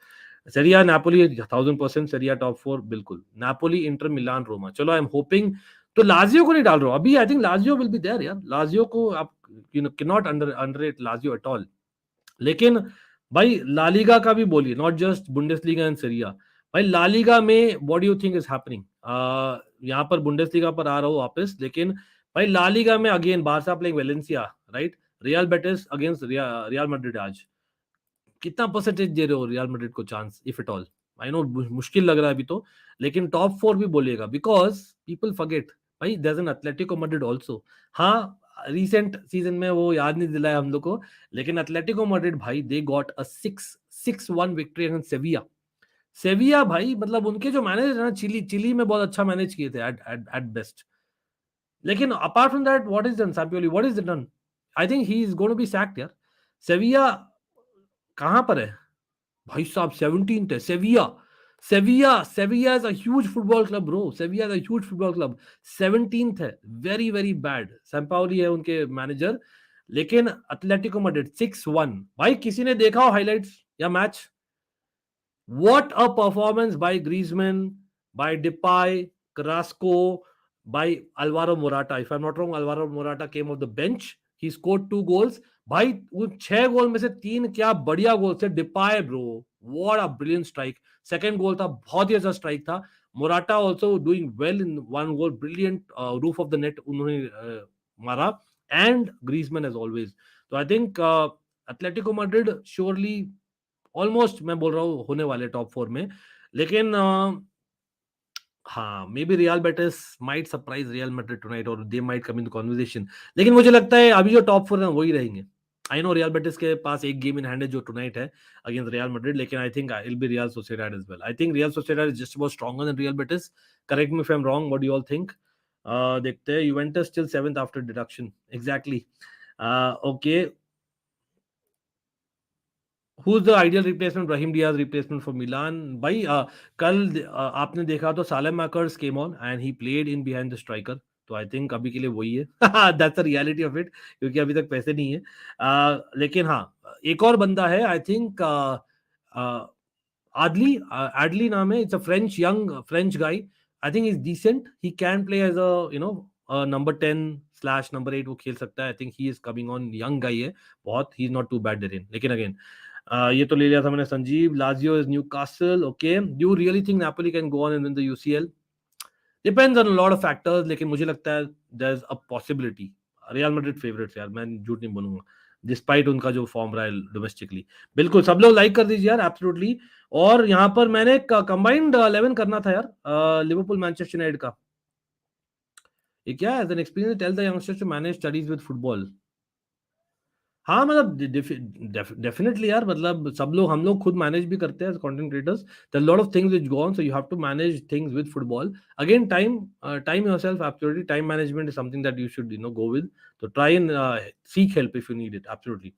Serie A Napoli 1000%, Serie A top four बिल्कुल, नापोली इंटर मिलान रोमा, चलो आई एम होपिंग। तो लाजियो को नहीं डाल रहा हूं अभी, I think Lazio will be there यार, लाजियो को आप can not underrate Lazio at all. लेकिन भाई लालीगा का भी बोलिए, not just Bundesliga and Serie A. भाई लालीगा में what do you think is happening? यहाँ पर बुंडेसलीगा पर आ रहा हूँ वापस, लेकिन भाई लालीगा में again Barça playing Valencia, right, real Betis against Real Madrid. आज कितना परसेंटेज दे रहे हो रियल मैड्रिड को chance, if it all? I know मुश्किल लग रहा है अभी तो, लेकिन टॉप फोर भी बोलिएगा, बिकॉज पीपल फॉरगेट भाई there is an Atletico Madrid also. हाँ, रिसेंट सीजन में वो याद नहीं दिलाया हम लोग को, लेकिन एटलेटिको मैड्रिड भाई they got a 6-1 victory against सेविया। सेविया भाई, मतलब उनके जो मैनेजर है ना, चिली में बहुत अच्छा मैनेज किए थे एट बेस्ट। लेकिन apart from that what is done Sampaoli, what is done? I think he is going to be sacked यार। सेविया कहां पर है भाई साहब? 17th है Sevilla. Sevilla is a huge football club bro, Sevilla is a huge football club, 17th है, वेरी वेरी बैड। सैम्पाओली है उनके मैनेजर, लेकिन एटलेटिको मैड्रिड 6-1। भाई किसी ने देखा हो हाइलाइट्स या match? What a performance by Griezmann, by Depay, Carrasco, by Alvaro Morata. If I'm not wrong, Alvaro Morata came off the bench. He scored 2 goals. भाई वो 6 गोल में से 3 क्या बढ़िया गोल थे। डिपाय bro, what a brilliant strike. Second goal था, बहुत ही अच्छा स्ट्राइक था। Morata also doing well in one goal, brilliant roof of the net उन्होंने मारा, एंड ग्रीजमैन एज ऑलवेज। तो I think Atletico Madrid surely, almost मैं बोल रहा हूँ होने वाले टॉप फोर में। लेकिन हाँ, maybe Real Betis might surprise Real Madrid tonight, और they might come in the conversation. लेकिन मुझे लगता है अभी जो टॉप फोर है वही रहेंगे। आई नो रियल बेटिस के पास एक गेम इन हैंड है जो टुनाइट है अगेंस्ट रियल मैड्रिड, लेकिन I think it be Real Sociedad as well. I think Real Sociedad is just about stronger than Real Betis. Correct me if I am wrong, what do you all think? देखते हैं। Juventus still 7th after deduction, exactly. Okay, Who's the ideal replacement? Brahim Diaz replacement for Milan. भाई कल आपने देखा तो सालेमाकर्स came on and he played in behind the striker. तो आई थिंक अभी के लिए वही है। That's the reality of it, क्योंकि अभी तक पैसे नहीं है। लेकिन हाँ, एक और बंदा है I think, Adli naam hai. It's a young French guy. I think he's decent. He can play as a number 10 / number 8 वो खेल सकता है. I think he is coming on. Young guy है बहुत. He's not too bad therein. लेकिन again ये तो ले लिया था मैंने. Sanjeev. Lazio is Newcastle. Okay. Do you really think Napoli can go on and win the UCL? Depends on a lot of factors. लेकिन मुझे लगता है there's a possibility. Real Madrid favourites यार, मैं झूठ नहीं बोलूंगा, डिस्पाइट उनका जो फॉर्म रहा है डोमेस्टिकली. बिल्कुल सब लोग लाइक कर दीजिए यार, एब्सोल्युटली. और यहाँ पर मैंने कंबाइंड 11 करना था यार, लिवरपूल मैनचेस्टर यूनाइटेड का. ये क्या है? As an experience tell the youngsters to manage studies with football. हाँ मतलब डेफिनेटली यार, मतलब सब लोग, हम लोग खुद मैनेज भी करते हैं as content creators. There lot of things which go on, so you have to manage things with football. Again time yourself, absolutely time management is something that you should go with. तो try and seek help if you need it. Absolutely.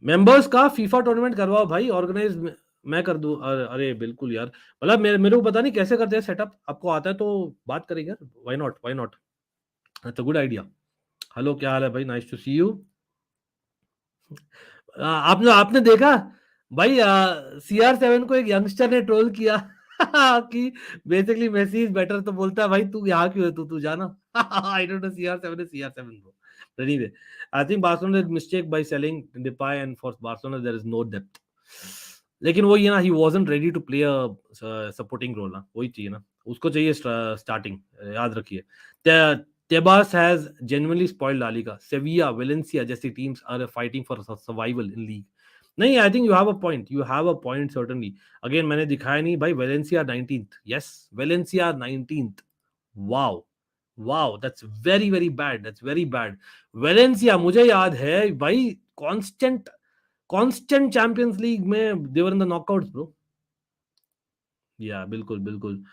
Members का फीफा टूर्नामेंट करवाओ भाई, ऑर्गेनाइज मैं कर दूं. अरे बिल्कुल यार, मतलब मेरे को पता नहीं कैसे करते हैं सेटअप. आपको आता है तो बात करेंगे यार. Why not, why not. That's a good idea. Hello, क्या हाल है भाई? Nice to see you. आपने देखा भाई, CR7 को एक यंगस्टर ने ट्रोल किया कि बेसिकली मेसी इज बेटर. तो बोलता है भाई तू यहाँ क्यों है, तू जाना. आई don't no. CR7 is CR7 bro. But anyway, I think Barcelona did mistake by selling Depay, and for Barcelona there is no depth. लेकिन वो ये ना, he wasn't ready to play a supporting role ना, वही चाहिए ना, उसको चाहिए स्टार्टिंग. याद रखिए. Tebas has genuinely spoiled La Liga. Sevilla, Valencia जैसी teams are fighting for survival in league. नहीं, I think you have a point. You have a point certainly. Again मैंने दिखाया नहीं भाई. Valencia 19th. Yes, Valencia 19th. Wow. Wow, that's very very bad. That's very bad. Valencia मुझे याद है भाई, constant Champions League में they were in the knockouts bro. या बिल्कुल बिल्कुल.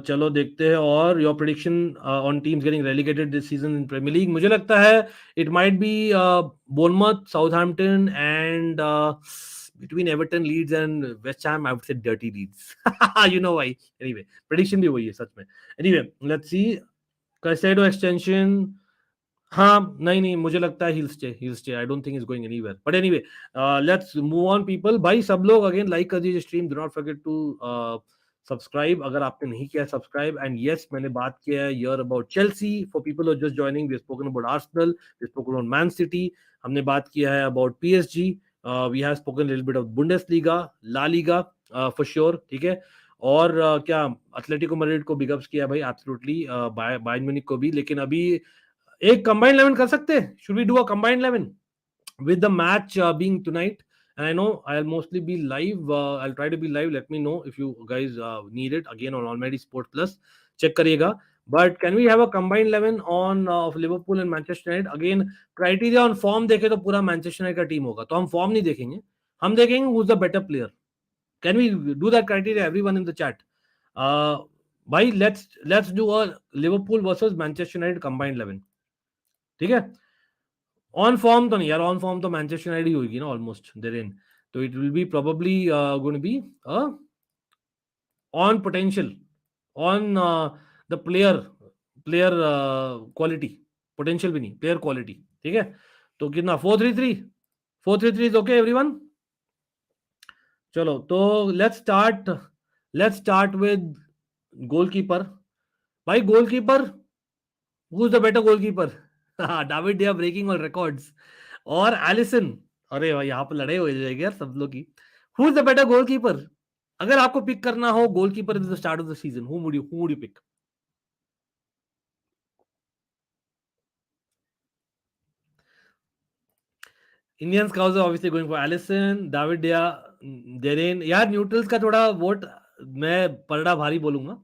चलो देखते हैं. और your prediction on teams getting relegated this season in Premier League. मुझे लगता है it might be Bournemouth, Southampton and between Everton, Leeds and West Ham. I would say dirty Leeds. You know why. Anyway, prediction भी वही है सच में. Anyway, let's see. Caicedo extension. हाँ, नहीं मुझे लगता है he'll stay. I don't think he's going anywhere. But anyway, let's move on people. भाई सब लोग again like कर दीजिए stream. Do not forget to subscribe अगर आपने नहीं किया subscribe. And yes, मैंने बात किया है here about Chelsea. For people who are just joining, we have spoken about Arsenal, we have spoken about Man City. हमने बात किया है about PSG. We have spoken a little bit of Bundesliga, La Liga for sure. ठीक है. और क्या एटलेटिको मैड्रिड को बिग अप्स किया भाई, एब्सोल्युटली. बायर्न म्यूनिख को भी. लेकिन अभी एक कंबाइंड 11 कर सकते हैं. Should we do a combined 11 with the match being tonight? And I know I'll mostly be live. I'll try to be live. Let me know if you guys need it again on Almighty Sport Plus. Check करिएगा. But can we have a combined 11 on of Liverpool and Manchester United? Again, criteria on form देखे तो पूरा Manchester United का टीम होगा. तो हम फॉर्म नहीं देखेंगे, हम देखेंगे who's the better player. Can we do that criteria? Everyone in the chat. भाई let's do a Liverpool versus Manchester United combined 11. ठीक है. ऑन फॉर्म तो नहीं यार, ऑन फॉर्म तो मैनचेस्टर यूनाइटेड ही होगी ना ऑलमोस्ट देयर इन. तो it will be probably going to be on potential, on the player quality. Potential भी नहीं, प्लेयर क्वालिटी. ठीक है. तो कितना 4-3-3 इज ओके एवरीवन. चलो तो लेट्स स्टार्ट विद गोलकीपर. भाई goalkeeper, who is the better goalkeeper? David डिया ब्रेकिंग ऑल रिकॉर्ड्स और एलिसन. अरे भाई यहाँ पर लड़ाई हो जाएगी यार सब लोग की. Who is the better goalkeeper? अगर आपको पिक करना हो goalkeeper at the start of the season, who would you pick? Indian scouts are obviously going for Alisson, David De Gea, Darren. यार न्यूट्रल्स का थोड़ा वोट मैं पलड़ा भारी बोलूंगा.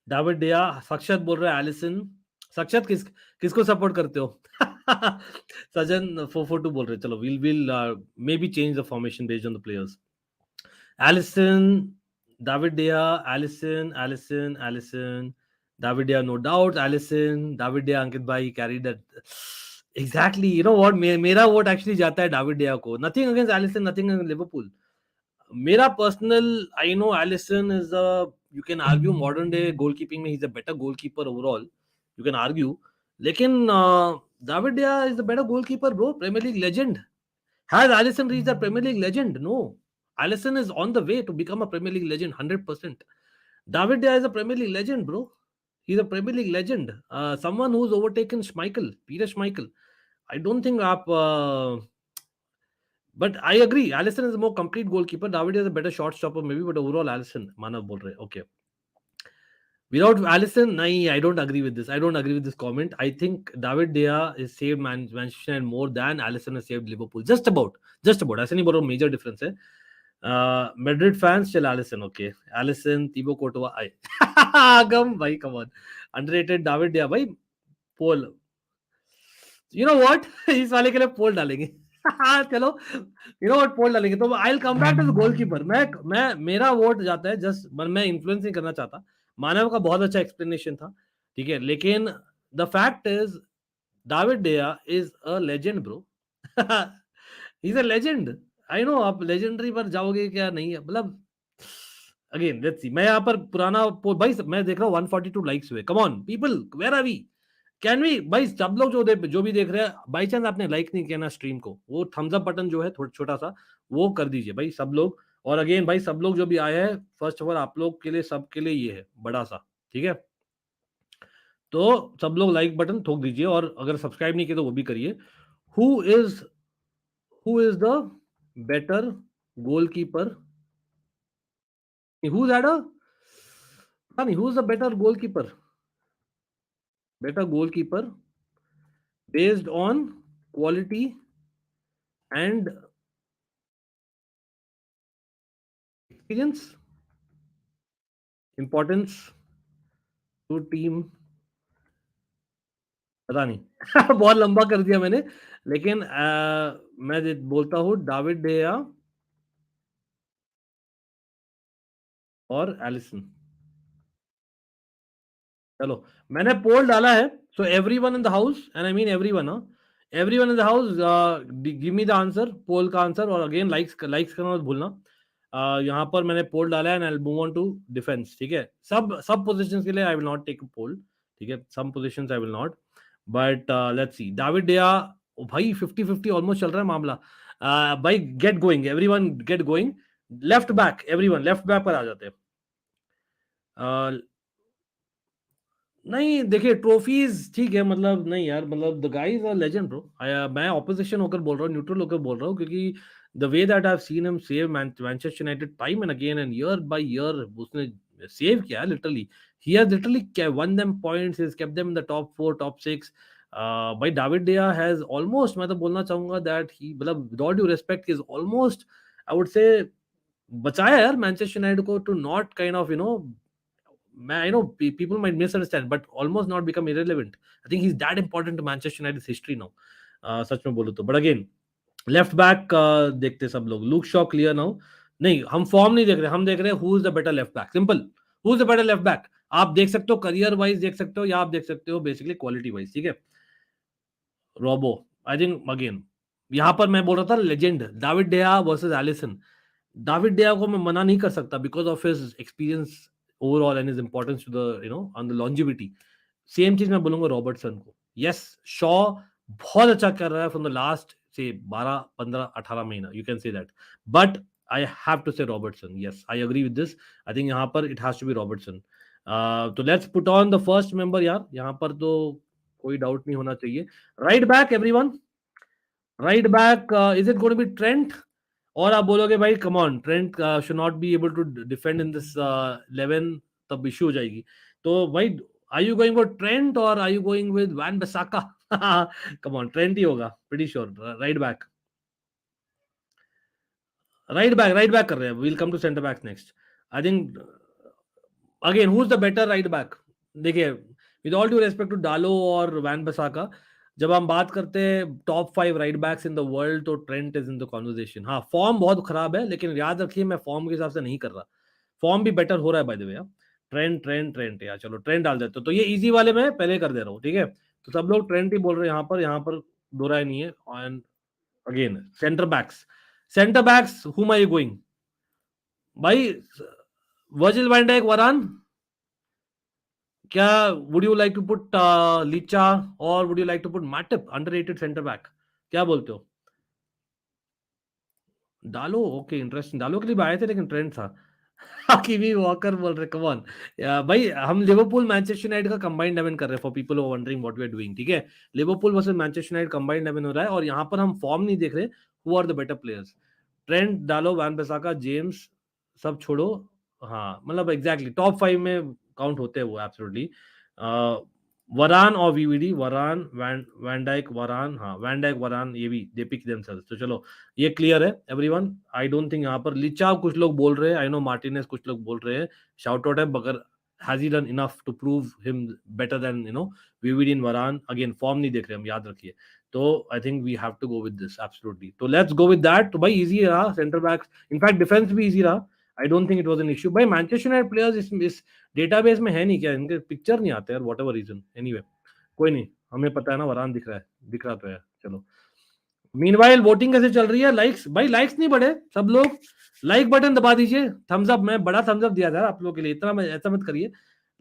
डेविड डिया. सक्षत बोल रहा है एलिसन. सक्षत किसको सपोर्ट करते हो? सजन 442 बोल रहे. चलो we'll maybe change the formation based on the players. Alisson, David De Gea, Alisson, David De Gea, no doubt. Alisson, David De Gea, Ankit bhai carried that. Exactly. You know what? मेरा vote actually जाता है David De Gea को. Nothing against Alisson, nothing against Liverpool. मेरा personal, I know Alisson is you can argue modern day goalkeeping में he's a better goalkeeper overall. You can argue. लेकिन David De Gea is the better goalkeeper bro. Premier League legend. Has Alisson reached a Premier League legend? No. Alisson is on the way to become a Premier League legend 100%. David De Gea is a Premier League legend, bro. He's a Premier League legend. Someone who's overtaken Schmeichel, Peter Schmeichel. I don't think but I agree. Alisson is a more complete goalkeeper. David is a better shot stopper, maybe, but overall, Alisson. Manav bol rahe. Okay. Without Alisson, nahi, I don't agree with this. I don't agree with this comment. I think David De Gea has saved Manchester United more than Alisson has saved Liverpool. Just about. Just about. ऐसे नहीं बोल रहा हूँ, major difference है. Madrid fans, still Alisson. Okay. Alisson, Thibaut Courtois. Agam, bhai, come on. Underrated David De Gea, bhai. Poll. You know what? इस वाले के लिए पोल डालेंगे. चलो, you know what, पोल डालेंगे. तो I'll come back to the goalkeeper. मैं मेरा वोट जाता है, जस्ट मैं इन्फ्लुएंस नहीं करना चाहता. मानव का बहुत अच्छा एक्सप्लेनेशन था, ठीक है, लेकिन the fact is David De Gea is a legend, bro. He's a legend. I know आप लेजेंडरी पर जाओगे क्या नहीं है, मतलब अगेन लेट्स सी. मैं यहाँ पर पुराना भाई मैं देख रहा हूँ 142 लाइक्स हुए. Come on people, where are we? Can we भाई, सब लोग जो भी देख रहे हैं, बाई चांस आपने लाइक नहीं किया ना स्ट्रीम को, वो थम्स अप बटन जो है छोटा सा, वो कर दीजिए भाई सब लोग. और अगेन भाई सब लोग जो भी आए हैं, फर्स्ट ऑफ ऑल आप लोग के लिए, सबके लिए ये है बड़ा सा, ठीक है. तो सब लोग लाइक बटन ठोक दीजिए, और अगर सब्सक्राइब नहीं किया तो वो भी करिए. Who is who is the better goalkeeper? Who is who is the better goalkeeper? Better goalkeeper based on quality and experience, importance to team. पता नहीं. बहुत लंबा कर दिया मैंने, लेकिन मैं बोलता हूँ David De Gea और एलिसन. चलो, मैंने पोल डाला है. So everyone in the house, and I mean everyone, everyone in the house, give me the answer, poll का आंसर. और अगेन लाइक्स करना मत भूलना. यहाँ पर मैंने पोल डाला है, and I will move on to defence, ठीक है. सब पोजीशंस के लिए I will not take poll, ठीक है. Some positions I will not, but let's see. David De Gea, भाई 50-50 ऑलमोस्ट चल रहा है मामला. भाई get going, everyone get going. Left back, everyone left back पर आ जाते हैं. नहीं देखिए, ट्रॉफीज ठीक है, मतलब नहीं यार, मतलब the guys are legend bro. मैं ऑपोजिशन होकर बोल रहा हूँ, न्यूट्रल होकर बोल रहा हूँ, क्योंकि the way that I have seen him save Manchester United time and again and year by year, उसने सेव किया literally. He has literally one them points, he kept them in the top 4 top 6. भाई David De Gea has almost, मैं तो बोलना चाहूंगा दैट ही, मतलब with all due respect, is almost, I would से, बचाया यार मैनचेस्टर यूनाइटेड को to not kind of I know people might misunderstand, but almost not become irrelevant. I think he's that important to Manchester United's history now. सच में बोलो तो. But again, लेफ्ट बैक देखते सब लोग. Look Shaw clear now. नहीं, हम फॉर्म नहीं देख रहे, हम देख रहे हैं who is the better left back. Simple, who is the better left back. आप देख सकते हो करियर वाइज देख सकते हो, या आप देख सकते हो बेसिकली क्वालिटी वाइज, ठीक है. रोबो, आई थिंक अगेन यहाँ पर मैं बोल रहा था legend David De Gea versus Alisson. David De Gea को मैं मना नहीं कर सकता because of his experience overall and his importance to the on the longevity. Same चीज मैं बोलूंगा रॉबर्टसन को. यस, शॉ बहुत अच्छा कर रहा है फ्रॉम द लास्ट से 12-15-18 महीना, you can say that, but I have to say Robertson. Yes, I agree with this. I think यहाँ पर it has to be Robertson. तो let's put on the first member यार. यहाँ पर तो कोई डाउट नहीं होना चाहिए. Right back everyone, right back is it going to be Trent? और आप बोलोगे भाई come on, Trent should not be able to defend in this 11, तब इश्यू हो जाएगी. तो भाई are you going for Trent और are you going with Wan Bissaka? Come on, Trent ही होगा pretty sure. Right back, right back कर रहे हैं. We'll come to centre back next. I think again who is the better right back? देखिए, with all due respect to Dalot और वैन बिसाका, जब हम बात करते हैं top 5 right backs in the world, तो Trent is in the conversation. हाँ, फॉर्म बहुत खराब है, लेकिन याद रखिए मैं फॉर्म के हिसाब से नहीं कर रहा. फॉर्म भी बेटर हो रहा है बाय द वे. ट्रेंट यार, चलो ट्रेंट डाल देते. तो ये इजी वाले मैं पहले कर दे रहा हूँ, ठीक है. तो सब लोग ट्रेंट ही बोल रहे हैं यहाँ पर दो राय नहीं है. And again centre backs whom are you going? भाई वर्जिल वैन डाइक, वरान, क्या would you like to put Licha और would you like to put Matip underrated centre back? क्या बोलते हो? डालो, ओके, इंटरेस्टिंग। डालो के लिए भी आए थे लेकिन ट्रेंड था। हाकिमी वॉकर बोल रहे, कम ऑन भाई, हम लिवरपूल मैनचेस्टर यूनाइटेड का कंबाइंड 11 कर रहे हैं for people who are wondering what we are doing, ठीक है। Liverpool versus Manchester United combined 11 हो रहा है और यहाँ पर हम फॉर्म नहीं देख रहे, who are the better players. Trent डालो, वैन बिसाका, जेम्स, सब छोड़ो। हाँ, मतलब एग्जैक्टली टॉप 5 में काउंट होते हैं वो, एब्सोल्युटली। वरान और वीवीडी, वरान, वैन डाइक, वरान, हाँ वैन डाइक, वरान, ये भी दे पिक देमसेल्व्स। तो चलो, ये क्लियर है एवरीवन। आई डोंट थिंक यहाँ पर लिचा कुछ लोग बोल रहे हैं, आई नो मार्टिनेज कुछ लोग बोल रहे हैं, शाउट आउट है, मगर has he done enough to prove him better than VVD in Varane? Again form नहीं देख रहे हम, याद रखिए। तो I think we have to go with this absolutely. तो लेट्स गो विद दैट। तो भाई इजी रहा सेंटर बैक्स, इनफैक्ट डिफेंस भी इजी रहा। I don't think it was an issue. भाई मैनचेस्टर यूनाइटेड प्लेयर्स इस डेटाबेस में है नहीं क्या? इनके पिक्चर नहीं आते यार, वॉट एवर रीजन। एनीवे, कोई नहीं, हमें पता है ना, वरान दिख रहा है, दिख रहा तो है। चलो, मीनवाइल वोटिंग कैसे चल रही है? लाइक्स, भाई लाइक्स नहीं बढ़े, सब लोग लाइक बटन दबा दीजिए। थम्स अप, मैं बड़ा थम्स अप दिया था आप लोगों के लिए, इतना ऐसा मत करिए।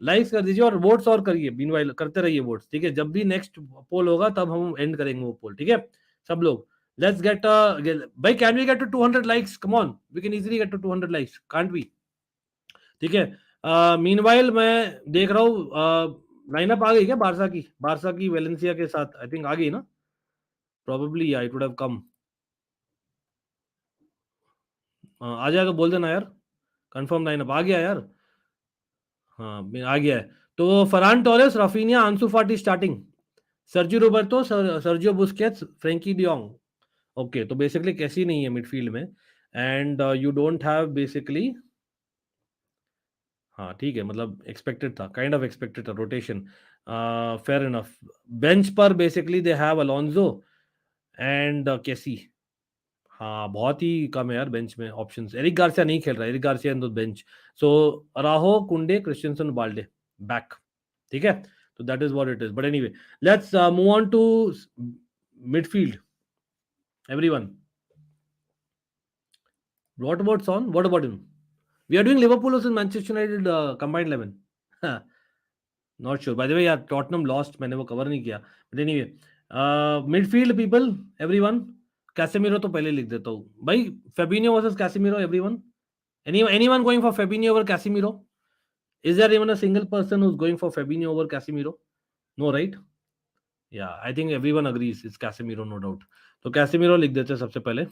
लाइक्स कर दीजिए और वोट्स और करिए, मीनवाइल करते रहिए वोट्स, ठीक है। जब भी नेक्स्ट पोल होगा तब हम एंड करेंगे वो पोल, ठीक है। सब लोग लेट्स गेट भाई, can we get to 200 likes? Come on, we can easily get to 200 likes, can't we? ठीक है। मीनवाइल मैं देख रहा हूँ लाइनअप आ गई क्या बारसा की वेलेंसिया के साथ? आई थिंक आ गई ना, probably it would have come. आ जाएगा, बोल देना यार। कंफर्म लाइनअप आ गया यार। हाँ, आ गया है। तो Farhan Torres, Raphinha, Ansu Fati starting, Sergio Roberto, Sergio Busquets, Frenkie de Jong. Okay, तो बेसिकली कैसी नहीं है मिडफील्ड में, and you don't have basically, हाँ ठीक है, मतलब एक्सपेक्टेड था, काइंड ऑफ एक्सपेक्टेड था रोटेशन, फेयर इनफ। बेंच पर basically they have Alonso and Kessie. हाँ, बहुत ही कम है यार बेंच में ऑप्शंस। एरिक गार्सिया नहीं खेल रहा, Eric Garcia in the bench. So Araujo, Kounde, Christensen, Balde back, ठीक है। तो that is what it is, but anyway let's move on to midfield everyone. What about Son, what about him? We are doing Liverpool versus Manchester United combined 11। Not sure, by the way यार, टॉटनम लॉस्ट, मैंने वो कवर नहीं किया, but anyway midfield people everyone. Casemiro तो पहले लिख देता हूँ भाई, Fabinho versus Casemiro everyone. Anyone going for Fabinho over Casemiro? Is there even a single person who's going for Fabinho over Casemiro? No, right? Yeah, I think everyone agrees it's Casemiro, no doubt. तो Casemiro लिख देते हैं सबसे पहले,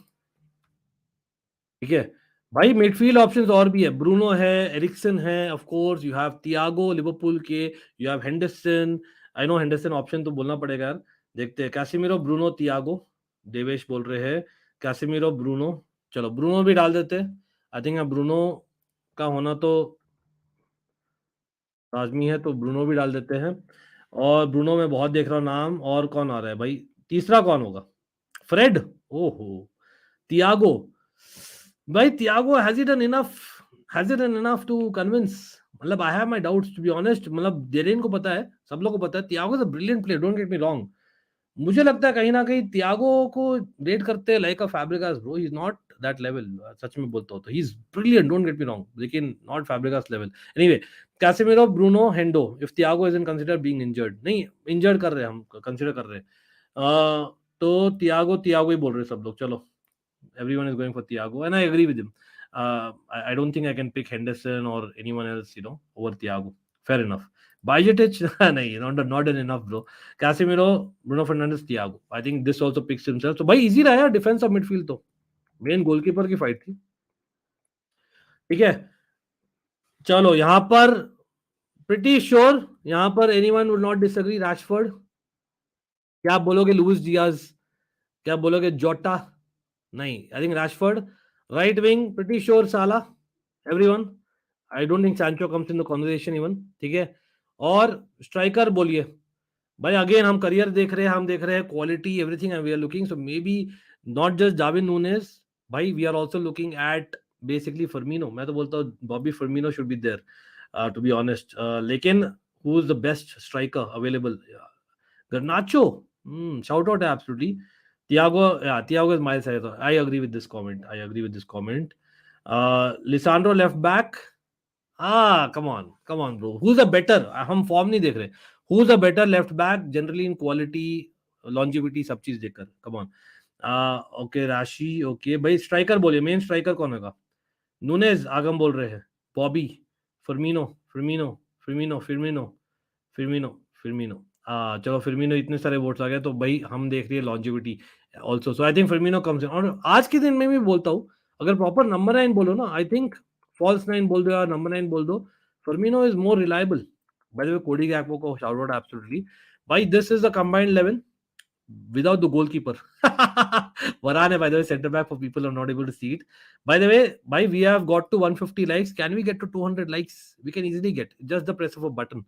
ठीक है। भाई मिडफील्ड ऑप्शंस और भी है, ब्रूनो है, एरिक्सन है, of course you have Thiago Liverpool के, you have Henderson. I know Henderson option तो बोलना पड़ेगा यार, देखते हैं। कैसेमीरो, ब्रूनो, थियागो, देवेश बोल रहे हैं कैसेमीरो, ब्रूनो। चलो ब्रूनो भी डाल देते हैं। आई थिंक ब्रूनो का होना तो लाजमी है, तो ब्रूनो भी डाल देते हैं। और ब्रूनो में बहुत देख रहा हूँ नाम, और कौन आ रहा है भाई? तीसरा कौन होगा? फ्रेड, ओहो, तियागो। भाई Thiago, has it done enough, has it done enough to convince? मतलब I have my doubts to be honest. मतलब डेरेन को पता है, सब लोग को पता है, Thiago is a brilliant player, don't get me wrong. मुझे लगता है कहीं ना कहीं तियागो को रेट करते हैं like a Fabregas, bro, he is not that level. सच में बोलता हूँ तो he is brilliant, don't get me wrong, लेकिन not Fabregas level. Anyway, Casemiro, Bruno, Hendo, if Thiago is in consider being injured, नहीं इंजर्ड कर रहे हैं हम, कंसीडर कर रहे हैं। तो तियागो तियागो ही बोल रहे हैं सब लोग। चलो, everyone is going for Thiago, and I agree with him. I don't think I can pick Henderson or anyone else, over Thiago. Fair enough. Bajcetic, nahi, not enough, bro. Casemiro, Bruno Fernandes, Thiago. I think this also picks himself. So, भाई easy रहा यार डिफेंस और मिडफील्ड तो, मेन गोलकीपर की फाइट थी, ठीक है। चलो यहाँ पर प्रिटी श्योर, यहाँ पर anyone would not disagree, Rashford. क्या आप बोलोगे लुइस डियाज? क्या आप बोलोगे जोटा? नहीं, I think Rashford. Right wing pretty sure साला, everyone. I don't think Sancho comes in the conversation even, ठीक है। और स्ट्राइकर बोलिए भाई, अगेन हम करियर देख रहे हैं, हम देख रहे हैं quality, everything we are looking, so maybe not just Darwin Nunez, भाई we are also looking at basically Firmino. मैं तो बोलता हूँ Bobby Firmino should be there, to be honest. लेकिन who is the best striker available? Garnacho, shout out absolutely. Thiago, yeah, Thiago is my side. I agree with this comment. I agree with this comment. Lisandro left back. Come on, bro. Who's a better? हम फॉर्म नहीं देख रहे. Who's a better left back generally in quality, longevity, सब चीज देखकर. Come on. ओके राशि, ओके भाई स्ट्राइकर बोलिए, मेन स्ट्राइकर कौन होगा? नूनेज आगम बोल रहे हैं, Bobby, Firmino, Firmino, Firmino, Firmino, Firmino, Firmino. चलो फर्मिनो, इतने सारे वोट्स आ गए तो भाई हम देख रही है longevity also, so I think Firmino comes in. और आज के दिन में भी बोलता हूँ, अगर प्रॉपर नंबर 9 बोलो ना, आई थिंक फॉल्स 9 बोल दो या नंबर 9 बोल दो, Firmino is more reliable. Bye the वे कोडी गैक्पो को शाउट आउट एब्सोल्युटली। भाई this is the combined 11 without the goalkeeper. Varane, by the way, center back for people who are not able to see it. By the way, we have got to 150 likes. Can we get to 200 likes? We can easily get just the press of a button.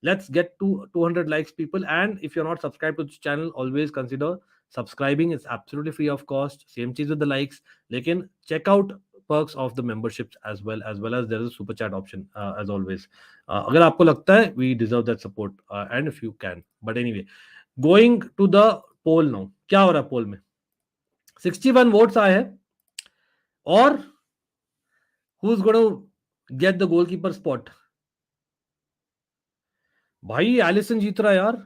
Let's get to 200 likes, people. And if you're not subscribed to this channel, always consider subscribing. It's absolutely free of cost. Same cheese with the likes. Lekin check out perks of the memberships as well as there is a super chat option as always. अगर आपको लगता है we deserve that support and if you can. But anyway, going to the poll now, क्या हो रहा है पोल में? 61 वोट्स आए हैं और who is gonna get the goalkeeper spot? भाई एलिसन जीत रहा है यार।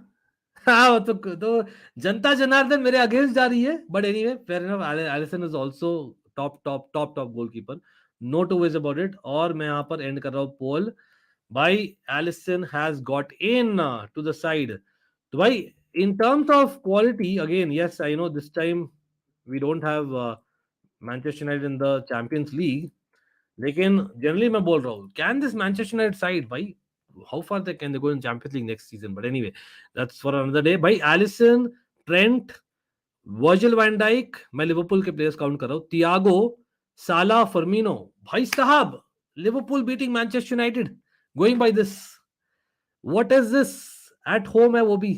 हाँ तो जनता जनार्दन मेरे अगेंस्ट जा रही है, but anyway fair enough, Alisson is also top top top top goalkeeper, no two ways about it. और मैं यहां पर एंड कर रहा हूं पोल। भाई Alisson has got into the side. तो भाई in terms of quality, again, yes, I know this time we don't have Manchester United in the Champions League, लेकिन generally मैं बोल रहा हूँ, can this Manchester United side, भाई how far they can they go in Champions League next season? But anyway, that's for another day. भाई Alisson, Trent, Virgil van Dijk, मैं लिवरपूल के प्लेयर्स काउंट कर रहा हूँ, थियागो, साला, फर्मिनो। भाई साहब, Liverpool beating Manchester United, going by this, what is this? At home है वो भी।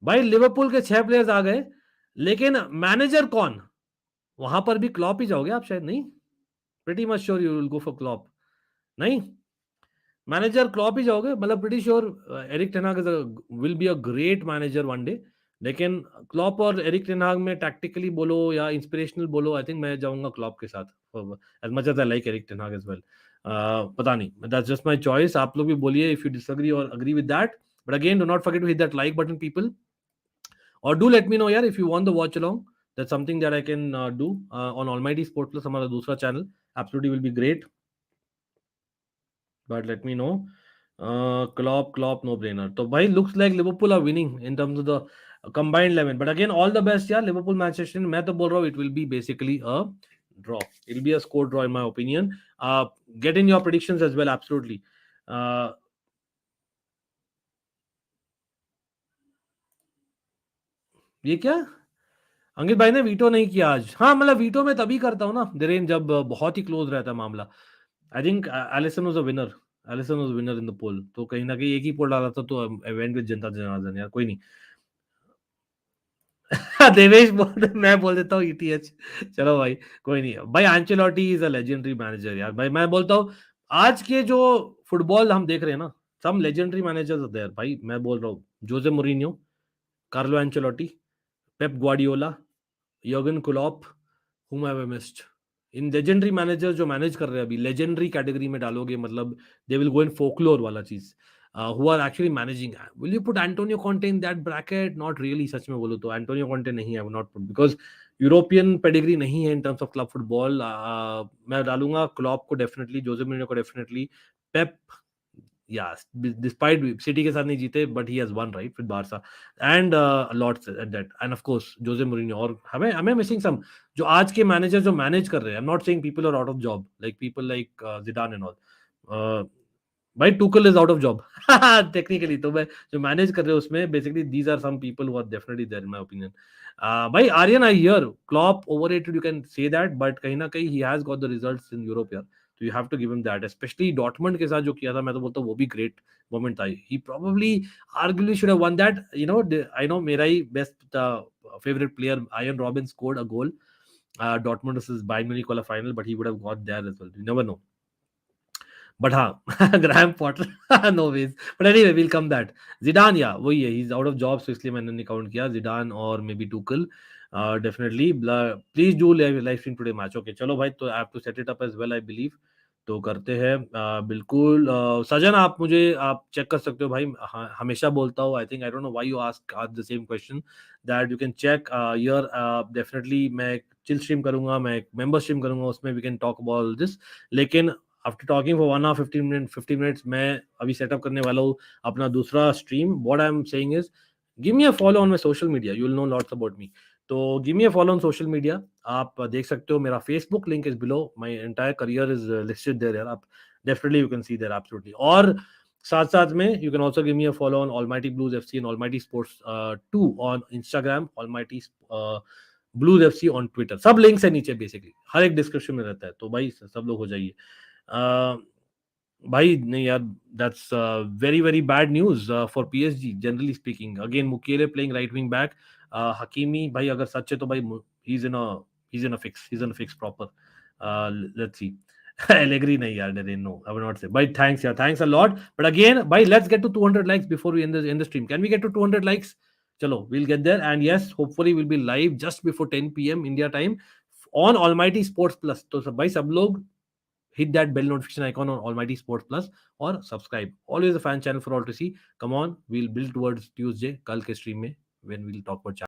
भाई लिवरपूल के 6 प्लेयर्स आ गए, लेकिन मैनेजर कौन? वहां पर भी क्लॉप ही जाओगे आप शायद, नहीं? Pretty much sure you will go for Klopp, नहीं? मैनेजर क्लॉप ही जाओगे? मतलब प्रीटी श्योर एरिक टेन हाग will be a great manager one day, लेकिन क्लॉप और एरिक टेन हाग में टैक्टिकली बोलो या इंस्पिरेशनल बोलो, आई थिंक मैं जाऊंगा क्लॉप के साथ, as much as I like Erik ten Hag as well. पता नहीं, दैट्स जस्ट माय चॉइस, आप लोग भी बोलिए इफ यू डिसएग्री और agree with that. But again do not forget to hit that like button, people, और do let me know यार if you want the watch along, that's something that I can do on Almighty Sport Plus, हमारा दूसरा channel, absolutely will be great, but let me know. Klopp no brainer, तो भाई looks like Liverpool are winning in terms of the combined 11, but again all the best यार Liverpool Manchester United। मैं तो बोल रहा हूँ it will be basically a draw, it will be a score draw in my opinion. Get in your predictions as well, absolutely. ये क्या अंकित भाई ने वीटो नहीं किया आज? हाँ मतलब वीटो में तभी करता हूँ ना धीरेन, जब बहुत ही क्लोज रहता है मामला। I think Alisson was a winner, Alisson was winner in the poll, तो कहीं ना कहीं एक ही पोल डाला था, तो इवेंट विद जनता जनार्दन यार, कोई नहीं। देवेश बोल, मैं बोल देता हूँ ईटीएच, चलो भाई कोई नहीं। भाई Ancelotti is a legendary manager यार, भाई मैं बोलता हूँ आज के जो फुटबॉल हम देख रहे हैं ना, सम लेजेंडरी मैनेजर्स देयर भाई, मैं बोल रहा हूँ Jose Mourinho, Carlo Ancelotti, Pep Guardiola, Jurgen Klopp, whom have I missed? इन लेजेंडरी मैनेजर जो मैनेज कर रहे हैं अभी, लेजेंडरी कैटेगरी में डालोगे मतलब they will go in folklore वाला चीज, who are actually managing, will you put Antonio Conte in that bracket? Not really, सच में बोलो तो एंटोनियो कॉन्टे नहीं है, not put, because European pedigree नहीं है in terms of club football. मैं डालूंगा क्लॉप को डेफिनेटली, जोसे मोरिन्यो को definitely, Pep, yeah, despite City के साथ नहीं जीते, but he has won right with Barca and a lot at that, and of course Jose Mourinho। और हमें missing some जो आज के मैनेजर जो मैनेज कर रहे हैं, I'm not saying people are out of job, like people like Zidane and all, भाई Tuchel is out of job technically, तो मैं जो मैनेज कर रहे हैं उसमें basically these are some people who are definitely there in my opinion. भाई Aryan, I hear Klopp overrated, you can say that, but कहीं ना कहीं he has got the results in Europe यार, तो you have to give him that, specially Dortmund के साथ जो किया था, मैं तो बोलता हूँ वो भी ग्रेट मोमेंट था। He probably arguably should have won that, you know, I know मेरा ही बेस्ट फेवरेट प्लेयर आयन Robben scored a goal, Dortmund versus Bayern Munich वाला final, but he would have got there as well, you never know। But हाँ Graham Potter no ways, but anyway will come that. Zidane, या वही है, he is out of job, so इसलिए मैंने नहीं काउंट किया जिडान और maybe Tuchel, definitely. Please do live stream today match, okay चलो भाई, तो I have to set it up as well I believe, तो करते हैं बिल्कुल। सजन आप चेक कर सकते हो भाई, हमेशा बोलता हूँ। I think I don't know why you ask the same question, that you can check your definitely. मैं एक चिल स्ट्रीम करूंगा, मैं एक मेंबर स्ट्रीम करूंगा, उसमें we can talk about this. लेकिन after talking for 1 hour 15 minutes मैं अभी सेटअप करने वाला हूँ अपना दूसरा stream. What I am saying is, give me a follow on my social media, you will know lots about me. तो give me a follow on social media. आप देख सकते हो मेरा Facebook link is below, my entire career is listed there यार। आप definitely you can see there absolutely. और साथ साथ में you can also give me a follow on Almighty Blues FC and almighty Sports 2 on Instagram, almighty Blues FC on Twitter. सब लिंक्स है नीचे, बेसिकली हर एक डिस्क्रिप्शन में रहता है, तो भाई सब लोग हो जाइए। भाई नहीं यार, that's very very bad news for PSG generally speaking. Again Mukiele playing right wing back. Hakimi भाई अगर सच है तो भाई he is in a fix proper. Let's see. Allegri नहीं यार, no, I will not say. But thanks, yeah, thanks a lot. But again, bye, let's get to 200 likes before we end the stream. Can we get to 200 likes? Chalo, we'll get there. And yes, hopefully we'll be live just before 10 p.m. India time on Almighty Sports Plus. तो सब भाई सब लोग hit that bell notification icon on Almighty Sports Plus or subscribe. Always a fan channel for all to see. Come on, we'll build towards Tuesday, कल के stream में, when we'll talk about